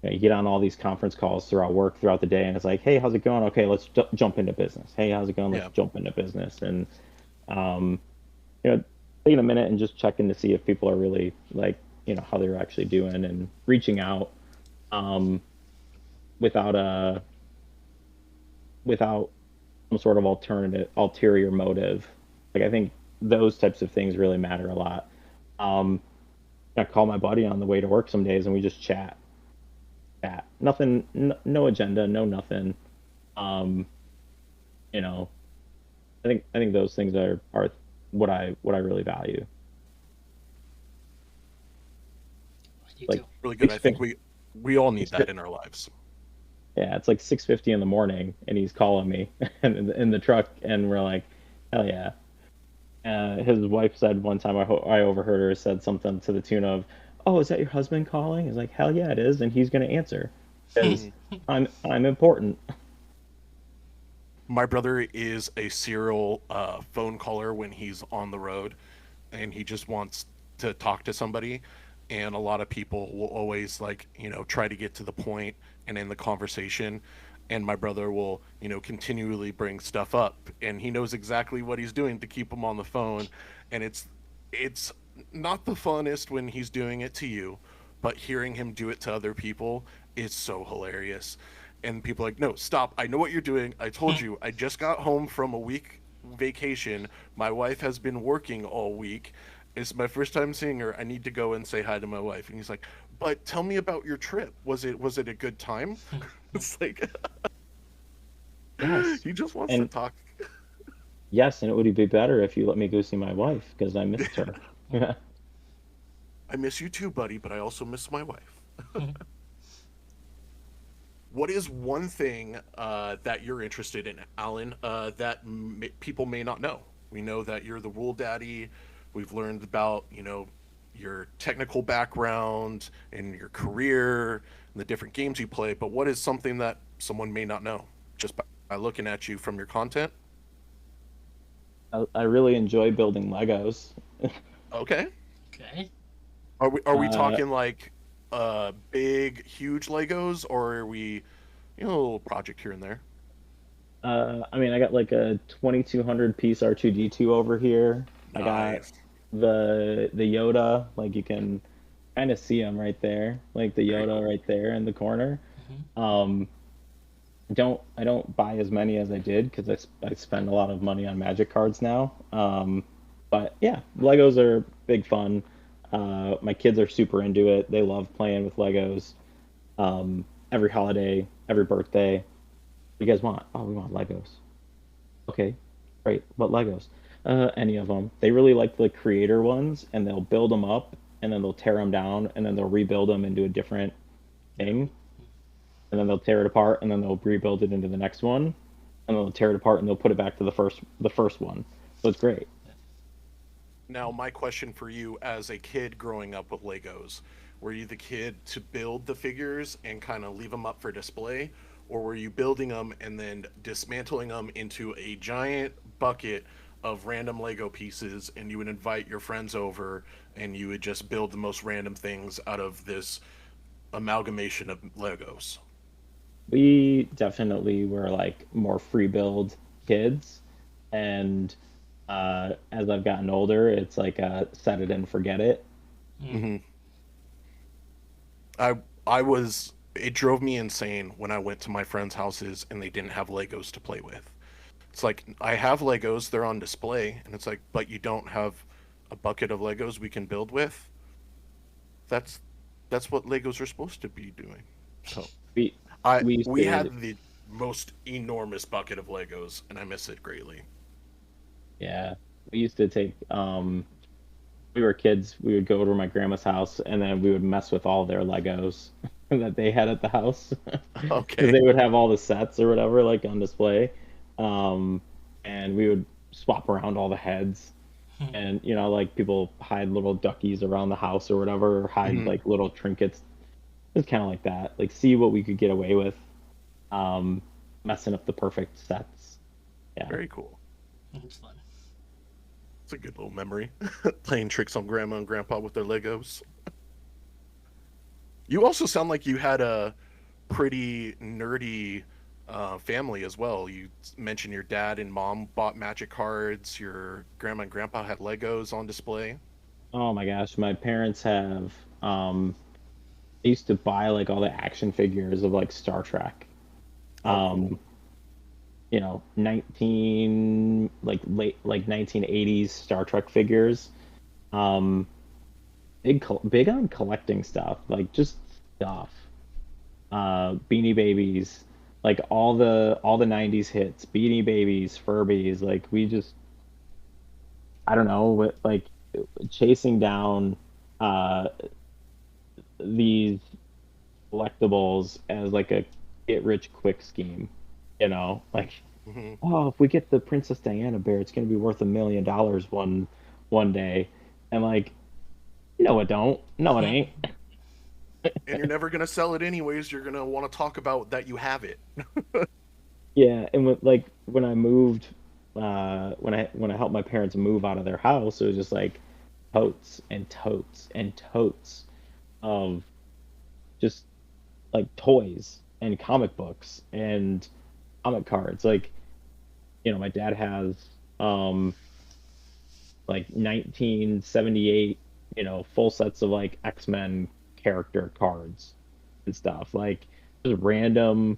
you get on all these conference calls throughout work throughout the day, and it's like, hey, how's it going? Okay, let's jump into business. Hey, how's it going? Let's Yeah. jump into business. And um, you know, taking a minute and just checking to see if people are really like, how they're actually doing, and reaching out, um, without without some sort of alternative ulterior motive. Like, I think those types of things really matter a lot. Um, I call my buddy on the way to work some days, and we just chat. Nothing, no agenda, no nothing. Um, you know, I think those things are what I really value. I do Like too. Really good. I six think fifty, we all need six that fifty. in our lives. Yeah, it's like 6:50 in the morning, and he's calling me in the truck, and we're like, hell yeah. His wife said one time, I overheard her said something to the tune of, "Oh, is that your husband calling?" He's like, "Hell yeah, it is," and he's gonna answer because Mhm. I'm important. My brother is a serial phone caller when he's on the road, and he just wants to talk to somebody. And a lot of people will always like try to get to the point and end the conversation. And my brother will continually bring stuff up, and he knows exactly what he's doing to keep him on the phone. And it's not the funnest when he's doing it to you, but hearing him do it to other people is so hilarious. And people are like, no, stop, I know what you're doing, I told you, I just got home from a week vacation, my wife has been working all week, it's my first time seeing her, I need to go and say hi to my wife. And he's like, but tell me about your trip, was it a good time? It's like Yes, he just wants to and talk. yes, and it would be better if you let me go see my wife because I missed her. Yeah. I miss you too, buddy, but I also miss my wife. What is one thing that you're interested in, Alan, that people may not know? We know that you're the rule daddy. We've learned about, your technical background and your career and the different games you play, but what is something that someone may not know just by looking at you from your content? I really enjoy building Legos. Okay. Okay. Are we Uh, talking like big, huge Legos, or are we, a little project here and there? I mean, I got like a 2200 piece R2D2 over here. I got Nice. the Yoda, like you can kind of see him right there, like the Very Yoda cool. right there in the corner. Hmm. Um, I don't buy as many as I did because I spend a lot of money on Magic cards now. But yeah, Legos are big fun. My kids are super into it. They love playing with Legos. Every holiday, every birthday, what do you guys want? Oh, we want Legos. Okay, great. What Legos? Any of them. They really like the creator ones, and they'll build them up, and then they'll tear them down, and then they'll rebuild them into a different Yeah. thing, and then they'll tear it apart, and then they'll rebuild it into the next one, and then they'll tear it apart, and they'll put it back to the first one. So it's great. Now, my question for you as a kid growing up with Legos, were you the kid to build the figures and kind of leave them up for display? Or were you building them and then dismantling them into a giant bucket of random Lego pieces and you would invite your friends over and you would just build the most random things out of this amalgamation of Legos? We definitely were like more free build kids, and as I've gotten older, it's like set it and forget it. Mm. Hmm. I was it drove me insane when I went to my friends' houses and they didn't have Legos to play with. It's like I have Legos, they're on display, and it's like, but you don't have a bucket of Legos we can build with. That's that's what Legos are supposed to be doing. So We I we used we to, had the most enormous bucket of Legos, and I miss it greatly. yeah, we used to take we were kids, we would go over to my grandma's house and then we would mess with all their Legos that they had at the house because Okay. they would have all the sets or whatever like on display. Um, and we would swap around all the heads, and like people hide little duckies around the house or whatever, or hide Hmm. like little trinkets. It's kind of like that, like see what we could get away with, um, messing up the perfect sets. Yeah. Very cool. It's fun. It's a good little memory. Playing tricks on grandma and grandpa with their Legos. You also sound like you had a pretty nerdy family as well. You mentioned your dad and mom bought magic cards. Your grandma and grandpa had Legos on display. Oh my gosh, my parents have I used to buy like all the action figures of like Star Trek. Oh, cool. Um, 19 like late like 1980s Star Trek figures. Um, big on collecting stuff, like just stuff. Beanie Babies, like all the 90s hits, Beanie Babies, Furbies, like we just I don't know, like chasing down uh these collectibles as like a get rich quick scheme, like, Hmm. oh, if we get the Princess Diana bear, it's gonna be worth $1 million one day, and like, no, it don't, no, it ain't. And you're never gonna sell it anyways. You're gonna want to talk about that you have it. Yeah, and like when I moved, when I helped my parents move out of their house, it was just like totes and totes and totes of just like toys and comic books and comic cards. Like, my dad has um like 1978, full sets of like X-Men character cards and stuff. Like just random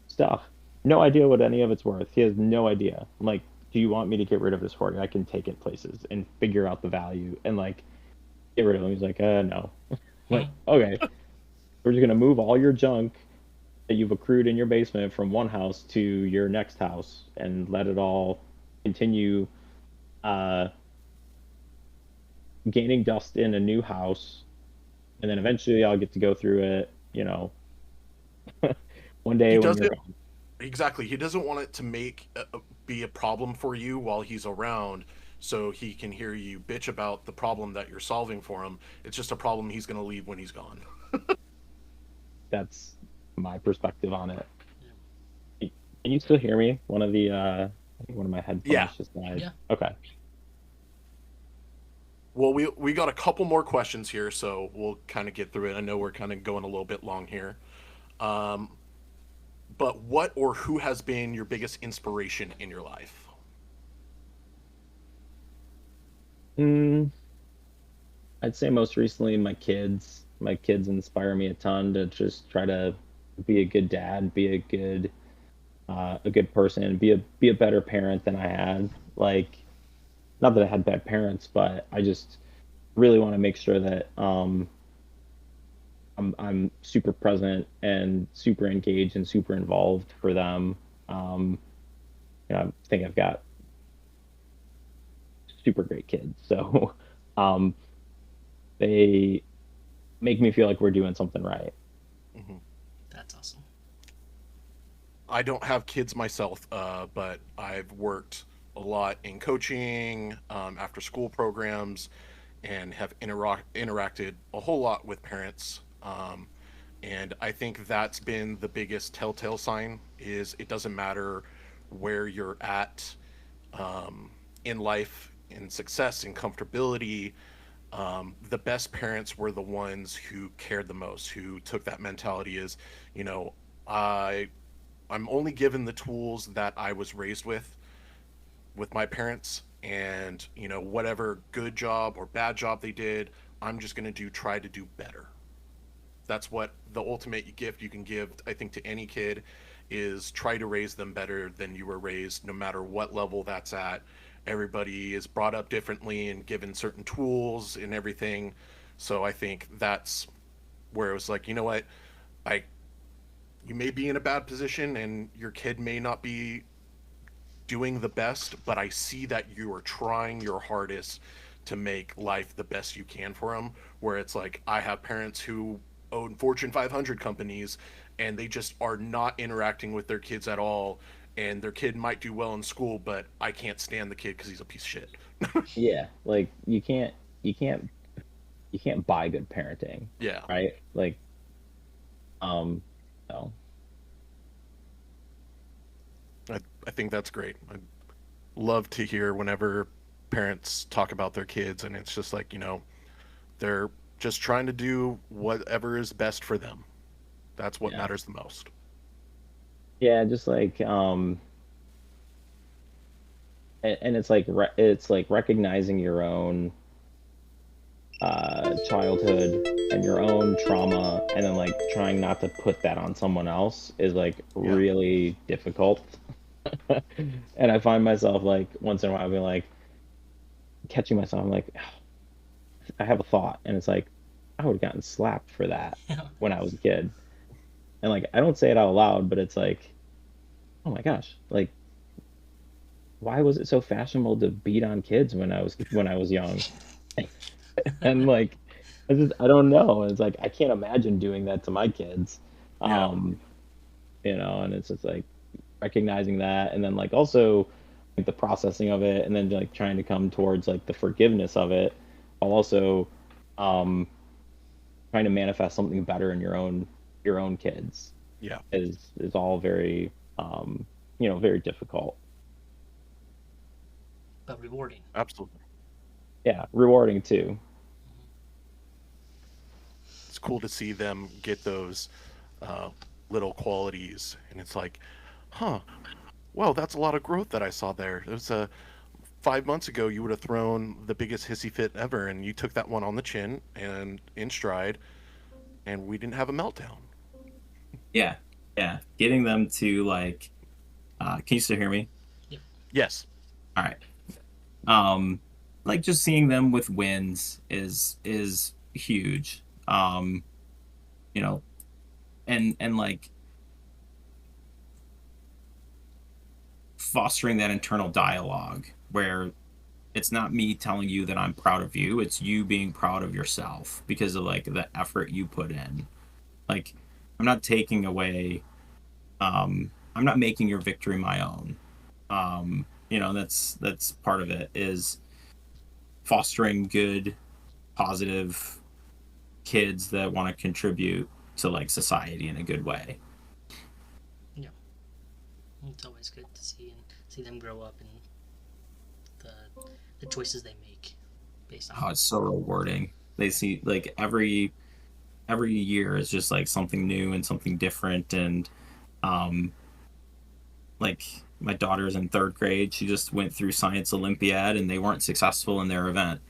stuff. No idea what any of it's worth. He has no idea. I'm like, do you want me to get rid of this for you? I can take it places and figure out the value and like get rid of him. He's like, no. I'm like, okay, we're just gonna move all your junk that you've accrued in your basement from one house to your next house and let it all continue uh, gaining dust in a new house, and then eventually I'll get to go through it, one He day when does you're it gone. exactly. He doesn't want it to be a problem for you while he's around. so he can hear you bitch about the problem that you're solving for him. It's just a problem he's going to leave when he's gone. That's my perspective on it. Yeah. Can you still hear me? I think one of my Yeah. headphones just died. Yeah. Okay. Well, we got a couple more questions here, so we'll kind of get through it. I know we're kind of going a little bit long here. Um, but what or who has been your biggest inspiration in your life? Mm, I'd say most recently my kids. My kids inspire me a ton to just try to be a good dad, be a good person, be a better parent than I had. Like, not that I had bad parents, but I just really want to make sure that I'm super present and super engaged and super involved for them. Um, I think I've got super great kids, so um, they make me feel like we're doing something right. Hmm. That's awesome. I don't have kids myself, but I've worked a lot in coaching, after school programs, and have interacted a whole lot with parents. And I think that's been the biggest telltale sign is it doesn't matter where you're at, in life, in success, in comfortability. The best parents were the ones who cared the most, who took that mentality is, you know, I I'm only given the tools that I was raised with my parents, and whatever good job or bad job they did, I'm just going to try to do better. That's what the ultimate gift you can give, I think, to any kid is try to raise them better than you were raised, no matter what level that's at. Everybody is brought up differently and given certain tools and everything. So I think that's where it was like, you know what, I you may be in a bad position and your kid may not be doing the best, but I see that you are trying your hardest to make life the best you can for them. Where it's like, I have parents who own Fortune 500 companies and they just are not interacting with their kids at all. And their kid might do well in school, but I can't stand the kid because he's a piece of shit. Yeah, like you can't you can't buy good parenting, Yeah. right? Like, um, no, I think that's great. I love to hear whenever parents talk about their kids, and it's just like, they're just trying to do whatever is best for them. That's what yeah, matters the most. yeah, just like and it's like it's like recognizing your own childhood and your own trauma, and then like trying not to put that on someone else is like Yeah. really difficult. And I find myself like once in a while being like catching myself. I'm like, I have a thought, and it's like I would have gotten slapped for that Yeah. when I was a kid, and like I don't say it out loud, but it's like, oh my gosh, like why was it so fashionable to beat on kids when I was young? And like I don't know. It's like I can't imagine doing that to my kids. Yeah. Um, and it's just like recognizing that, and then like also like the processing of it, and then like trying to come towards like the forgiveness of it, while also um trying to manifest something better in your own kids Yeah. is all very very difficult. But rewarding. Absolutely. Yeah, rewarding too. It's cool to see them get those uh, little qualities, and it's like, huh, well, that's a lot of growth that I saw there. It was 5 months ago you would have thrown the biggest hissy fit ever, and you took that one on the chin and in stride, and we didn't have a meltdown. Yeah, yeah. Getting them to like, can you still hear me? Yep. Yes. All right. Um, like just seeing them with wins is huge. Um, you know, and like fostering that internal dialogue where it's not me telling you that I'm proud of you, it's you being proud of yourself because of like the effort you put in. Like, I'm not taking away, I'm not making your victory my own. That's part of it is fostering good, positive kids that want to contribute to like society in a good way. Yeah, it's always good to see them grow up and the choices they make based on. Oh, it's so rewarding. They see like every year is just like something new and something different, and um like my daughter's in third grade. She just went through science olympiad and they weren't successful in their event,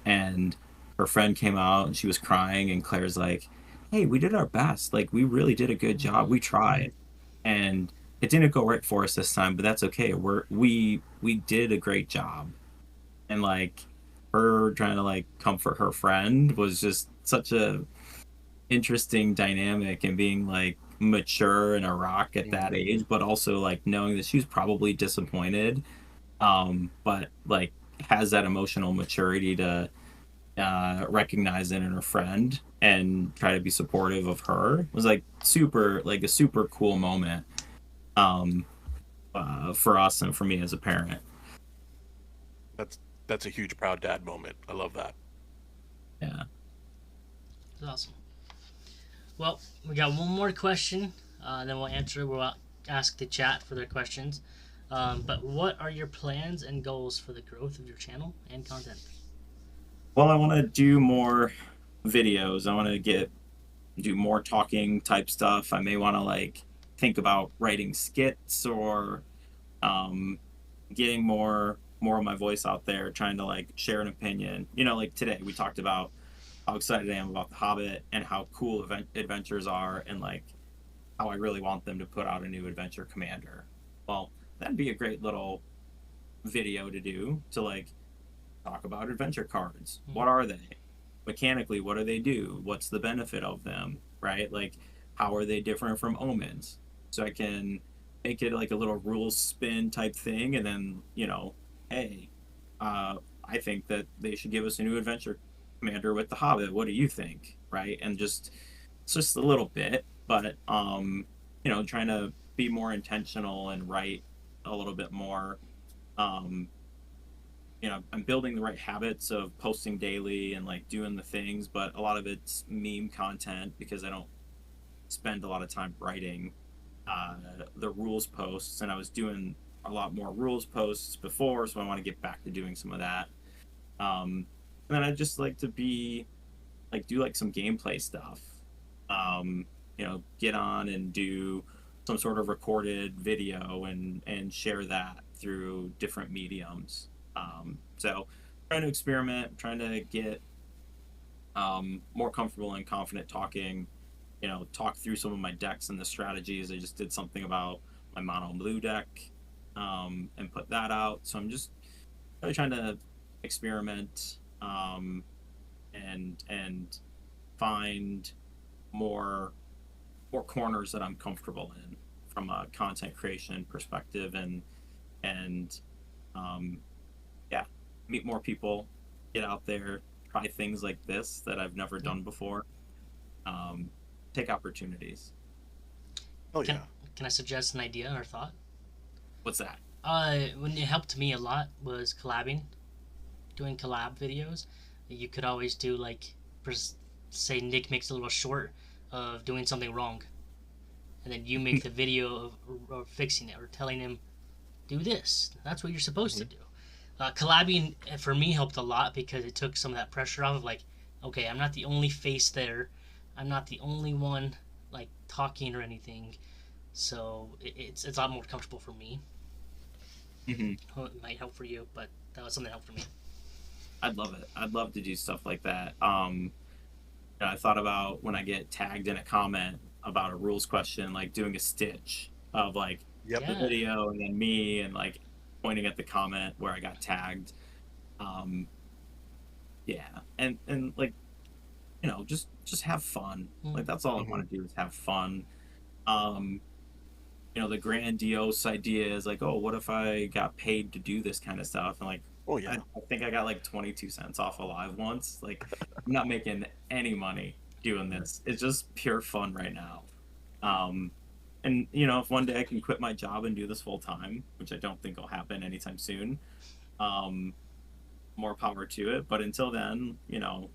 and her friend came out and she was crying, and Claire's like, hey, we did our best, like we really did a good job, we tried, and it didn't go right for us this time, but that's okay, we did a great job. And like her trying to like comfort her friend was just such a interesting dynamic, and being like mature in a rock at that age, but also like knowing that she was probably disappointed, but like has that emotional maturity to recognize it in her friend and try to be supportive of her. It was like a super cool moment, um, for us and for me as a parent. That's a huge proud dad moment. I love that. Yeah. It's awesome. Well, we got one more question, then we'll answer. We'll ask the chat for their questions. But what are your plans and goals for the growth of your channel and content? Well, I want to do more videos. I want to do more talking type stuff. I may want to like think about writing skits, or um, getting more of my voice out there, trying to like share an opinion. You know, like today we talked about how excited I am about The Hobbit and how cool adventures are, and like how I really want them to put out a new adventure commander. Well, that'd be a great little video to do, to like talk about adventure cards. What are they? Mechanically, what do they do? What's the benefit of them? Right? Like, how are they different from omens? So I can make it like a little rules spin type thing, and then, you know, hey, I think that they should give us a new adventure commander with the Hobbit. What do you think? Right? And just it's just a little bit, but you know, trying to be more intentional and write a little bit more. Um, you know, I'm building the right habits of posting daily and like doing the things, but a lot of it's meme content because I don't spend a lot of time writing the rules posts, and I was doing a lot more rules posts before, so I want to get back to doing some of that. And then I just like to do like some gameplay stuff. You know, get on and do some sort of recorded video and share that through different mediums. So trying to experiment, trying to get more comfortable and confident talking, you know, talk through some of my decks and the strategies. I just did something about my mono blue deck, and put that out. So I'm just really trying to experiment, and find more corners that I'm comfortable in from a content creation perspective, and yeah, meet more people, get out there, try things like this that I've never done before, take opportunities. Oh yeah. Can I suggest an idea or thought? What's that? When it helped me a lot was collabing, doing collab videos. You could always do like, say Nick makes a little short of doing something wrong, and then you make the video of fixing it or telling him, do this. That's what you're supposed to do. Collabing for me helped a lot because it took some of that pressure off of like, okay, I'm not the only face there. I'm not the only one like talking or anything. So it's a lot more comfortable for me. Mm-hmm. It might help for you, but that was something that helped for me. I'd love it. I'd love to do stuff like that. I thought about when I get tagged in a comment about a rules question, like doing a stitch of like Yep. the video and then me, and like pointing at the comment where I got tagged. Yeah, and like, you know, just have fun. Like that's all I want to do is have fun. You know, the grandiose idea is like, oh, what if I got paid to do this kind of stuff? And like, Oh yeah. I think I got like 22 cents off a live once. Like, I'm not making any money doing this. It's just pure fun right now. And you know, if one day I can quit my job and do this full time, which I don't think will happen anytime soon, more power to it. But until then, you know,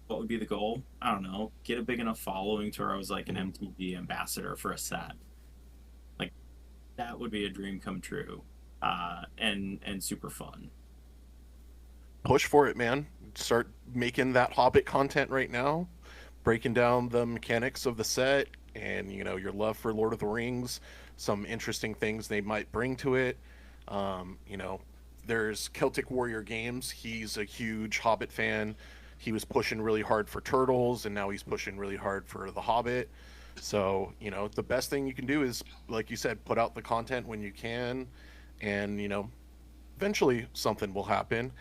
what would be the goal? I don't know. Get a big enough following to where I was like an MTG ambassador for a set. Like that would be a dream come true, and super fun. Push for it, man. Start making that Hobbit content right now, breaking down the mechanics of the set and your love for Lord of the Rings, some interesting things they might bring to it. You know, there's Celtic Warrior Games. He's a huge Hobbit fan. He was pushing really hard for Turtles, and now he's pushing really hard for The Hobbit. So, the best thing you can do is, like you said, put out the content when you can, and, eventually something will happen.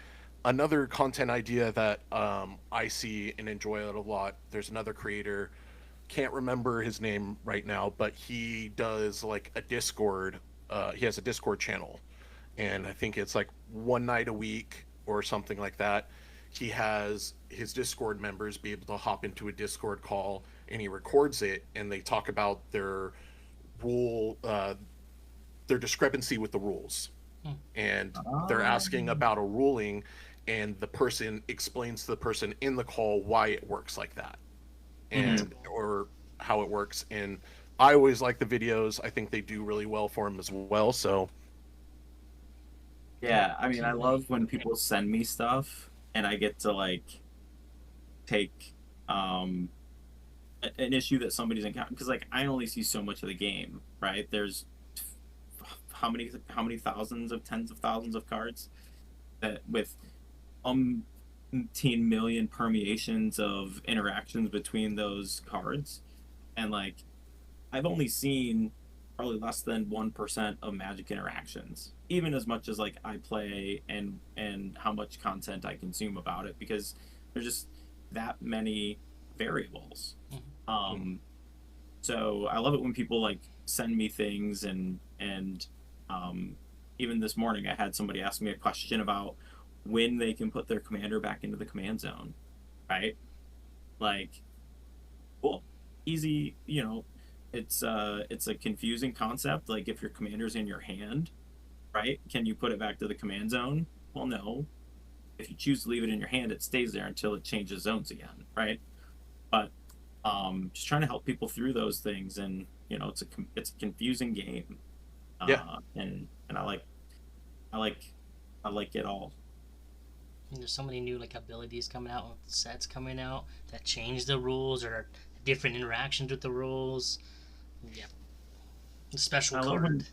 Another content idea that I see and enjoy it a lot, there's another creator, can't remember his name right now, but he does like a Discord. He has a Discord channel, and I think it's like one night a week or something like that. He has his Discord members be able to hop into a Discord call, and he records it, and they talk about rule, their discrepancy with the rules, and they're asking about a ruling, and the person explains to the person in the call why it works like that, and or how it works. And I always like the videos. I think they do really well for him as well. So Yeah, I mean, I love when people send me stuff and I get to like take an issue that somebody's encountered, because like I only see so much of the game, right? There's how many thousands of tens of thousands of cards that with 10 million permeations of interactions between those cards, and like I've only seen probably less than 1% of Magic interactions, even as much as like I play and how much content I consume about it, because there's just that many variables. So I love it when people like send me things, and even this morning I had somebody ask me a question about when they can put their commander back into the command zone, right? Like, cool, easy, it's a confusing concept. Like, if your commander's in your hand, right, can you put it back to the command zone? Well, no. If you choose to leave it in your hand, it stays there until it changes zones again, right? But just trying to help people through those things, and it's a confusing game. And I like it all. And there's so many new like abilities coming out, sets coming out that change the rules or different interactions with the rules. Yeah, special card.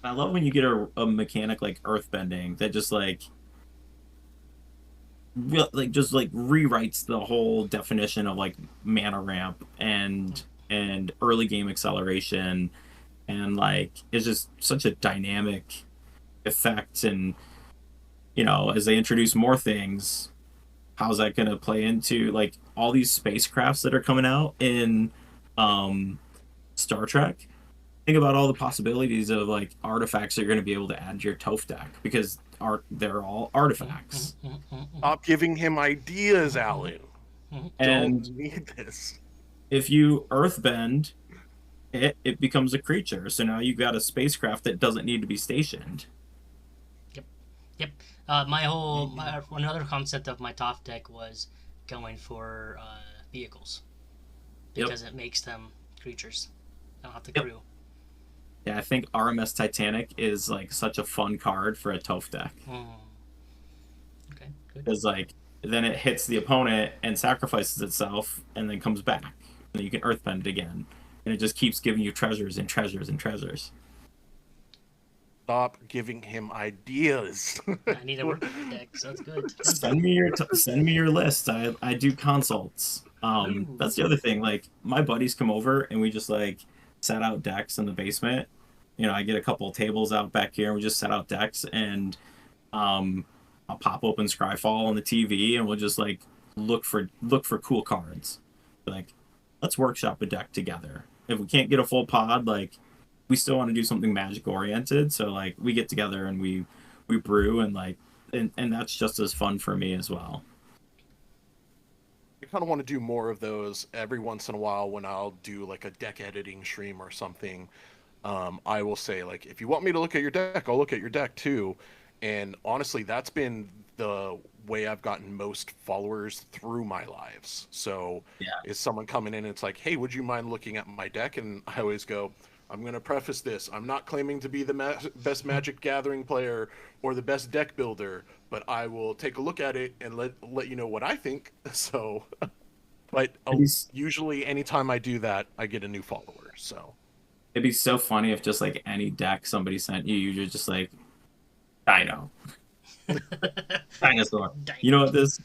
I love when you get a mechanic like earthbending that just like rewrites the whole definition of like mana ramp and early game acceleration, and like it's just such a dynamic effect. And as they introduce more things, how's that going to play into like all these spacecrafts that are coming out in Star Trek? Think about all the possibilities of like artifacts that you're going to be able to add to your Toph deck, because they're all artifacts. Stop giving him ideas, Alan. And don't need this. If you earthbend it becomes a creature, so now you've got a spacecraft that doesn't need to be stationed. Yep. Another concept of my Toph deck was going for vehicles, because it makes them creatures. I don't have to crew. Yeah, I think RMS Titanic is like such a fun card for a Toph deck. Okay, good. Because like then it hits the opponent and sacrifices itself, and then comes back, and then you can earthbend it again, and it just keeps giving you treasures and treasures and treasures. Stop giving him ideas. I need to work on my deck, so that's good. Send me your list. I do consults. That's the other thing. Like my buddies come over and we just like set out decks in the basement. I get a couple of tables out back here and we just set out decks, and I'll pop open Scryfall on the TV and we'll just like look for cool cards. Like, let's workshop a deck together. If we can't get a full pod, like we still want to do something Magic oriented, so like we get together and we brew, and like and that's just as fun for me as well. I kind of want to do more of those every once in a while. When I'll do like a deck editing stream or something, I will say like, if you want me to look at your deck, I'll look at your deck too. And honestly, that's been the way I've gotten most followers through my lives. So Yeah. is someone coming in and it's like, hey, would you mind looking at my deck? And I always go, I'm going to preface this. I'm not claiming to be the best Magic Gathering player or the best deck builder, but I will take a look at it and let you know what I think. So, but usually anytime I do that, I get a new follower. So It'd be so funny if just like any deck somebody sent you, you're just like, Dino, dinosaur. You know what this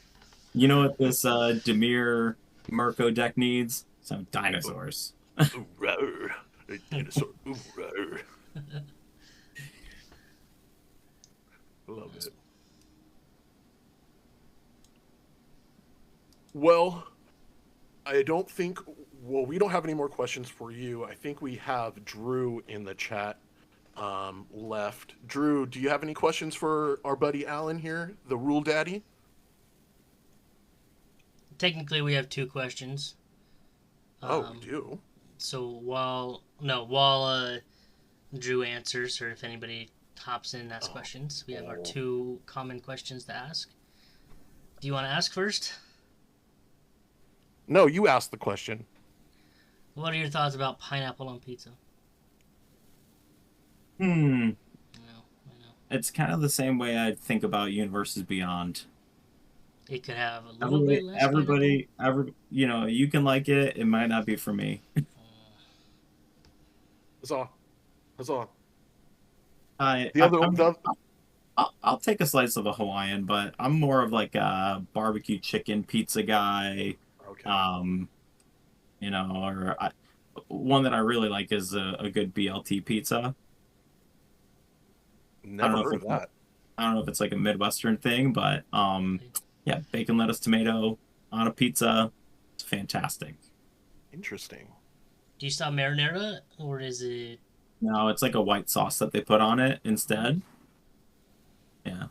Demir Mirko deck needs? Some dinosaurs. ooh, rawr. A dinosaur. Ooh, rawr. Love it. Well, I don't think. Well, we don't have any more questions for you. I think we have Drew in the chat left. Drew, do you have any questions for our buddy Alan here, the Rule Daddy? Technically, we have 2 questions. We do. So while Drew answers, or if anybody hops in and asks questions, we have our 2 common questions to ask. Do you want to ask first? No, you asked the question. What are your thoughts about pineapple on pizza? I know. It's kind of the same way I think about Universes Beyond. It could have a little bit less pineapple. You can like it. It might not be for me. That's all. That's all. I'll take a slice of a Hawaiian, but I'm more of like a barbecue chicken pizza guy. Okay. One that I really like is a good BLT pizza. Never heard of that. I don't know if it's like a Midwestern thing, but yeah, bacon, lettuce, tomato on a pizza. It's fantastic. Interesting. Do you stop marinara, or is it? No, it's like a white sauce that they put on it instead. Yeah.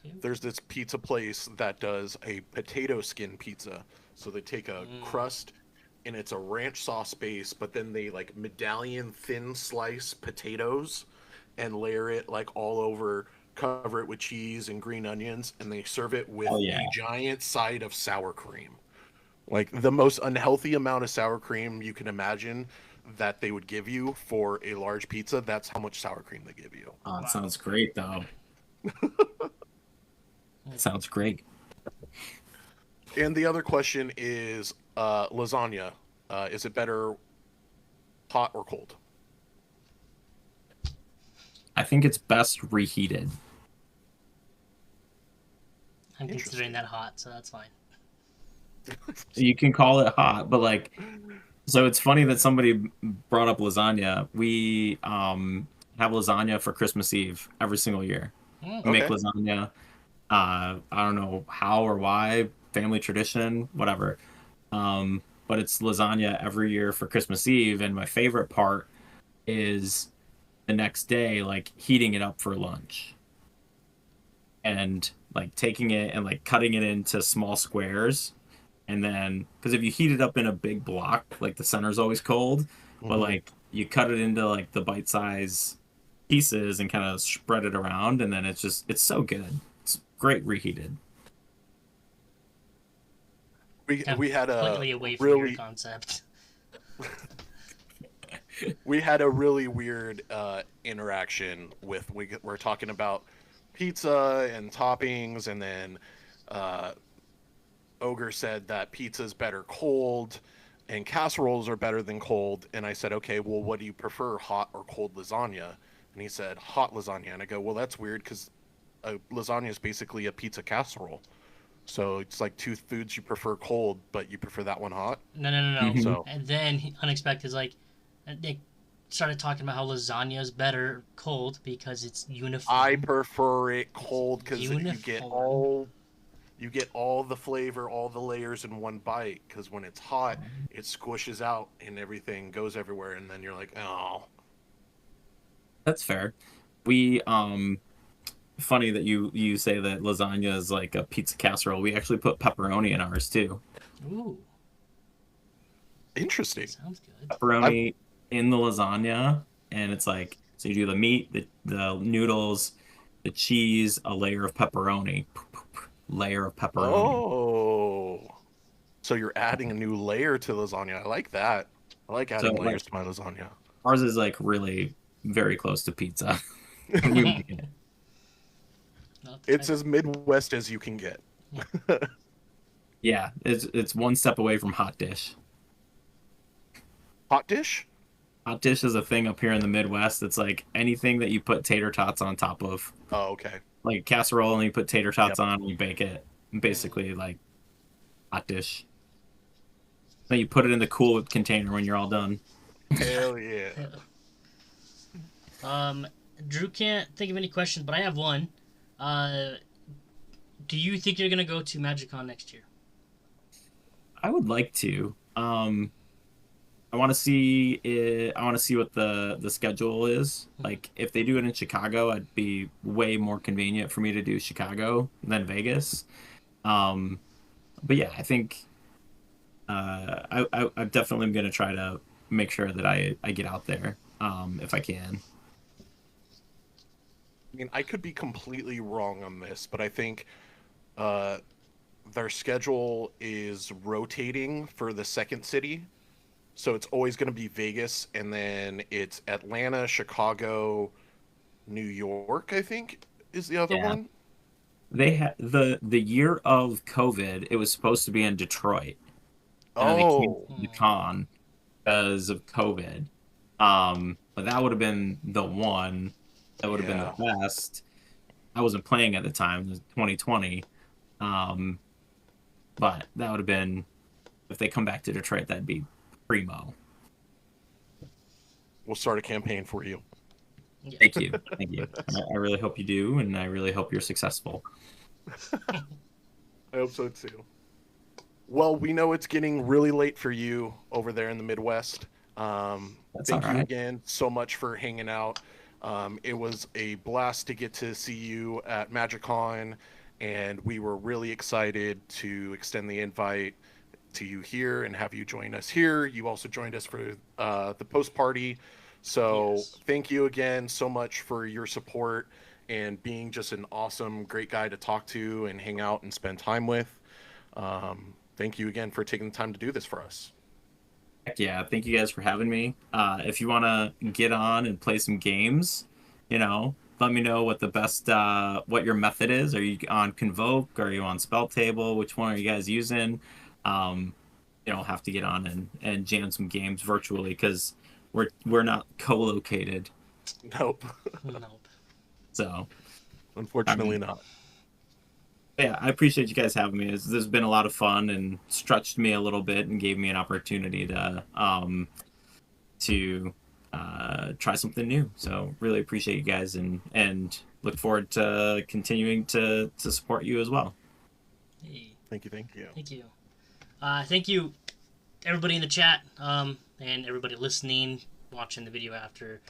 Okay. There's this pizza place that does a potato skin pizza. So they take a crust and it's a ranch sauce base, but then they like medallion thin slice potatoes and layer it like all over, cover it with cheese and green onions, and they serve it with a giant side of sour cream. Like the most unhealthy amount of sour cream you can imagine that they would give you for a large pizza. That's how much sour cream they give you. Oh, it sounds great though. Sounds great. And the other question is lasagna. Is it better hot or cold? I think it's best reheated. I'm considering that hot, so that's fine. You can call it hot, but like, so it's funny that somebody brought up lasagna. We have lasagna for Christmas Eve every single year. We make lasagna. I don't know how or why, family tradition, whatever. But it's lasagna every year for Christmas Eve, and my favorite part is the next day, like heating it up for lunch. And like taking it and like cutting it into small squares. And then, because if you heat it up in a big block, like the center's always cold, but like you cut it into like the bite size pieces and kind of spread it around, and then it's so good. It's great reheated. We had a completely away from really your concept. we had a really weird interaction with we're talking about pizza and toppings, and then Ogre said that pizza's better cold and casseroles are better than cold, and I said, okay, well, what do you prefer, hot or cold lasagna? And he said hot lasagna, and I go, well, that's weird because lasagna is basically a pizza casserole. So it's like 2 foods you prefer cold, but you prefer that one hot. No. So And then Unexpected like they started talking about how lasagna is better cold because it's uniform. I prefer it cold because you get all the flavor, all the layers in one bite. Because when it's hot, it squishes out and everything goes everywhere, and then you're like, oh. That's fair. We funny that you say that lasagna is like a pizza casserole. We actually put pepperoni in ours too. Ooh, interesting. sounds good. Pepperoni in the lasagna, and it's like, so you do the meat, the noodles, the cheese, a layer of pepperoni, layer of pepperoni. Oh, so you're adding a new layer to lasagna. I like that. I like So adding like layers to my lasagna. ours is like really very close to pizza. When we make it. I'll have to It's try as Midwest as you can get. Yeah, it's one step away from hot dish. Hot dish? Hot dish is a thing up here in the Midwest. It's like anything that you put tater tots on top of, Oh, okay. like casserole, and you put tater tots Yep. on and you bake it. Basically, like hot dish. Then you put it in the cool container when you're all done. Hell yeah. Drew can't think of any questions, but I have one. Do you think you're gonna go to MagicCon next year? I would like to. I want to see it. I want to see what the schedule is. Like, if they do it in Chicago, it'd be way more convenient for me to do Chicago than Vegas. But yeah, I think I definitely am gonna try to make sure that I get out there if I can. I mean, I could be completely wrong on this, but I think their schedule is rotating for the second city. So it's always going to be Vegas, and then it's Atlanta, Chicago, New York, I think, is the other Yeah. one. They had the year of COVID. It was supposed to be in Detroit, and then they Oh, canceled the con because of COVID. But that would have been the one that would have been the best. I wasn't playing at the time. It was 2020. But that would have been, if they come back to Detroit, that'd be primo. we'll start a campaign for you. Yeah. Thank you. Thank you. I really hope you do, and I really hope you're successful. I hope so too. Well, we know it's getting really late for you over there in the Midwest. That's Thank all you right. again so much for hanging out. It was a blast to get to see you at MagicCon, and we were really excited to extend the invite to you here and have you join us here. You also joined us for the post party. So Yes. thank you again so much for your support and being just an awesome, great guy to talk to and hang out and spend time with. Thank you again for taking the time to do this for us. Heck yeah, thank you guys for having me. If you want to get on and play some games, let me know what the best, what your method is. Are you on Convoke? Are you on Spell Table? Which one are you guys using? Have to get on and jam some games virtually because we're not co-located. Nope. Nope. So Unfortunately not. yeah, I appreciate you guys having me. This has been a lot of fun and stretched me a little bit and gave me an opportunity to try something new. So really appreciate you guys and look forward to continuing to support you as well. Hey, Thank you. Thank you. thank you. Thank you, everybody in the chat, and everybody listening, watching the video after.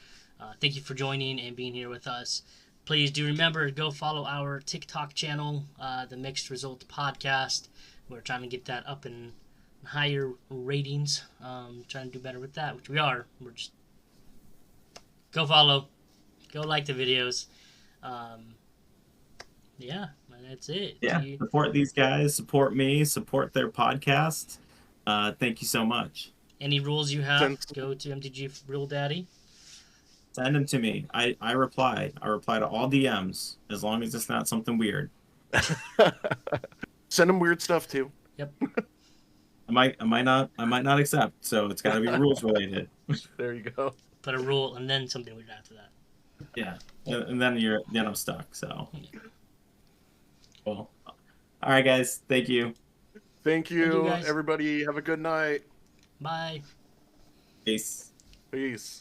Thank you for joining and being here with us. Please do remember to go follow our TikTok channel, the Mixed Results Podcast. We're trying to get that up in higher ratings. Trying to do better with that, which we are. We're just go follow, go like the videos. Yeah, that's it. Yeah, support these guys, support me, support their podcast. Thank you so much. Any rules you have, Since- go to MTG Rule Daddy. Send them to me. I reply. I reply to all DMs as long as it's not something weird. Send them weird stuff too. Yep. I might not accept. So it's got to be rules related. There you go. Put a rule and then something weird after that. Yeah, and then I'm stuck. So, well, all right, guys. Thank you. Thank you, guys. everybody. Have a good night. Bye. Peace. Peace.